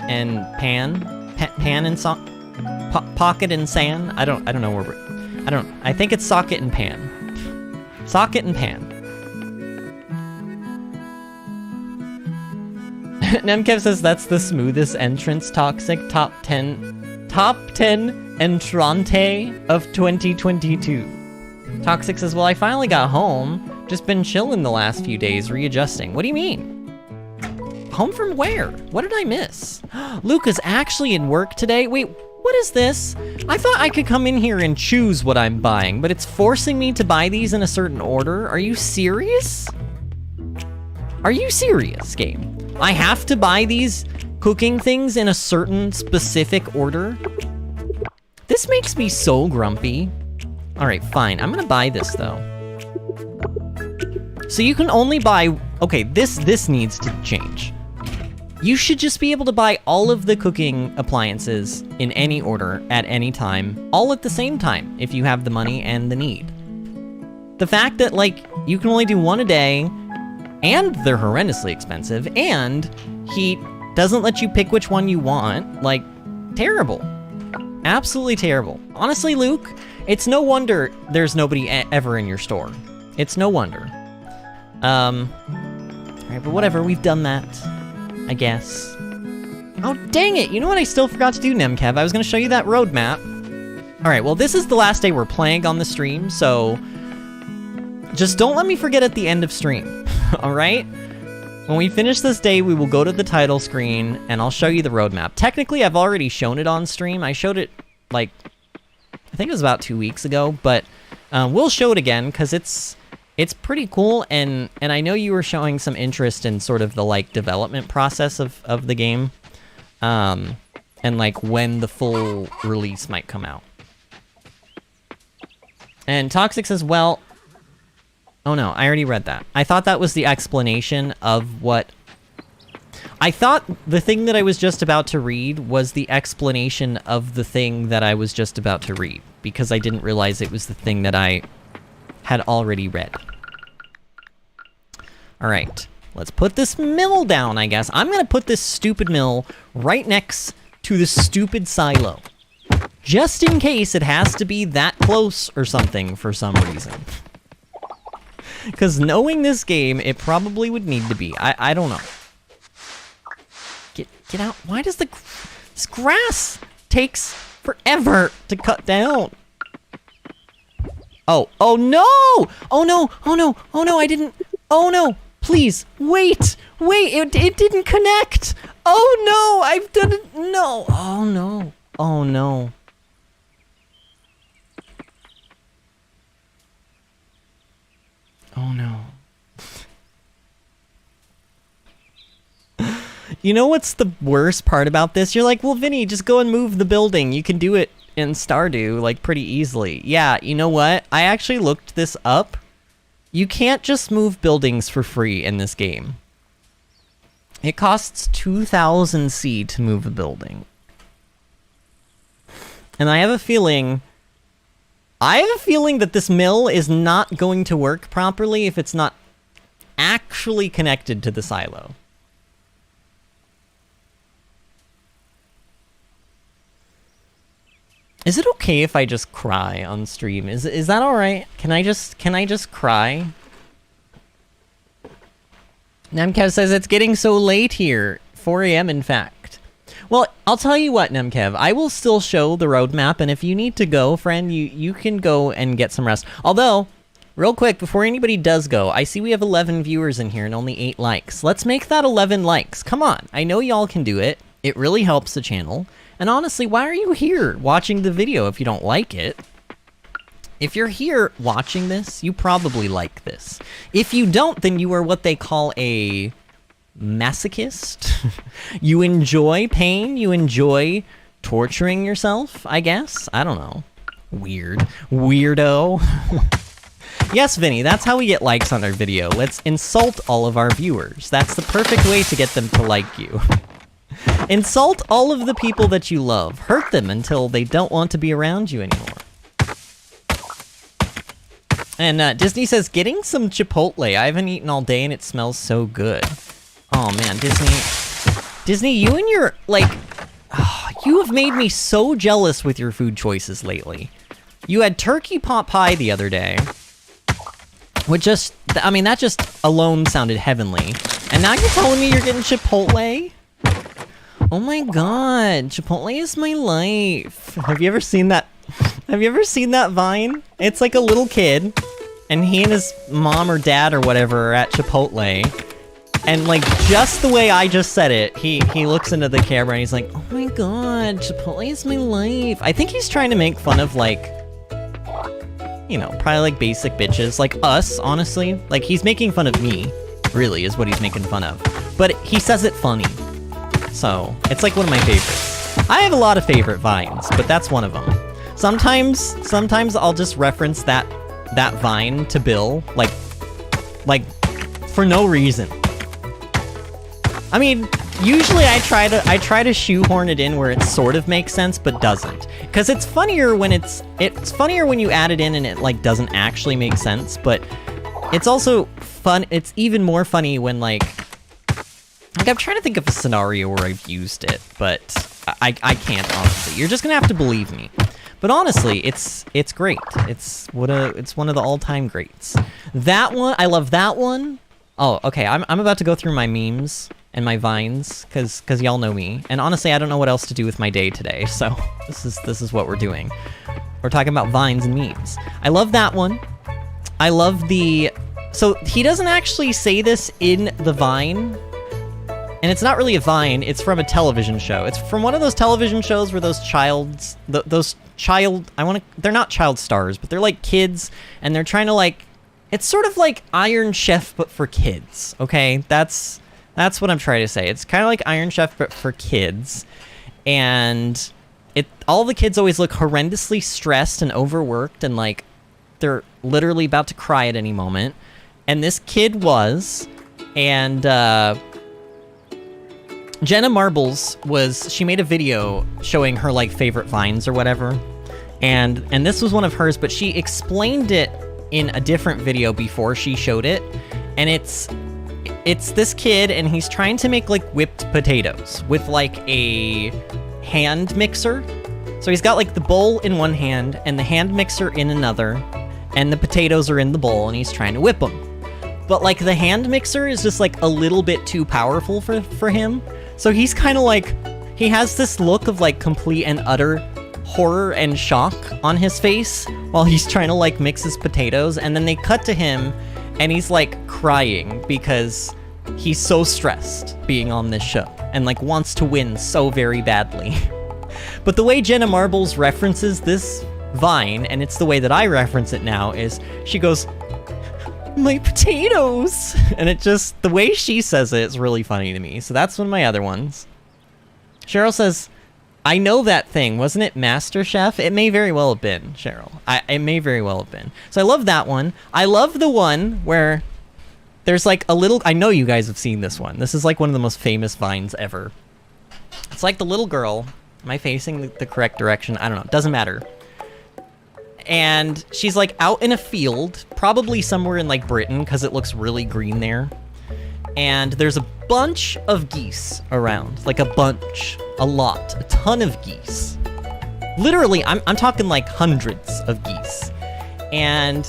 pan, pan and pocket and sand. I don't know where we're. I think it's socket and pan. Socket and pan. Nemkev says that's the smoothest entrance. Toxic top 10 entrante of 2022. Toxic says, well, I finally got home. Just been chilling the last few days, readjusting. What do you mean? Home from where? What did I miss? Luke is actually in work today. Wait, what is this? I thought I could come in here and choose what I'm buying, but it's forcing me to buy these in a certain order. Are you serious? Are you serious, game? I have to buy these cooking things in a certain specific order? This makes me so grumpy. All right, fine. I'm gonna buy this though. So you can only buy, okay, this needs to change. You should just be able to buy all of the cooking appliances in any order at any time, all at the same time, if you have the money and the need. The fact that, like, you can only do one a day, and they're horrendously expensive, and he doesn't let you pick which one you want, like, terrible. Absolutely terrible. Honestly, Luke, it's no wonder there's nobody ever in your store. It's no wonder. Alright, but whatever, we've done that, I guess. Oh, dang it! You know what I still forgot to do, Nemkev? I was gonna show you that roadmap. Alright, well, this is the last day we're playing on the stream, so just don't let me forget at the end of stream, alright? When we finish this day, we will go to the title screen, and I'll show you the roadmap. Technically, I've already shown it on stream. I showed it, like, I think it was about 2 weeks ago, but we'll show it again, because it's pretty cool, and I know you were showing some interest in sort of the, like, development process of the game, and, like, when the full release might come out. And Toxic says, well... Oh no, I already read that. I thought that was the explanation of what... I thought the thing that I was just about to read was the explanation of the thing that I was just about to read, because I didn't realize it was the thing that I had already read. Alright, let's put this mill down, I guess. I'm gonna put this stupid mill right next to the stupid silo. Just in case it has to be that close or something for some reason. Because knowing this game, it probably would need to be. I don't know. Get out. Why does this grass takes forever to cut down? Oh no! Oh no! Oh no! Oh no! I didn't. Oh no! Please wait! Wait! It didn't connect. Oh no! I've done it. No! Oh no! Oh no! Oh no. You know what's the worst part about this? You're like, well, Vinny, just go and move the building. You can do it in Stardew, like, pretty easily. Yeah, you know what? I actually looked this up. You can't just move buildings for free in this game. It costs 2,000 C to move a building. And I have a feeling that this mill is not going to work properly if it's not actually connected to the silo. Is it okay if I just cry on stream? Is that all right? Can I just cry? Nemkev says it's getting so late here. 4 a.m. in fact. Well, I'll tell you what, Nemkev. I will still show the roadmap, and if you need to go, friend, you can go and get some rest. Although, real quick, before anybody does go, I see we have 11 viewers in here and only 8 likes. Let's make that 11 likes. Come on. I know y'all can do it. It really helps the channel. And honestly, why are you here watching the video if you don't like it? If you're here watching this, you probably like this. If you don't, then you are what they call a masochist. You enjoy pain, you enjoy torturing yourself, I guess. I don't know. Weird. Weirdo. Yes, Vinny, that's how we get likes on our video. Let's insult all of our viewers. That's the perfect way to get them to like you. Insult all of the people that you love. Hurt them until they don't want to be around you anymore. And Disney says, getting some Chipotle. I haven't eaten all day and it smells so good. Oh man, Disney, you and your, like, you have made me so jealous with your food choices lately. You had turkey pot pie the other day, which just, I mean, that just alone sounded heavenly. And now you're telling me you're getting Chipotle? Oh my god, Chipotle is my life. Have you ever seen that? Have you ever seen that Vine? It's like a little kid, and he and his mom or dad or whatever are at Chipotle. And like, just the way I just said it, he looks into the camera and he's like, oh my god, Chipotle is my life. I think he's trying to make fun of, like, you know, probably like basic bitches, like us, honestly. Like, he's making fun of me, really, is what he's making fun of. But he says it funny. So, it's like one of my favorites. I have a lot of favorite Vines, but that's one of them. Sometimes I'll just reference that Vine to Bill, like, for no reason. I mean, usually I try to shoehorn it in where it sort of makes sense, but doesn't. Because it's funnier when it's funnier when you add it in and it, like, doesn't actually make sense, but it's also fun. It's even more funny when, like, I'm trying to think of a scenario where I've used it, but I can't, honestly. You're just gonna have to believe me. But honestly, it's great. It's one of the all-time greats. That one, I love that one. Oh, okay, I'm about to go through my memes and my Vines, cause y'all know me. And honestly, I don't know what else to do with my day today, so this is what we're doing. We're talking about Vines and memes. I love that one. I love the... So, he doesn't actually say this in the Vine, and it's not really a Vine, it's from a television show. It's from one of those television shows where those they're not child stars, but they're like kids, and they're trying to, like, it's sort of like Iron Chef, but for kids, okay? That's what I'm trying to say. It's kind of like Iron Chef, but for kids, and all the kids always look horrendously stressed and overworked, and, like, they're literally about to cry at any moment, and this kid was, and, Jenna Marbles she made a video showing her, like, favorite Vines or whatever, and this was one of hers, but she explained it in a different video before she showed it, and it's this kid, and he's trying to make, like, whipped potatoes with, like, a hand mixer. So he's got, like, the bowl in one hand, and the hand mixer in another, and the potatoes are in the bowl, and he's trying to whip them. But, like, the hand mixer is just, like, a little bit too powerful for him. So he's kind of like, he has this look of, like, complete and utter horror and shock on his face while he's trying to, like, mix his potatoes, and then they cut to him, and he's, like, crying because he's so stressed being on this show, and, like, wants to win so very badly. But the way Jenna Marbles references this Vine, and it's the way that I reference it now, is she goes, my potatoes! And it just, the way she says it is really funny to me. So that's one of my other ones. Cheryl says, I know that thing. Wasn't it MasterChef? It may very well have been, Cheryl. It may very well have been. So I love that one. I love the one where there's, like, a little... I know you guys have seen this one. This is, like, one of the most famous Vines ever. It's like the little girl. Am I facing the correct direction? I don't know. It doesn't matter. And she's, like, out in a field, probably somewhere in, like, Britain, because it looks really green there. And there's a bunch of geese around. Like, a bunch. A lot. A ton of geese. Literally, I'm talking, like, hundreds of geese. And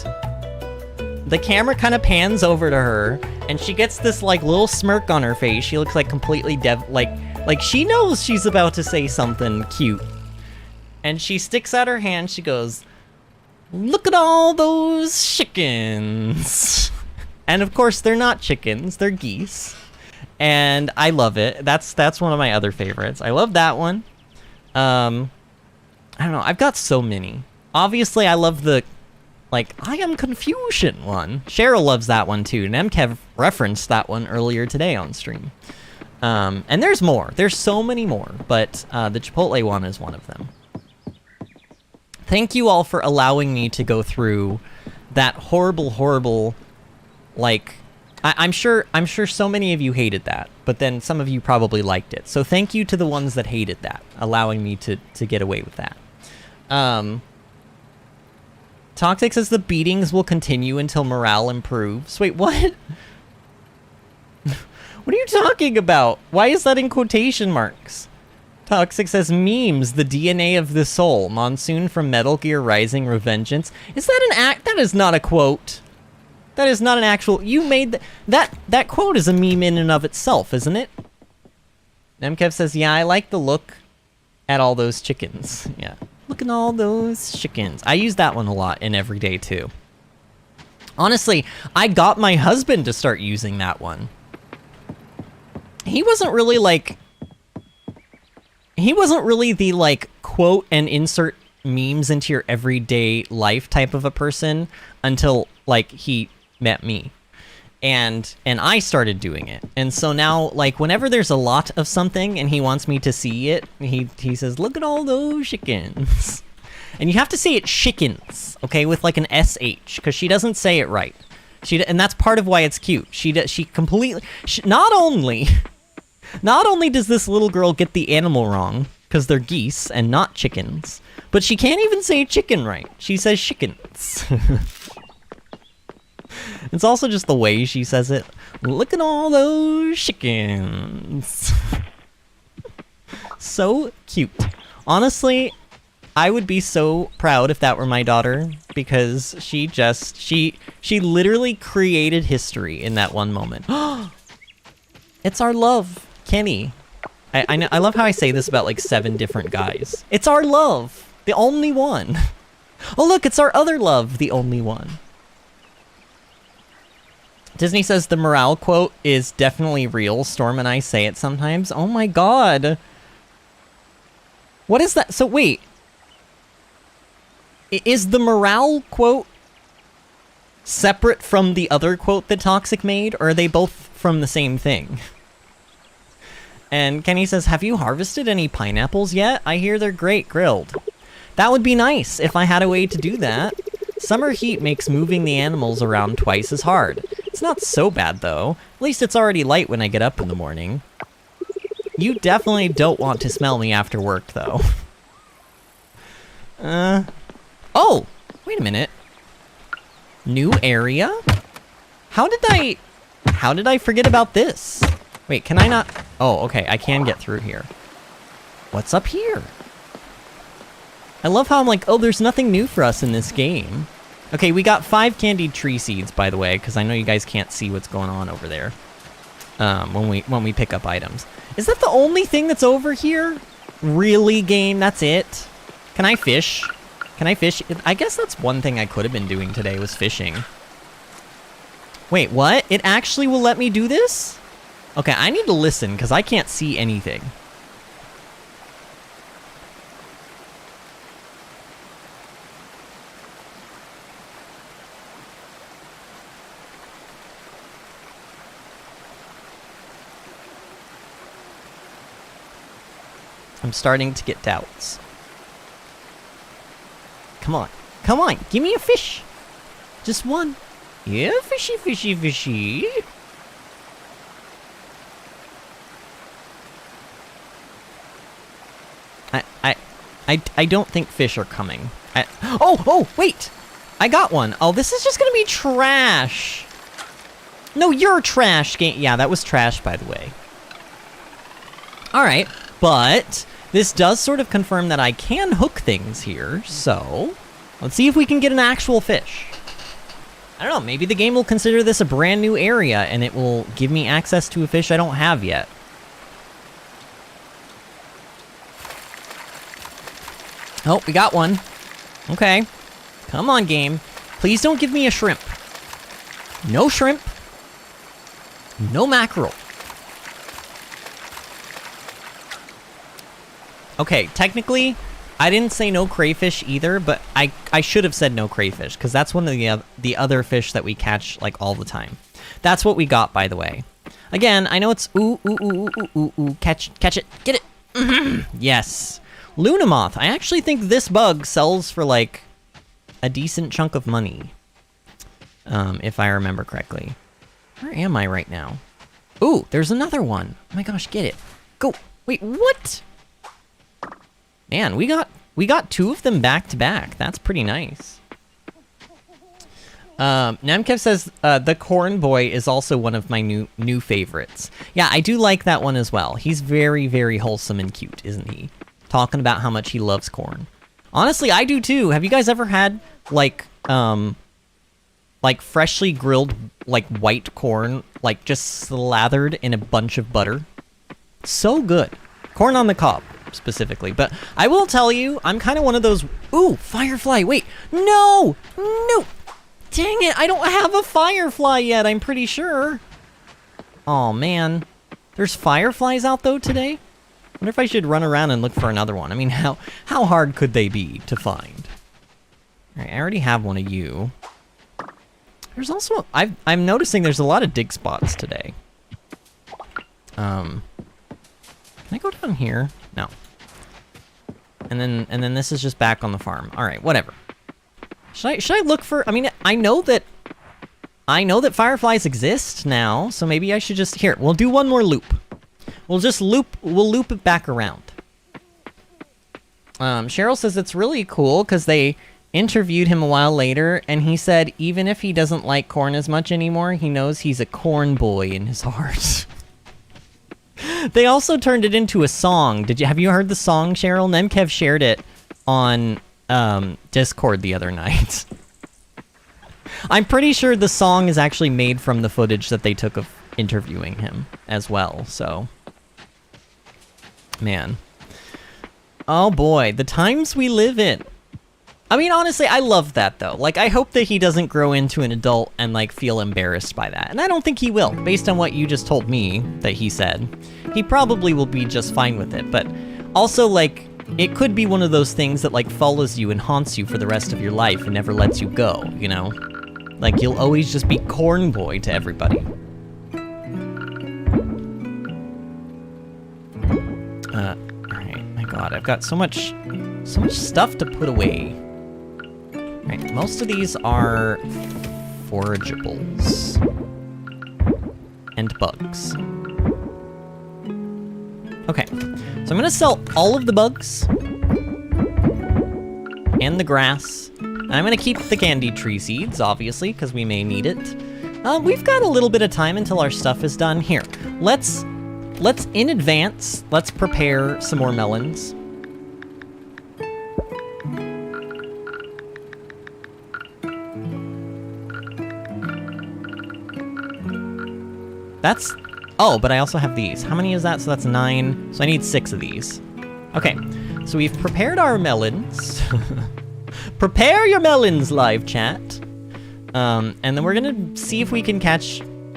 the camera kind of pans over to her, and she gets this, like, little smirk on her face. She looks, like, completely like she knows she's about to say something cute. And she sticks out her hand, she goes, look at all those chickens. And of course, they're not chickens, they're geese. And I love it. That's one of my other favorites. I love that one. I don't know, I've got so many. Obviously, I love the, like, I am Confucian one. Cheryl loves that one too. Nemkev referenced that one earlier today on stream. And there's more. There's so many more, but the Chipotle one is one of them. Thank you all for allowing me to go through that horrible, like, I'm sure so many of you hated that, but then some of you probably liked it. So thank you to the ones that hated that, allowing me to get away with that. Toxic says the beatings will continue until morale improves. Wait, what? What are you talking about? Why is that in quotation marks? Toxic says memes, the DNA of the soul. Monsoon from Metal Gear Rising Revengeance. Is that an act? That is not a quote. That is not an actual... You made... That quote is a meme in and of itself, isn't it? Nemkev says, yeah, I like the look at all those chickens. Yeah. Look at all those chickens. I use that one a lot in Everyday too. Honestly, I got my husband to start using that one. He wasn't really like... He wasn't really the, like, quote and insert memes into your everyday life type of a person until, like, he met me. And I started doing it. And so now, like, whenever there's a lot of something and he wants me to see it, he says, look at all those chickens. And you have to say it chickens, okay, with, like, an SH, because she doesn't say it right. And that's part of why it's cute. She completely... Not only does this little girl get the animal wrong, because they're geese and not chickens, but she can't even say chicken right. She says chickens. It's also just the way she says it. Look at all those chickens. So cute. Honestly, I would be so proud if that were my daughter, because she literally created history in that one moment. It's our love. Kenny. I love how I say this about like 7 different guys. It's our love, the only one. Oh look, it's our other love, the only one. Disney says the morale quote is definitely real. Storm and I say it sometimes. Oh my god. What is that? So wait. Is the morale quote separate from the other quote that Toxic made, or are they both from the same thing? And Kenny says, have you harvested any pineapples yet? I hear they're great grilled. That would be nice if I had a way to do that. Summer heat makes moving the animals around twice as hard. It's not so bad, though. At least it's already light when I get up in the morning. You definitely don't want to smell me after work, though. Oh! Wait a minute. New area? How did I forget about this? Wait, can I not... Oh, okay, I can get through here. What's up here? I love how I'm like, oh, there's nothing new for us in this game. Okay, we got 5 candied tree seeds, by the way, because I know you guys can't see what's going on over there. When we pick up items. Is that the only thing that's over here? Really, game? That's it? Can I fish? Can I fish? I guess that's one thing I could have been doing today, was fishing. Wait, what? It actually will let me do this? Okay, I need to listen, because I can't see anything. I'm starting to get doubts. Come on. Come on, give me a fish. Just one. Yeah, fishy, fishy, fishy. I don't think fish are coming. Oh, wait! I got one. Oh, this is just gonna be trash. No, you're trash game. Yeah, that was trash, by the way. Alright, but this does sort of confirm that I can hook things here, so let's see if we can get an actual fish. I don't know, maybe the game will consider this a brand new area and it will give me access to a fish I don't have yet. Oh, we got one. Okay. Come on, game. Please don't give me a shrimp. No shrimp. No mackerel. Okay, technically, I didn't say no crayfish either, but I should have said no crayfish, because that's one of the other fish that we catch, like, all the time. That's what we got, by the way. Again, I know it's ooh, catch it, get it. Yes. Lunamoth. I actually think this bug sells for, like, a decent chunk of money. If I remember correctly. Where am I right now? Ooh, there's another one. Oh my gosh, get it. Go. Wait, what? Man, we got 2 of them back to back. That's pretty nice. Nemkev says, the Corn Boy is also one of my new favorites. Yeah, I do like that one as well. He's very, very wholesome and cute, isn't he? Talking about how much he loves corn. Honestly, I do too. Have you guys ever had, like freshly grilled, like, white corn, like, just slathered in a bunch of butter? So good. Corn on the cob, specifically. But I will tell you, I'm kind of one of those... Ooh, firefly, wait. No! No! Dang it, I don't have a firefly yet, I'm pretty sure. Oh man. There's fireflies out, though, today? I wonder if I should run around and look for another one. I mean, how hard could they be to find? Alright, I already have one of you. There's also... I'm noticing there's a lot of dig spots today. Can I go down here? No. And then this is just back on the farm. Alright, whatever. Should I look for... I mean, I know that fireflies exist now, so maybe I should just... Here, we'll do one more loop. We'll loop it back around. Cheryl says it's really cool because they interviewed him a while later, and he said even if he doesn't like corn as much anymore, he knows he's a corn boy in his heart. They also turned it into a song. Have you heard the song, Cheryl? Nemkev shared it on Discord the other night. I'm pretty sure the song is actually made from the footage that they took of interviewing him as well, so... Man. Oh boy, the times we live in. I mean, honestly, I love that, though. Like, I hope that he doesn't grow into an adult and, like, feel embarrassed by that. And I don't think he will, based on what you just told me that he said. He probably will be just fine with it, but also, like, it could be one of those things that, like, follows you and haunts you for the rest of your life and never lets you go, you know? Like, you'll always just be Corn Boy to everybody. Alright, my god, I've got so much stuff to put away. Alright, most of these are forageables. And bugs. Okay, so I'm gonna sell all of the bugs. And the grass. And I'm gonna keep the candy tree seeds, obviously, because we may need it. We've got a little bit of time until our stuff is done. Here, let's in advance, let's prepare some more melons. That's... Oh, but I also have these. How many is that? So that's 9. So I need 6 of these. Okay, so we've prepared our melons. Prepare your melons, live chat. And then we're gonna see if we can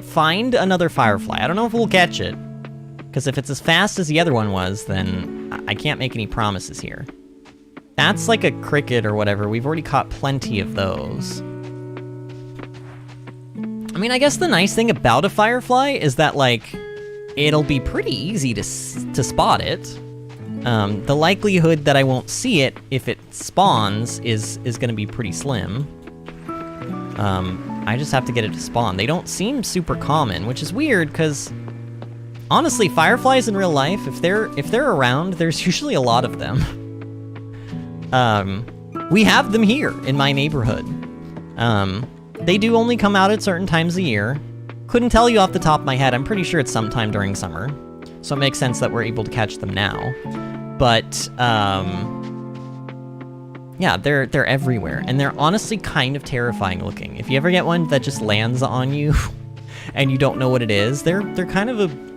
find another firefly. I don't know if we'll catch it. Because if it's as fast as the other one was, then I can't make any promises here. That's like a cricket or whatever. We've already caught plenty of those. I mean, I guess the nice thing about a firefly is that, like, it'll be pretty easy to spot it. The likelihood that I won't see it if it spawns is gonna be pretty slim. I just have to get it to spawn. They don't seem super common, which is weird, because... Honestly, fireflies in real life, if they're around, there's usually a lot of them. We have them here in my neighborhood. They do only come out at certain times of year. Couldn't tell you off the top of my head. I'm pretty sure it's sometime during summer. So it makes sense that we're able to catch them now. But, yeah, they're everywhere. And they're honestly kind of terrifying looking. If you ever get one that just lands on you and you don't know what it is, they're kind of a...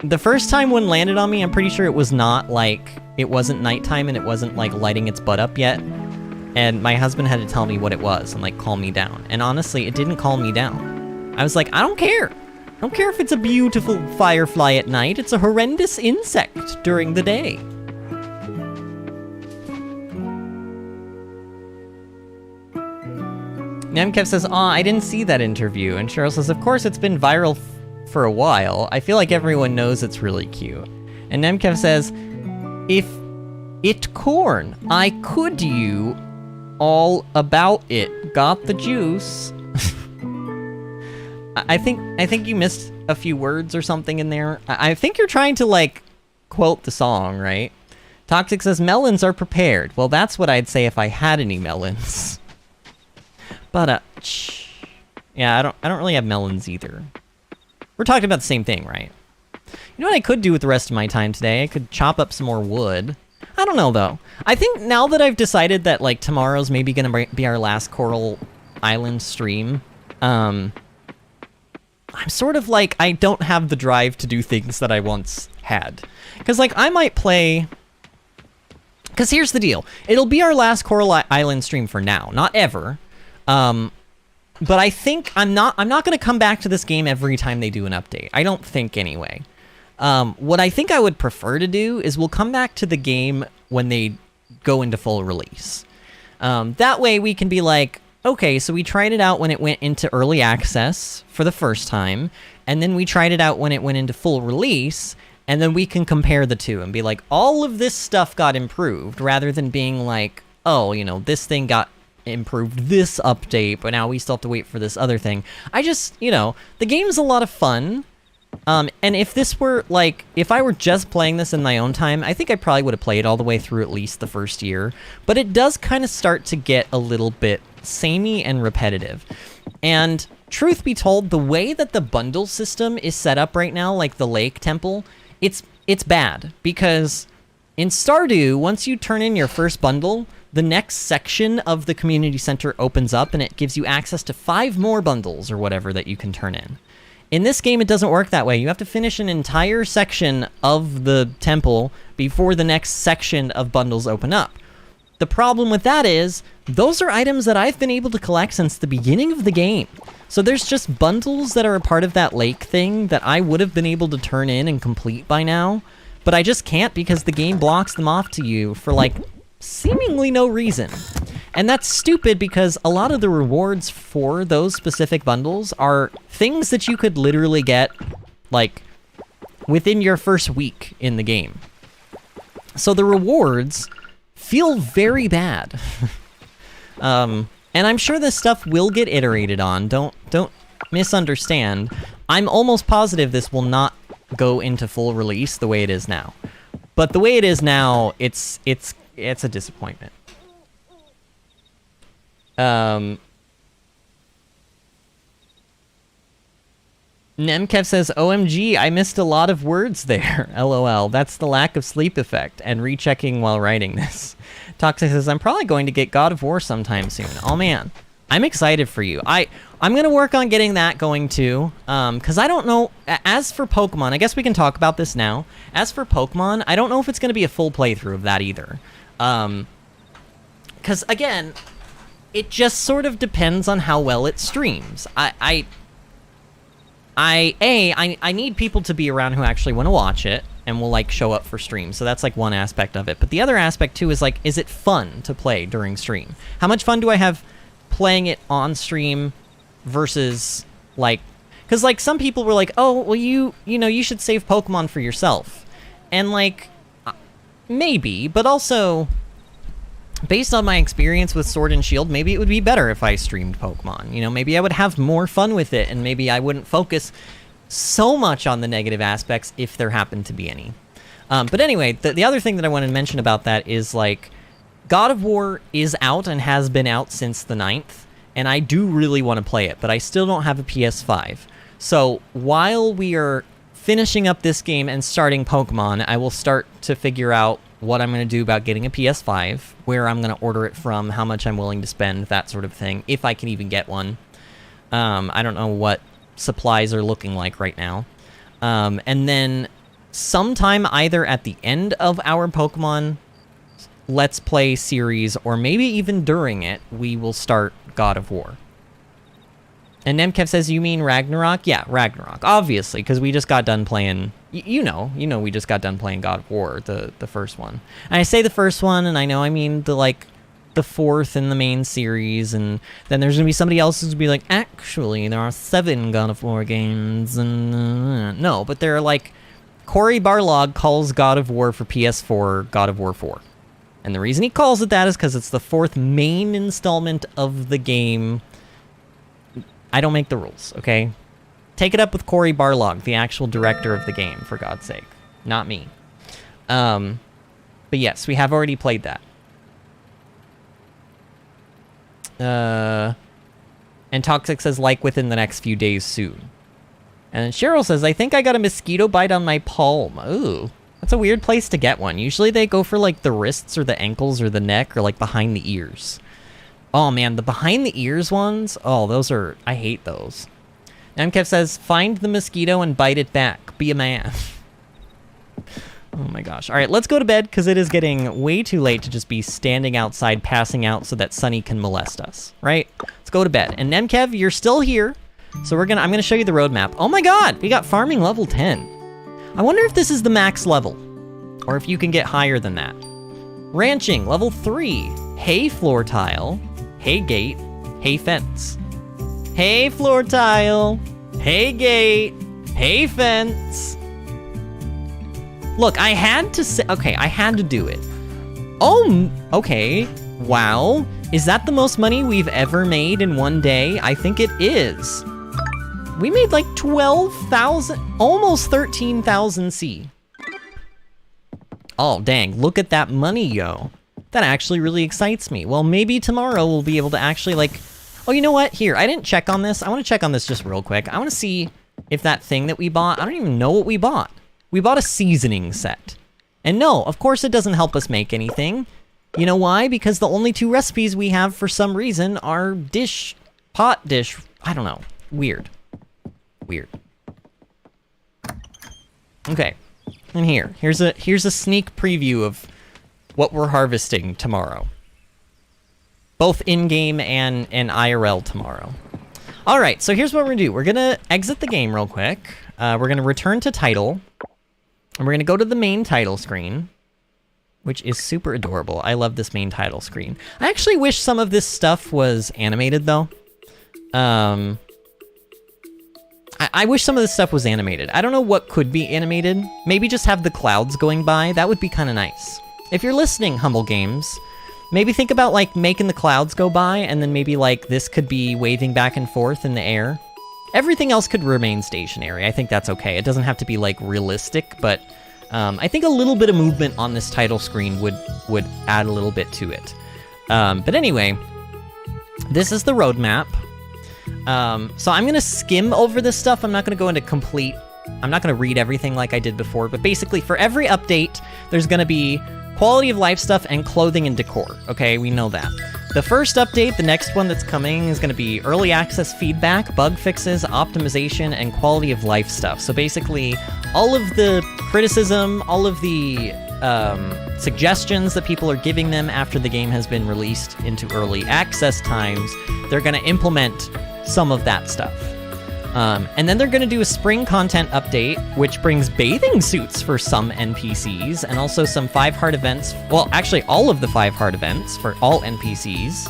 The first time one landed on me, I'm pretty sure it was not, like, it wasn't nighttime and it wasn't, like, lighting its butt up yet. And my husband had to tell me what it was and, like, calm me down. And honestly, it didn't calm me down. I was like, I don't care. I don't care if it's a beautiful firefly at night. It's a horrendous insect during the day. Nemkev says, aw, I didn't see that interview. And Cheryl says, of course, it's been viral for a while. I feel like everyone knows it's really cute. And Nemkev says, if it corn, I could you all about it. Got the juice. I think you missed a few words or something in there. I think you're trying to, like, quote the song, right? Toxic says, melons are prepared. Well, that's what I'd say if I had any melons. But, yeah, I don't really have melons either. We're talking about the same thing, right? You know what I could do with the rest of my time today? I could chop up some more wood. I don't know, though. I think now that I've decided that, like, tomorrow's maybe gonna be our last Coral Island stream, I'm sort of like, I don't have the drive to do things that I once had. Because, like, I might play... Because here's the deal. It'll be our last Coral Island stream for now, not ever. But I think I'm not going to come back to this game every time they do an update. I don't think, anyway. What I think I would prefer to do is we'll come back to the game when they go into full release. That way we can be like, okay, so we tried it out when it went into early access for the first time, and then we tried it out when it went into full release, and then we can compare the two and be like, all of this stuff got improved, rather than being like, oh, you know, this thing got improved this update, but now we still have to wait for this other thing. I just, you know, the game's a lot of fun. And if this were, like, if I were just playing this in my own time, I think I probably would have played all the way through at least the first year. But it does kind of start to get a little bit samey and repetitive. And truth be told, the way that the bundle system is set up right now, like the Lake Temple, it's bad. Because in Stardew, once you turn in your first bundle, the next section of the community center opens up and it gives you access to 5 more bundles or whatever that you can turn in. In this game, it doesn't work that way. You have to finish an entire section of the temple before the next section of bundles open up. The problem with that is, those are items that I've been able to collect since the beginning of the game. So there's just bundles that are a part of that lake thing that I would have been able to turn in and complete by now, but I just can't because the game blocks them off to you for, like, seemingly no reason. And that's stupid because a lot of the rewards for those specific bundles are things that you could literally get, like, within your first week in the game. So the rewards feel very bad. And I'm sure this stuff will get iterated on. Don't misunderstand. I'm almost positive this will not go into full release the way it is now. But the way it is now, it's a disappointment. Nemkev says, OMG, I missed a lot of words there. LOL, that's the lack of sleep effect and rechecking while writing this. Toxic says, I'm probably going to get God of War sometime soon. Oh man, I'm excited for you. I'm going to work on getting that going too, because I don't know, as for Pokemon, I guess we can talk about this now. As for Pokemon, I don't know if it's going to be a full playthrough of that either. Because again, it just sort of depends on how well it streams. I need people to be around who actually want to watch it and will, like, show up for stream. So that's, like, one aspect of it. But the other aspect, too, is, like, is it fun to play during stream? How much fun do I have playing it on stream versus, like... Because, like, some people were like, oh, well, you know, you should save Pokemon for yourself. And, like, maybe, but also... Based on my experience with Sword and Shield, maybe it would be better if I streamed Pokemon. You know, maybe I would have more fun with it, and maybe I wouldn't focus so much on the negative aspects if there happened to be any. But anyway, the other thing that I wanted to mention about that is, like, God of War is out and has been out since the 9th, and I do really want to play it, but I still don't have a PS5. So while we are finishing up this game and starting Pokemon, I will start to figure out what I'm going to do about getting a PS5, where I'm going to order it from, how much I'm willing to spend, that sort of thing, if I can even get one. I don't know what supplies are looking like right now. And then sometime either at the end of our Pokemon Let's Play series, or maybe even during it, we will start God of War. And Nemkev says, you mean Ragnarok? Yeah, Ragnarok, obviously, because we just got done playing... You know, we just got done playing God of War, the first one. And I say the first one, and I know I mean the fourth in the main series, and then there's going to be somebody else who's going to be like, actually, there are 7 God of War games, and... No, but they're like... Cory Barlog calls God of War for PS4 God of War 4. And the reason he calls it that is because it's the 4th main installment of the game. I don't make the rules, okay? Take it up with Cory Barlog, the actual director of the game, for God's sake. Not me. But yes, we have already played that. And Toxic says, like, within the next few days soon. And Cheryl says, I think I got a mosquito bite on my palm. Ooh, that's a weird place to get one. Usually they go for, like, the wrists or the ankles or the neck or, like, behind the ears. Oh, man, the behind the ears ones? Oh, those are... I hate those. MKev says, find the mosquito and bite it back. Be a man. Oh my gosh. All right, let's go to bed because it is getting way too late to just be standing outside passing out so that Sunny can molest us, right? Let's go to bed. And Nemkev, you're still here. So I'm gonna show you the roadmap. Oh my god, we got farming level 10. I wonder if this is the max level or if you can get higher than that. Ranching, level 3. Hay floor tile, hay gate, hay fence. Hay floor tile, hay gate, hay fence. Look, I had to say, okay, I had to do it. Oh, okay, wow. Is that the most money we've ever made in one day? I think it is. We made like 12,000, almost 13,000 C. Oh, dang, look at that money, yo. That actually really excites me. Well, maybe tomorrow we'll be able to actually like, oh, you know what? Here, I didn't check on this. I want to check on this just real quick. I want to see if that thing that we bought, I don't even know what we bought. We bought a seasoning set. And no, of course it doesn't help us make anything. You know why? Because the only 2 recipes we have for some reason are pot dish, I don't know. Weird. Okay, and here's a sneak preview of what we're harvesting tomorrow. Both in-game and IRL tomorrow. All right, so here's what we're gonna do. We're gonna exit the game real quick. We're gonna return to title. And we're gonna go to the main title screen, which is super adorable. I love this main title screen. I actually wish some of this stuff was animated, though. I wish some of this stuff was animated. I don't know what could be animated. Maybe just have the clouds going by. That would be kind of nice. If you're listening, Humble Games, maybe think about, like, making the clouds go by, and then maybe, like, this could be waving back and forth in the air. Everything else could remain stationary. I think that's okay. It doesn't have to be, like, realistic, but I think a little bit of movement on this title screen would add a little bit to it. But anyway, this is the roadmap. So I'm gonna skim over this stuff. I'm not gonna go into complete... I'm not gonna read everything like I did before, but basically for every update, there's gonna be quality of life stuff and clothing and decor. Okay, we know that. The first update, the next one that's coming, is going to be early access feedback, bug fixes, optimization, and quality of life stuff. So basically, all of the criticism, all of the suggestions that people are giving them after the game has been released into early access times, they're going to implement some of that stuff. And then they're going to do a spring content update, which brings bathing suits for some NPCs, and also some 5 hard events. Well, actually, all of the 5 hard events for all NPCs.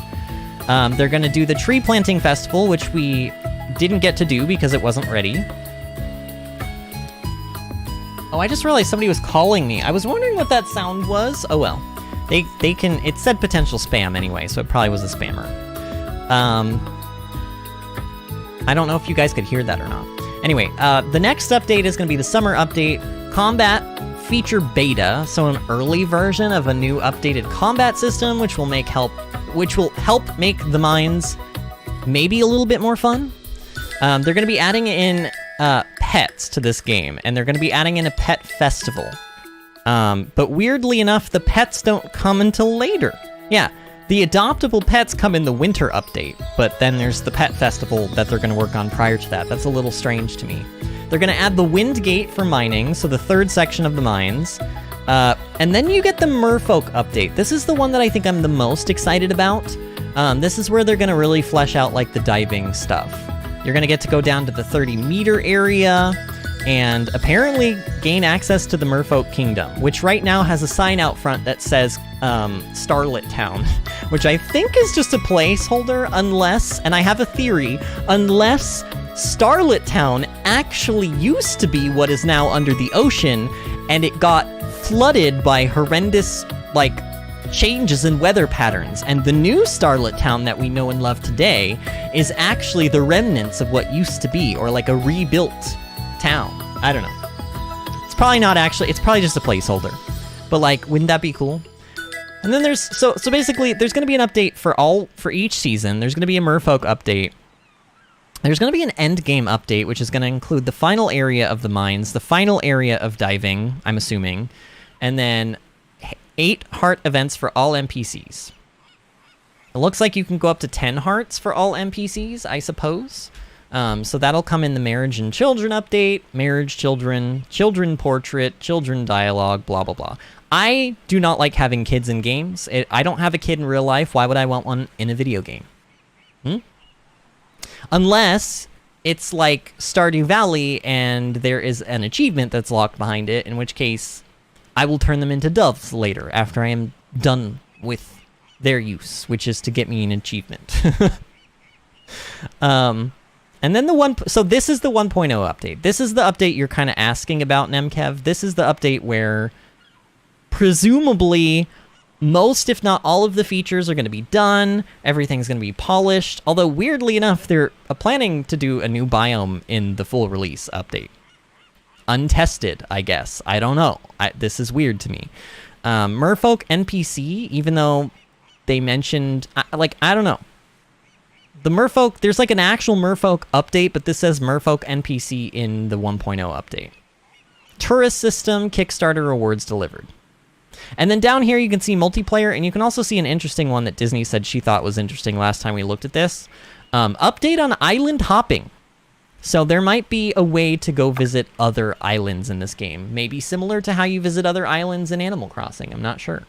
They're going to do the tree planting festival, which we didn't get to do because it wasn't ready. Oh, I just realized somebody was calling me. I was wondering what that sound was. Oh well. They can... It said potential spam anyway, so it probably was a spammer. I don't know if you guys could hear that or not. Anyway, the next update is going to be the summer update, combat feature beta, so an early version of a new updated combat system, which will help make the mines maybe a little bit more fun. They're going to be adding in pets to this game, and they're going to be adding in a pet festival. But weirdly enough, the pets don't come until later. Yeah. The adoptable pets come in the winter update, but then there's the pet festival that they're going to work on prior to that. That's a little strange to me. They're going to add the wind gate for mining, so the 3rd section of the mines. And then you get the merfolk update. This is the one that I think I'm the most excited about. This is where they're going to really flesh out like the diving stuff. You're going to get to go down to the 30-meter area, and apparently gain access to the Merfolk Kingdom, which right now has a sign out front that says Starlit Town, which I think is just a placeholder unless, and I have a theory, unless Starlit Town actually used to be what is now under the ocean, and it got flooded by horrendous, like, changes in weather patterns, and the new Starlit Town that we know and love today is actually the remnants of what used to be, or like a rebuilt town. I don't know. It's probably not actually, it's probably just a placeholder. But like, wouldn't that be cool? And then there's, so basically, there's going to be an update for each season. There's going to be a Merfolk update. There's going to be an end game update, which is going to include the final area of the mines, the final area of diving, I'm assuming, and then 8 heart events for all NPCs. It looks like you can go up to 10 hearts for all NPCs, I suppose. So that'll come in the marriage and children update, marriage, children, children portrait, children dialogue, blah, blah, blah. I do not like having kids in games. I don't have a kid in real life. Why would I want one in a video game? Unless it's like Stardew Valley and there is an achievement that's locked behind it, in which case I will turn them into doves later after I am done with their use, which is to get me an achievement. And then so this is the 1.0 update. This is the update you're kind of asking about, Nemkev. This is the update where presumably most, if not all, of the features are going to be done. Everything's going to be polished. Although, weirdly enough, they're planning to do a new biome in the full release update. Untested, I guess. I don't know. This is weird to me. Merfolk NPC, even though they mentioned... I don't know. The Merfolk... There's like an actual Merfolk update, but this says Merfolk NPC in the 1.0 update. Tourist system, Kickstarter rewards delivered. And then down here you can see multiplayer, and you can also see an interesting one that Disney said she thought was interesting last time we looked at this. Update on island hopping. So there might be a way to go visit other islands in this game. Maybe similar to how you visit other islands in Animal Crossing. I'm not sure.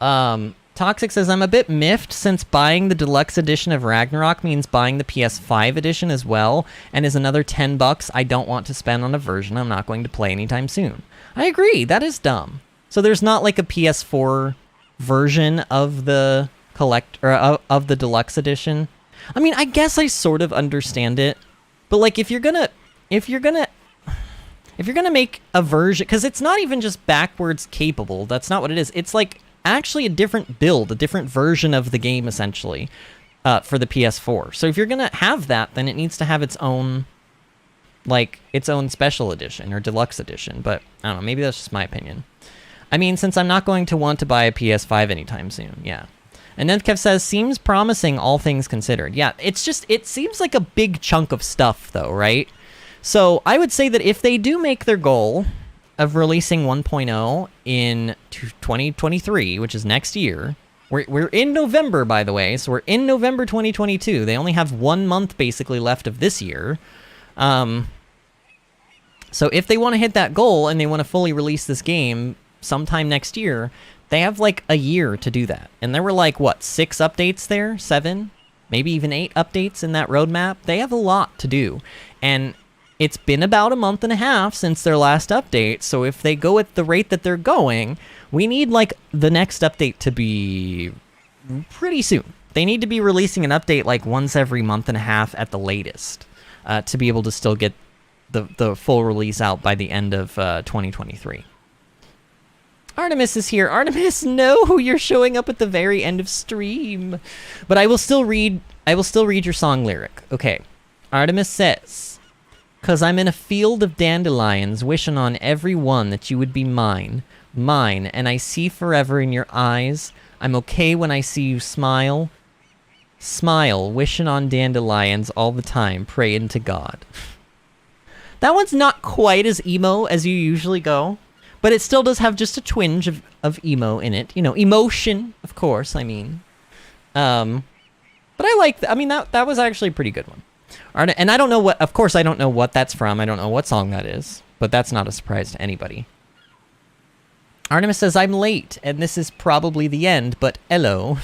Toxic says, I'm a bit miffed since buying the deluxe edition of Ragnarok means buying the PS5 edition as well, and is another $10 I don't want to spend on a version I'm not going to play anytime soon. I agree, that is dumb. So there's not like a PS4 version of the of the deluxe edition. I mean, I guess I sort of understand it, but like if you're gonna make a version, because it's not even just backwards capable. That's not what it is. It's like actually a different build, a different version of the game essentially for the PS4. So if you're gonna have that, then it needs to have its own special edition or deluxe edition. But I don't know, maybe that's just my opinion. I mean, since I'm not going to want to buy a PS5 anytime soon, yeah. And then Kev says, seems promising, all things considered. Yeah, it seems like a big chunk of stuff, though, right? So I would say that if they do make their goal of releasing 1.0 in 2023, which is next year, we're in November, by the way, so we're in November 2022. They only have 1 month, basically, left of this year. So if they want to hit that goal and they want to fully release this game sometime next year, they have like a year to do that. And there were like, what, 6 updates there? 7? Maybe even 8 updates in that roadmap? They have a lot to do. And it's been about a month and a half since their last update, so if they go at the rate that they're going, we need like the next update to be pretty soon. They need to be releasing an update like once every month and a half at the latest to be able to still get the full release out by the end of 2023. Artemis is here. Artemis, no, you're showing up at the very end of stream. But I will still read your song lyric. Okay. Artemis says, "'Cause I'm in a field of dandelions, wishing on every one that you would be mine, and I see forever in your eyes. I'm okay when I see you smile, wishing on dandelions all the time, praying to God." That one's not quite as emo as you usually go, but it still does have just a twinge of emo in it. You know, emotion, of course, I mean. But I like, that was actually a pretty good one. And I don't know of course I don't know what that's from. I don't know what song that is, but that's not a surprise to anybody. Artemis says, I'm late, and this is probably the end, but hello.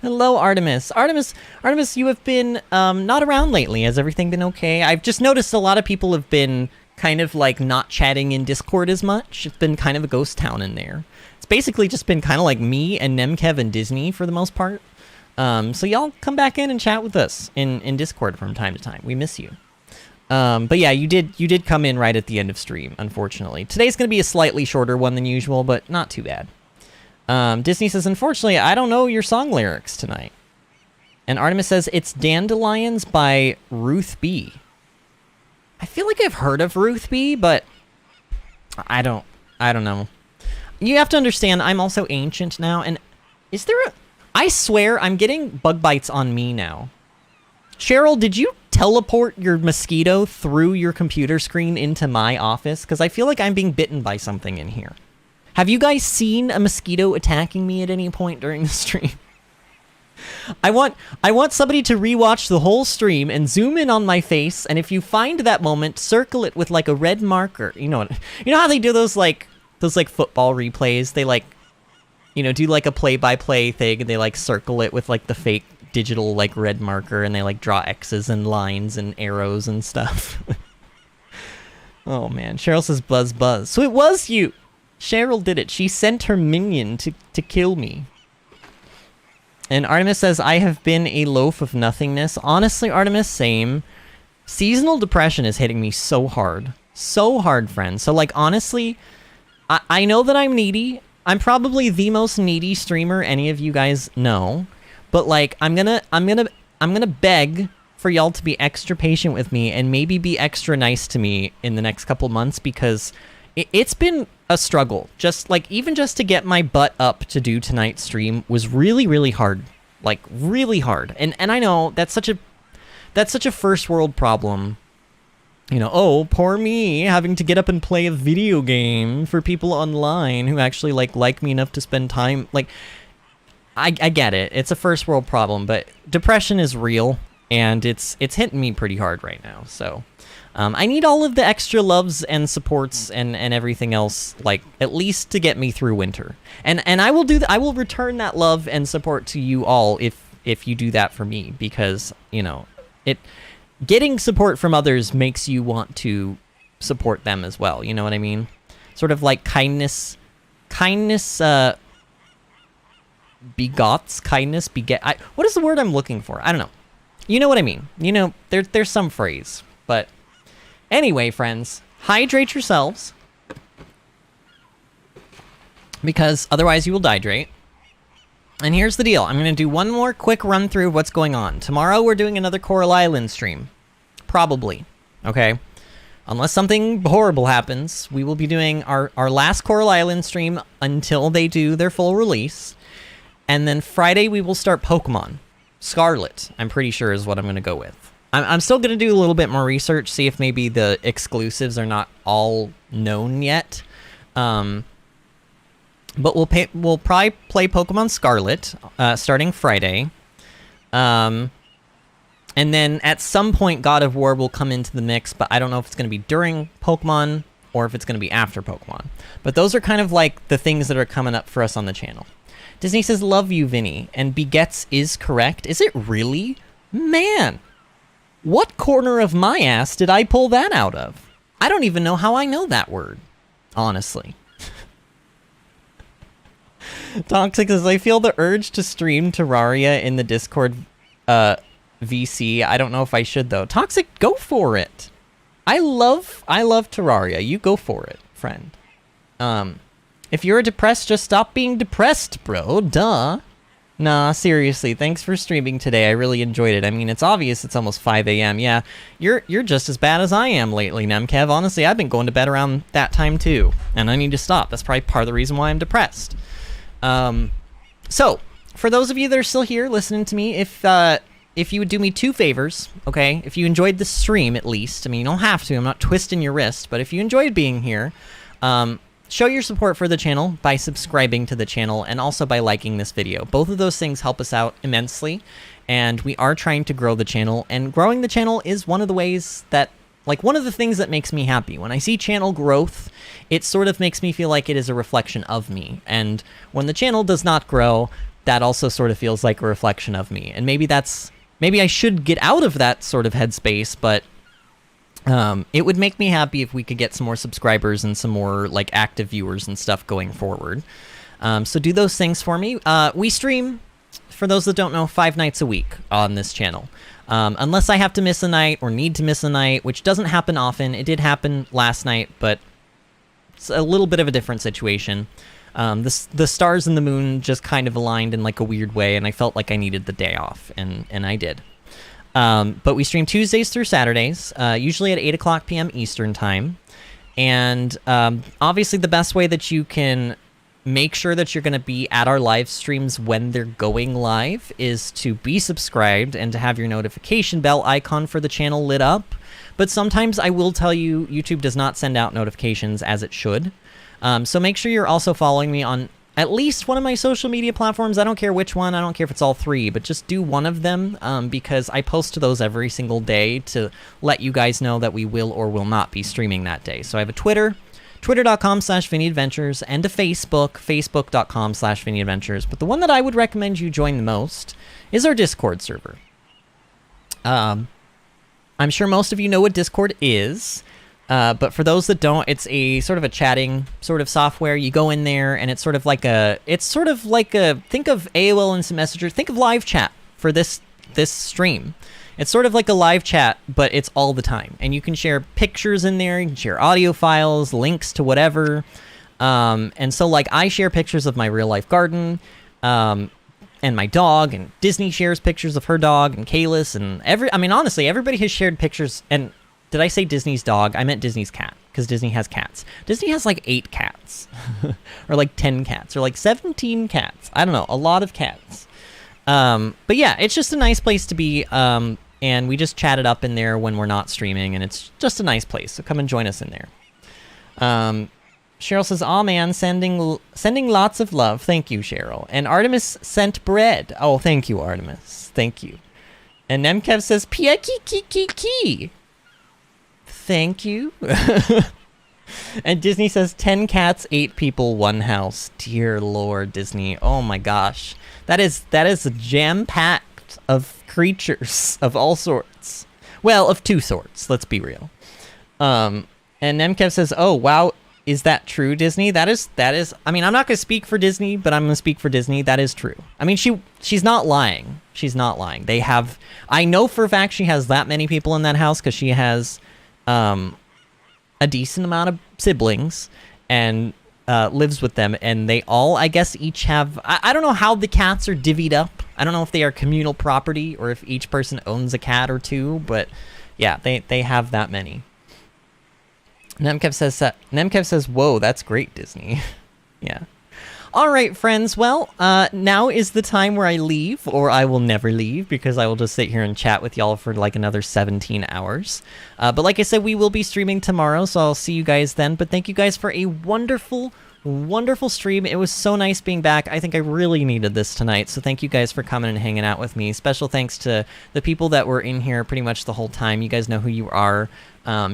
Hello, Artemis. Artemis, you have been not around lately. Has everything been okay? I've just noticed a lot of people have been kind of like not chatting in Discord as much. It's been kind of a ghost town in there. It's basically just been kind of like me and Nemkev and Disney for the most part. So y'all come back in and chat with us in Discord from time to time. We miss you. But yeah, you did come in right at the end of stream, unfortunately. Today's going to be a slightly shorter one than usual, but not too bad. Disney says, unfortunately, I don't know your song lyrics tonight. And Artemis says, it's Dandelions by Ruth B. I feel like I've heard of Ruth B, but I don't know. You have to understand, I'm also ancient now, and is there I swear I'm getting bug bites on me now. Cheryl, did you teleport your mosquito through your computer screen into my office? Because I feel like I'm being bitten by something in here. Have you guys seen a mosquito attacking me at any point during the stream? I want somebody to rewatch the whole stream and zoom in on my face, and if you find that moment, circle it with like a red marker. You know how they do those football replays? They like, you know, do like a play-by-play thing, and they like circle it with like the fake digital like red marker, and they like draw X's and lines and arrows and stuff. Oh man, Cheryl says buzz buzz. So it was you. Cheryl did it. She sent her minion to kill me. And Artemis says, I have been a loaf of nothingness. Honestly, Artemis, same. Seasonal depression is hitting me so hard. So hard, friends. So, like, honestly, I know that I'm needy. I'm probably the most needy streamer any of you guys know. But, like, I'm gonna beg for y'all to be extra patient with me and maybe be extra nice to me in the next couple months, because it's been a struggle. Even just to get my butt up to do tonight's stream was really, really hard. Like, really hard. And I know that's such a first world problem. You know, oh, poor me having to get up and play a video game for people online who actually like me enough to spend time. Like, I get it. It's a first world problem, but depression is real, and it's hitting me pretty hard right now. So I need all of the extra loves and supports and everything else, like, at least to get me through winter. And I will I will return that love and support to you all if you do that for me, because, you know, getting support from others makes you want to support them as well. You know what I mean? Sort of like kindness begots kindness, what is the word I'm looking for? I don't know. You know what I mean? You know, there's some phrase, but anyway, friends, hydrate yourselves, because otherwise you will dehydrate. And here's the deal. I'm going to do one more quick run through of what's going on. Tomorrow we're doing another Coral Island stream. Probably. Okay? Unless something horrible happens, we will be doing our last Coral Island stream until they do their full release. And then Friday we will start Pokemon. Scarlet, I'm pretty sure, is what I'm going to go with. I'm still going to do a little bit more research, see if maybe the exclusives are not all known yet. But we'll probably play Pokemon Scarlet starting Friday. And then at some point God of War will come into the mix, but I don't know if it's going to be during Pokemon or if it's going to be after Pokemon. But those are kind of like the things that are coming up for us on the channel. Disney says, love you, Vinny. And begets is correct. Is it really? Man, what corner of my ass did I pull that out of? I don't even know how I know that word, honestly. Toxic says, I feel the urge to stream Terraria in the Discord VC. I don't know if I should, though. Toxic, go for it. I love Terraria. You go for it, friend. If you're depressed, just stop being depressed, bro. Duh. Nah, seriously, thanks for streaming today. I really enjoyed it. I mean, it's obvious it's almost 5 a.m. Yeah, you're just as bad as I am lately, Nemkev. Honestly, I've been going to bed around that time, too. And I need to stop. That's probably part of the reason why I'm depressed. So, for those of you that are still here listening to me, if you would do me 2 favors, okay? If you enjoyed the stream, at least. I mean, you don't have to. I'm not twisting your wrist. But if you enjoyed being here, show your support for the channel by subscribing to the channel and also by liking this video. Both of those things help us out immensely, and we are trying to grow the channel, and growing the channel is one of the ways that, like, one of the things that makes me happy. When I see channel growth, it sort of makes me feel like it is a reflection of me, and when the channel does not grow, that also sort of feels like a reflection of me. And maybe I should get out of that sort of headspace, but it would make me happy if we could get some more subscribers and some more, like, active viewers and stuff going forward. So do those things for me. We stream, for those that don't know, 5 nights a week on this channel. Unless I have to miss a night or need to miss a night, which doesn't happen often. It did happen last night, but it's a little bit of a different situation. The stars and the moon just kind of aligned in, like, a weird way, and I felt like I needed the day off, and I did. But we stream Tuesdays through Saturdays, usually at 8 o'clock p.m. Eastern Time. And obviously the best way that you can make sure that you're going to be at our live streams when they're going live is to be subscribed and to have your notification bell icon for the channel lit up. But sometimes I will tell you, YouTube does not send out notifications as it should. So make sure you're also following me on at least one of my social media platforms. I don't care which one. I don't care if it's all three, but just do one of them because I post to those every single day to let you guys know that we will or will not be streaming that day. So I have a Twitter, twitter.com/VinnyAdventures, and a Facebook, facebook.com/VinnyAdventures. But the one that I would recommend you join the most is our Discord server. I'm sure most of you know what Discord is. But for those that don't, it's a sort of a chatting sort of software. You go in there and it's sort of like a, think of AOL Instant Messenger, think of live chat for this stream. It's sort of like a live chat, but it's all the time. And you can share pictures in there, you can share audio files, links to whatever. And so like I share pictures of my real life garden, and my dog, and Disney shares pictures of her dog, and Kalis, and honestly, everybody has shared pictures. And did I say Disney's dog? I meant Disney's cat, because Disney has cats. Disney has like 8 cats, or like 10 cats, or like 17 cats. I don't know, a lot of cats. But yeah, it's just a nice place to be, and we just chat it up in there when we're not streaming, and it's just a nice place, so come and join us in there. Cheryl says, "Aw man, sending lots of love." Thank you, Cheryl. And Artemis sent bread. Oh, thank you, Artemis. Thank you. And Nemkev says, "Pia ki ki ki ki." Thank you. And Disney says 10 cats, 8 people, 1 house. Dear Lord, Disney. Oh my gosh. That is jam-packed of creatures of all sorts. Well, of 2 sorts, let's be real. And Nemkev says, "Oh, wow, is that true, Disney?" That is, I mean, I'm not going to speak for Disney, but I'm going to speak for Disney. That is true. I mean, she's not lying. She's not lying. I know for a fact she has that many people in that house because she has a decent amount of siblings and lives with them, and they all, I guess, each have, I don't know how the cats are divvied up. I don't know if they are communal property or if each person owns a cat or 2, but yeah, they have that many. Nemkev says, "Whoa, that's great, Disney." Yeah. All right, friends. Well, now is the time where I leave, or I will never leave, because I will just sit here and chat with y'all for like another 17 hours. But like I said, we will be streaming tomorrow, so I'll see you guys then. But thank you guys for a wonderful, wonderful stream. It was so nice being back. I think I really needed this tonight, so thank you guys for coming and hanging out with me. Special thanks to the people that were in here pretty much the whole time. You guys know who you are.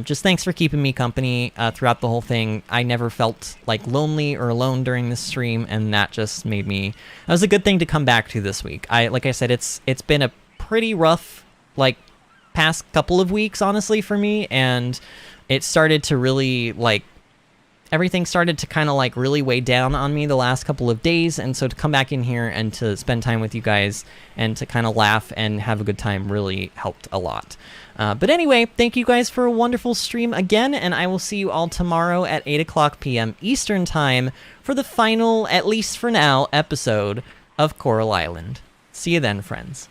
Just thanks for keeping me company throughout the whole thing. I never felt like lonely or alone during this stream, and that just made me... That was a good thing to come back to this week. Like I said, it's been a pretty rough, like, past couple of weeks, honestly, for me, and it started to really, like... Everything started to kind of, like, really weigh down on me the last couple of days, and so to come back in here and to spend time with you guys and to kind of laugh and have a good time really helped a lot. But anyway, thank you guys for a wonderful stream again, and I will see you all tomorrow at 8 o'clock p.m. Eastern Time for the final, at least for now, episode of Coral Island. See you then, friends.